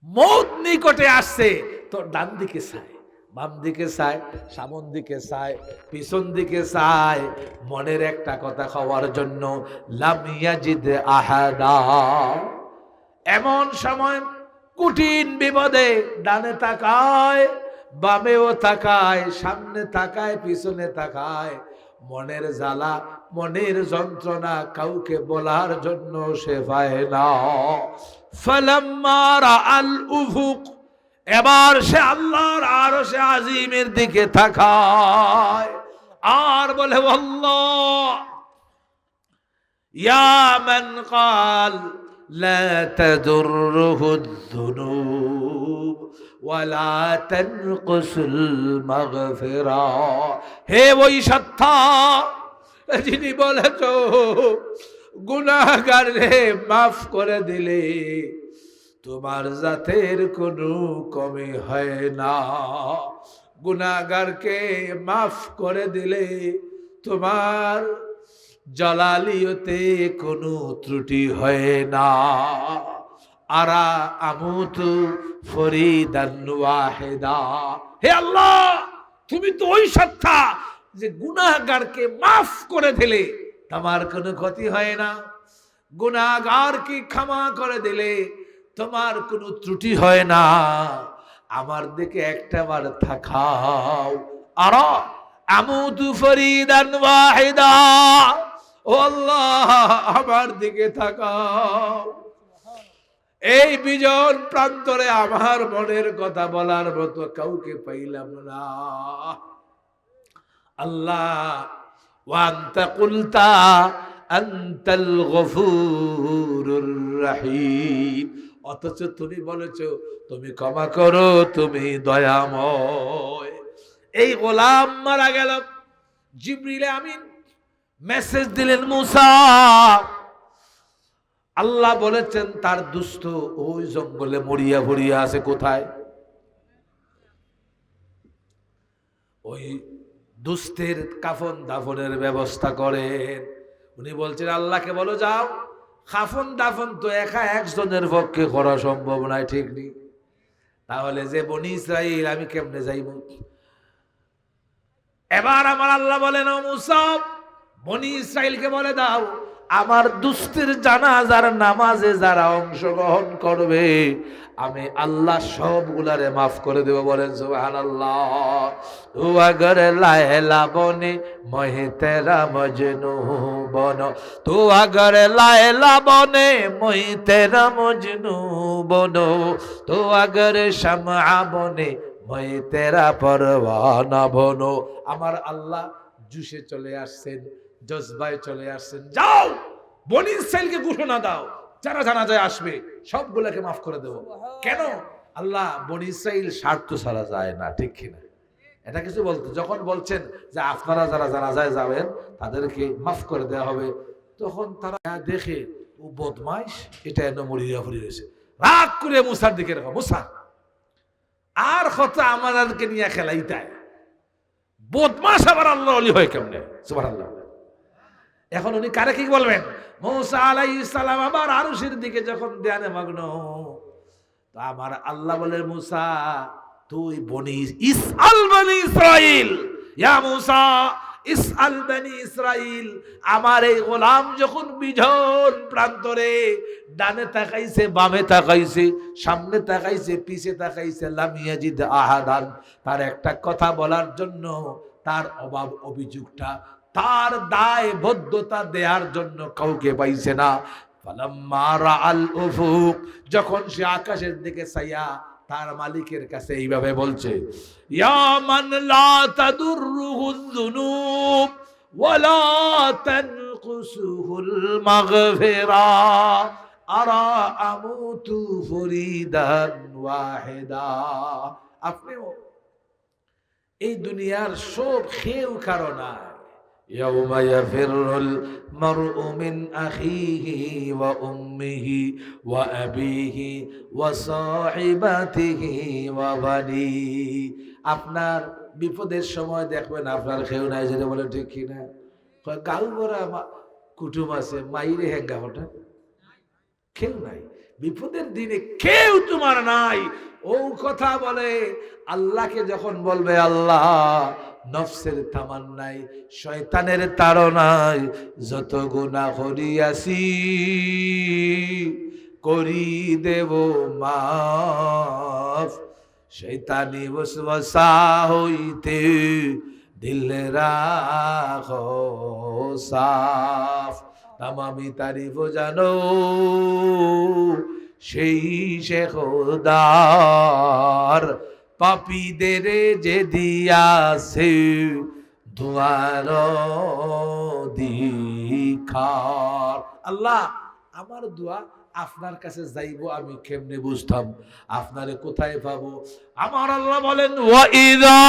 Speaker 1: মউত নিকটে আসছে, তো ডান দিকে চায়, বাম দিকে চায়, সামন দিকে চায়, পিছন দিকে চায়, মনের একটা কথা খাওয়ার জন্য। লাম ইয়াজিদ আহাদা। এমন সময় কঠিন বিপদে ডানে তাকায়, বামেও তাকায়, সামনে তাকায়, পিছনে তাকায়, মনের জ্বালা, মনের যন্ত্রণা কাউকে বলার জন্য সে পায় না। ফালাম্মা রাআল উফুক, এবার সে আল্লাহর আরশে আজিমের দিকে তাকায়, আর বলে, আল্লাহ ইয়া মান ক্বাল লা তাদুররুহু যুনুব ওয়ালা তানকুসুল মাগফিরা। হে ওই সত্তা, যিনি বলেছ গুনাহগারকে মাফ করে দিলে তোমার জাতের কোনো কমি হয় না, গুনাহগারকে মাফ করে দিলে তোমার জালালিয়তে কোনো ত্রুটি হয় না। আরা আমুতু ফরিদান ওয়াহিদা। হে আল্লাহ, তুমি তো ওই সত্তা যে গুনাহগারকে মাফ করে দিলে তোমার কোনো ক্ষতি হয় না, গুনাহগারকে ক্ষমা করে দিলে তোমার কোনো ত্রুটি হয় না। আমার দিকে একটাবার তাকাও। আরা আমুতু ফরিদান ওয়াহিদা। ও আল্লাহ, আমার দিকে তাকাও। এই বিজন প্রান্তরে আমার মনের কথা বলার মতো কাউকে পাইলাম না। আল্লাহ, ওয়া আনতা কুলতা আনতাল গফুরুর রহিম, অথচ তুমি বলেছো তুমি ক্ষমা করো, তুমি দয়াময়। এই গোলাম মারা গেল। জিবরিল আমিন মেসেজ দিলেন, মুসা আল্লাহ বলেছেন তার দুস্থ ওই জঙ্গলে মরিয়া ভরিয়া আছে। কোথায়? ওই দুস্থের কাফন দাফনের ব্যবস্থা করেন। উনি বলছেন আল্লাহকে বলো যাও, কাফন দাফন তো একা একজনের পক্ষে করা সম্ভব নয়, ঠিক নেই? তাহলে যে বনি ইসরাইল আমি কেমনে যাইব? এবার আমার আল্লাহ বলেন, ও মুসা বনি ইসরাইলকে বলে দাও আমার দুস্থের জানাজার নামাজে যারা অংশগ্রহণ করবে আমি আল্লাহ সবগুলারে মাফ করে দেব। বলেন সুবহানাল্লাহ। তু আগর লায়লা বনে মহে তেরা মজনু বনো, তু আগর লায়লা বনে মহে তেরা মজনু বনো, তু আগর শামআ বনে মহে তেরা পরওয়ানা বনো। আমার আল্লাহ জুসে চলে আসছেন, জজবায় চলে আসছেন। যাও বনি ইসরাইলকে ঘোষণা দাও যারা জানাজায় আসবে সবগুলোকে মাফ করে দেব। কেন? আল্লাহ বনি ইসরাইল স্বার্থ ছাড়া যায় না, ঠিক কিনা? এটা কিছু বলতো যখন বলছেন যে আপনারা যারা জানাজায় যাবেন তাদেরকে মাফ করে দেওয়া হবে, তখন তারা দেখে ও বদমাইশ, এটা এনে মরিয়া ফিরে রয়েছে, রাগ করে মুসার দিকে রাখো, মুসা আর কথা আমাদেরকে নিয়ে খেলাই দেয়, বদমাস আবার আল্লাহ ওলি হয় কেমনে? সুবহানাল্লাহ। এখন উনি কারে কি বলবেন? মুসা আলাইহিস সালাম আবার আরশের দিকে যখন ধ্যানে মগ্ন, তো আমার আল্লাহ বলে মুসা তুই বনি ইসআল বনি ইসরাইল, ইয়া মুসা ইসআল বনি ইসরাইল। আমার এই গোলাম যখন বিজন প্রান্তরে ডানে তাকাইছে, বামে তাকাইছে, সামনে তাকাইছে, পিছে তাকাইছে, লাম ইয়াজিদ আহাদান, তার একটা কথা বলার জন্য তার অভাব অভিযোগটা, তার দায় বদ্ধতা দেওয়ার জন্য কাউকে পাইছে না। ফালাম্মা রাআল উফুক, যখন সে আকাশের দিকে চাইয়া তার মালিকের কাছে এইভাবে বলছে, ইয়া মান লা তাদুররুহুল যুনুব ওয়ালা তানকুসুহুল মাগফিরা আরা আমুতু ফরিদান ওয়াহিদা। আপনিও এই দুনিয়ার সব খেউ কারণা ইয়াউমা ইয়াফিরুল মারউ মিন আখিহি ওয়া উম্মিহি ওয়া আবিহি ওয়া সাহিবাতিহি ওয়া বানি। আপনার বিপদের সময় দেখবেন আপনার কেউ নাই, যেটা বলে ঠিক কিনা? গাল ভরা কুটুম আছে, মাইরে হেঙ্গা হঠাৎ কেউ নাই, বিপদের দিনে কেউ তোমার নাই। ও কথা বলে আল্লাহকে যখন বলবে আল্লাহ নফসের তামান্নায় শয়তানের তাড়নায় যত গুনাহ করিয়াছি করি দেব মাফ, শয়তানি ওয়াসওয়াসা হইতে দিল রাখো সাফ। তামামি তারিফ জানো সেই সে খোদার, পাপীদের যে দিয়াছে দুয়ার অধিকার। আল্লাহ আমার দোয়া আপনার কাছে যাইবো আমি কেমনে বুঝতাম? আপনারে কোথায় পাবো? আমার আল্লাহ বলেন, ওয়া ইযা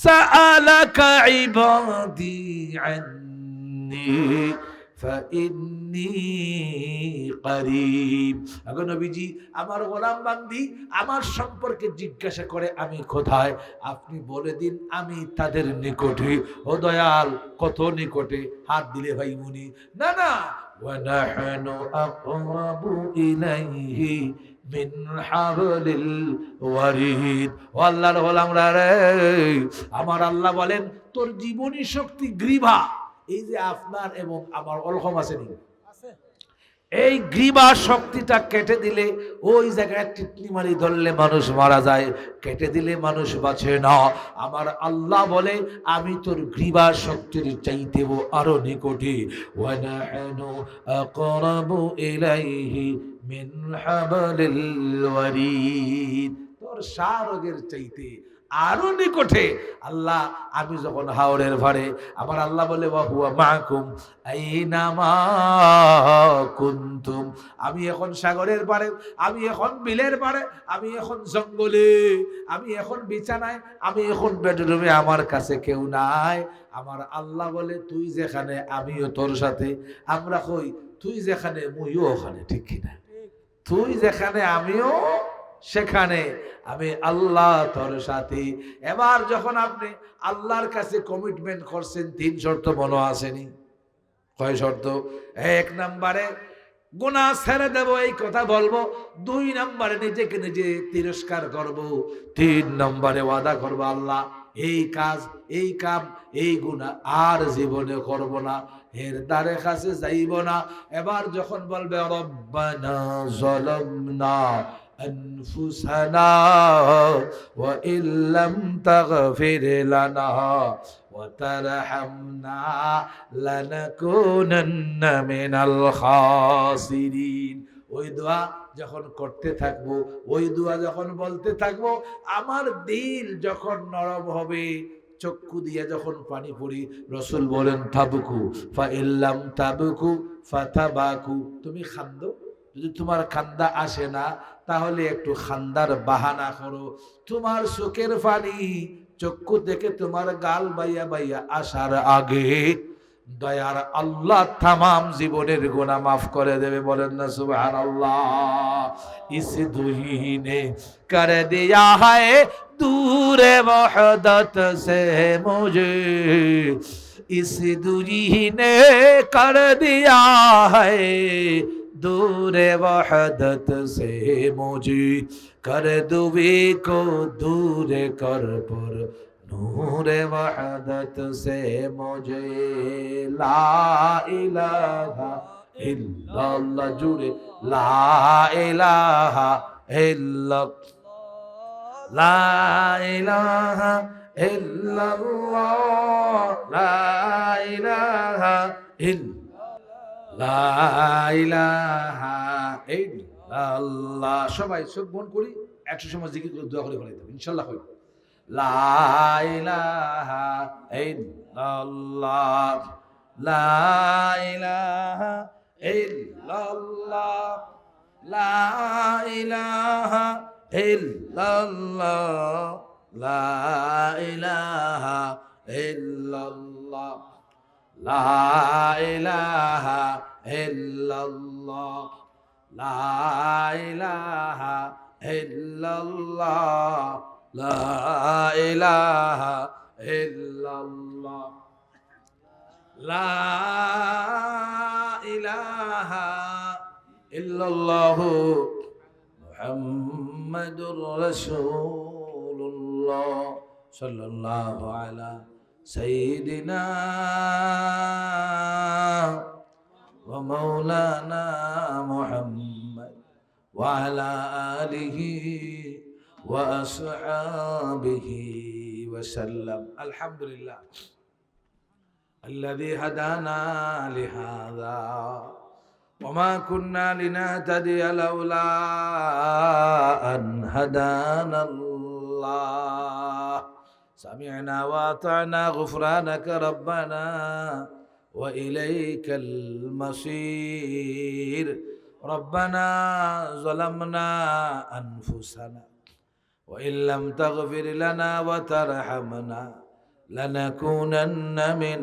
Speaker 1: সাআলাকা ইবাদি আন্নী ফাইন্নী করিব। আগে নবীজি আমার গোলাম বান্দি আমার সম্পর্কে জিজ্ঞাসা করে আমি কোথায়, আপনি বলে দিন আমি তাদের নিকটে। ও দয়াল কত নিকটে? হাত দিলে ভাই মুনি না না, ওয়া নাহনু আকরাবু ইলাইহি মিন হাবলিল ওয়ারিদ। ও আল্লাহর গোলাম রে, আমার আল্লাহ বলেন তোর জীবনী শক্তি গ্রীবা, এই যে আপনার এবং আমার অলহম আছে নি, এই গ্রীবা শক্তিটা কেটে দিলে ওই জায়গায় টিটলি মারি ধরলে মানুষ মারা যায়, কেটে দিলে মানুষ বাঁচে না। আমার আল্লাহ বলে আমি তোর গ্রীবা শক্তির চাইতেও আরো নিকটে। ওয়া নাহনু আকরাবু ইলাইহি মিন হাবলিল ওয়ারিদ। তোর সারগের চাইতে আরো নিকটে। আল্লাহ আমি যখন হাওরের ভারে, আমার আল্লাহ বলে ওয়া হুয়া মাকুম আইনামা কুনতুম, আমি এখন সাগরের পারে, আমি এখন বিলের পারে, আমি এখন জঙ্গলে, আমি এখন বিছানায়, আমি এখন বেডরুমে, আমার কাছে কেউ নাই। আমার আল্লাহ বলে তুই যেখানে আমিও তোর সাথে। আমরা কই তুই যেখানে মুইও ওখানে, ঠিক কিনা? তুই যেখানে আমিও সেখানে, আমি আল্লাহ তোর সাথে। এবার যখন আপনি আল্লাহর কাছে কমিটমেন্ট করছেন, 3 শর্ত মনে আসেনি? কয় শর্ত? 1 নম্বরে গুনাহ ছেড়ে দেব, এই কথা বলবো। 2 নম্বরে নিজেকে নিজে তিরস্কার করব। 3 নম্বরে ওয়াদা করব আল্লাহ এই কাজ, এই কাম, এই গুনাহ আর জীবনে করব না, এর দ্বারে কাছে যাইব না। এবার যখন বলবে রব্বানা যালামনা আনফুসানা ওয়া ইল্লাম তাগফির লানা ওয়া তারহামনা লানাকুনান্না মিনাল খাসিরিন। ওই দোয়া যখন করতে থাকবো, ওই দোয়া যখন বলতে থাকবো, আমার দিল যখন নরম হবে, চক্ষু দিয়ে যখন পানি পড়ি, রসুল বলেন তাবকু ফা ইল্লাম তাবকু ফাতাবাকু, তুমি খান্দো, যদি তোমার কান্দা আসে না তাহলে একটু খান্দার বাহানা করো। তোমার চোখের পানি চক্ষু থেকে তোমার গাল বাইয়া বাইয়া আসার আগে দয়ার আল্লাহ তামাম জীবনের গুনাহ মাফ করে দেবে। বলেন না সুবহানাল্লাহ। ইস দুহিনে कर दिया है दूर वहदत से मुझे, इस दूरी ने कर दिया है दूर वहदत से मुझे, कर दुबी को दूर कर पर नूर वहदत से मुझे, ला इलाहा इल्लल्लाह जुड़े, ला इलाहा इल्लल्लाह, ला इलाहा इल्लल्लाह, ला इलाहा इल्लल्लाह, ला ইলাহা ইল্লাল্লাহ। সবাই সব মন করি 100 সময় জিকির করে দোয়া করে ফেলাই দেব ইনশাআল্লাহ হইব। লা ইলাহা ইল্লাল্লাহ, লা ইলাহা ইল্লাল্লাহ, লা ইলাহা ইল্লাল্লাহ, লা ইলাহা ইল্লাল্লাহ, লা ইলাহা ইল্লাল্লাহ, লা ইলাহা ইল্লাল্লাহ, লা ইলাহা ইল্লাল্লাহ, লা ইলাহা ইল্লাল্লাহ মুহাম্মাদুর রাসূলুল্লাহ সাল্লাল্লাহু আলা সাইয়্যিদিনা ওয়া মাওলানা মুহাম্মদ ওয়া আলা আলিহি ওয়া আসহাবিহি ওয়া সাল্লাম। আলহামদুলিল্লাহ الذي هدانا لهذا وما كنا لنهتدي لولا أن هدانا الله، سمعنا وأطعنا غفرانك ربنا وإليك المصير، ربنا ظلمنا أنفسنا وإن لم تغفر لنا وترحمنا لنكونن من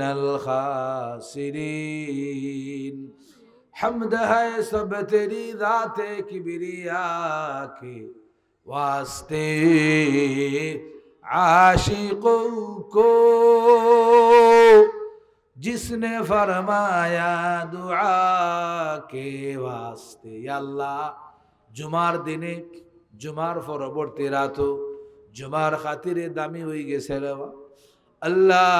Speaker 1: الخاسرين۔ حمد ہے سب تیری ذات کبریا کے واسطے، عاشقوں کو جس نے فرمایا دعا کے واسطے۔ یا اللہ জুমার দিনে, জুমার পরবর্তী রাতও জুমার খাতিরে দামি হয়ে গেছে রে আল্লাহ।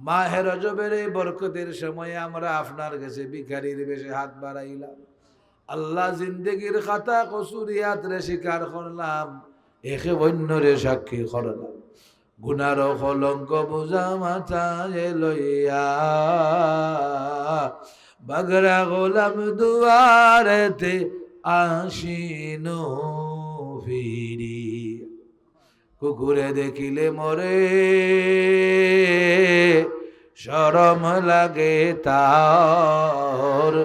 Speaker 1: মাহে রজবের এই বরকতের সময়ে আমরা আপনার কাছে ভিখারির বেশে হাত বাড়াইলাম আল্লাহ। জিন্দেগির খাতা কসুরিয়াত রে স্বীকার করলাম, একে বন্যরে সাক্ষী করলাম। গুনার কলঙ্ক বোঝা মাথায় লইয়া বাগড়া গোলাম দুয়ারেতে আসিনো ফিরি। কুকুরে দেখিলে মরে শরম লাগে তার,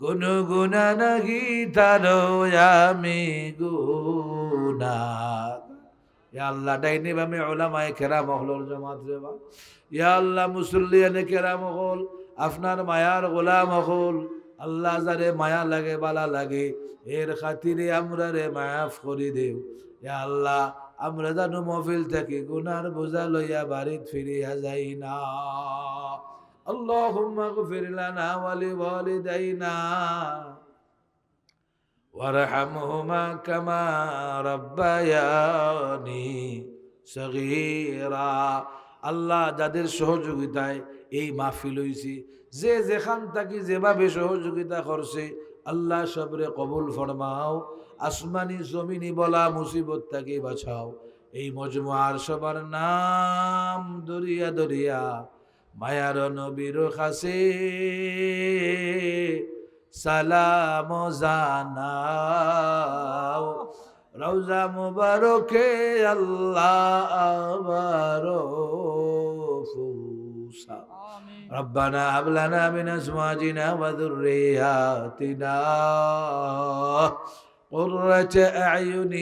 Speaker 1: কোন গুণা নাহি তার আমি গুনা। ইয়া আল্লাহ ডাইনে বামে উলামায়ে কেরাম হলর জামাত রে বা, ইয়া আল্লাহ মুসল্লিয়ানে কেরাম হল আপনার মায়ার গোলাম হল, আল্লাহ যারে মায়া লাগে বালা লাগে এর খাতিরে আমরা রে মাফ করে দেও। ইয়া আল্লাহ আমরা জানো মহফিল থেকে গুনার বোঝা লইয়া বাড়িত ফিরিয়া যাই না। আল্লাহুম্মা গফির লানা ওয়া লিওয়ালিদাইনা ওয়ারহামহুমা কামা রাব্বায়ানি সগীরা। আল্লাহ যাদের সহযোগিতায় এই মাহফিল হইছে, যে যেখান থাকি যেভাবে সহযোগিতা করছে আল্লাহ সবরে কবুল ফরমাও, আসমানি জমিনি বলা মুসিবত থাকি বাঁচাও। এই মজমুয়ার সবার নাম দরিয়া দরিয়া মায়ার নবীর কাছে সালাম জানাও। রওজা মুবারকে আল্লাহ আবারো ফুসা। ربنا هب لنا من أزواجنا وذرياتنا قرة أعين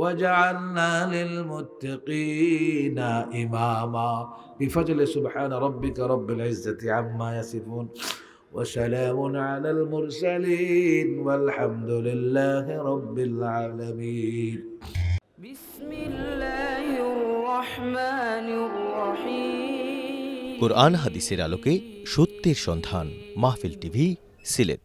Speaker 1: واجعلنا للمتقين إماما. بفضل سبحان ربك رب العزة عما يصفون وسلام على المرسلين والحمد لله رب العالمين.
Speaker 3: بسم الله الرحمن الرحيم.
Speaker 4: কোরআন হাদিসের আলোকে সত্যের সন্ধান। মাহফিল টিভি, সিলেট।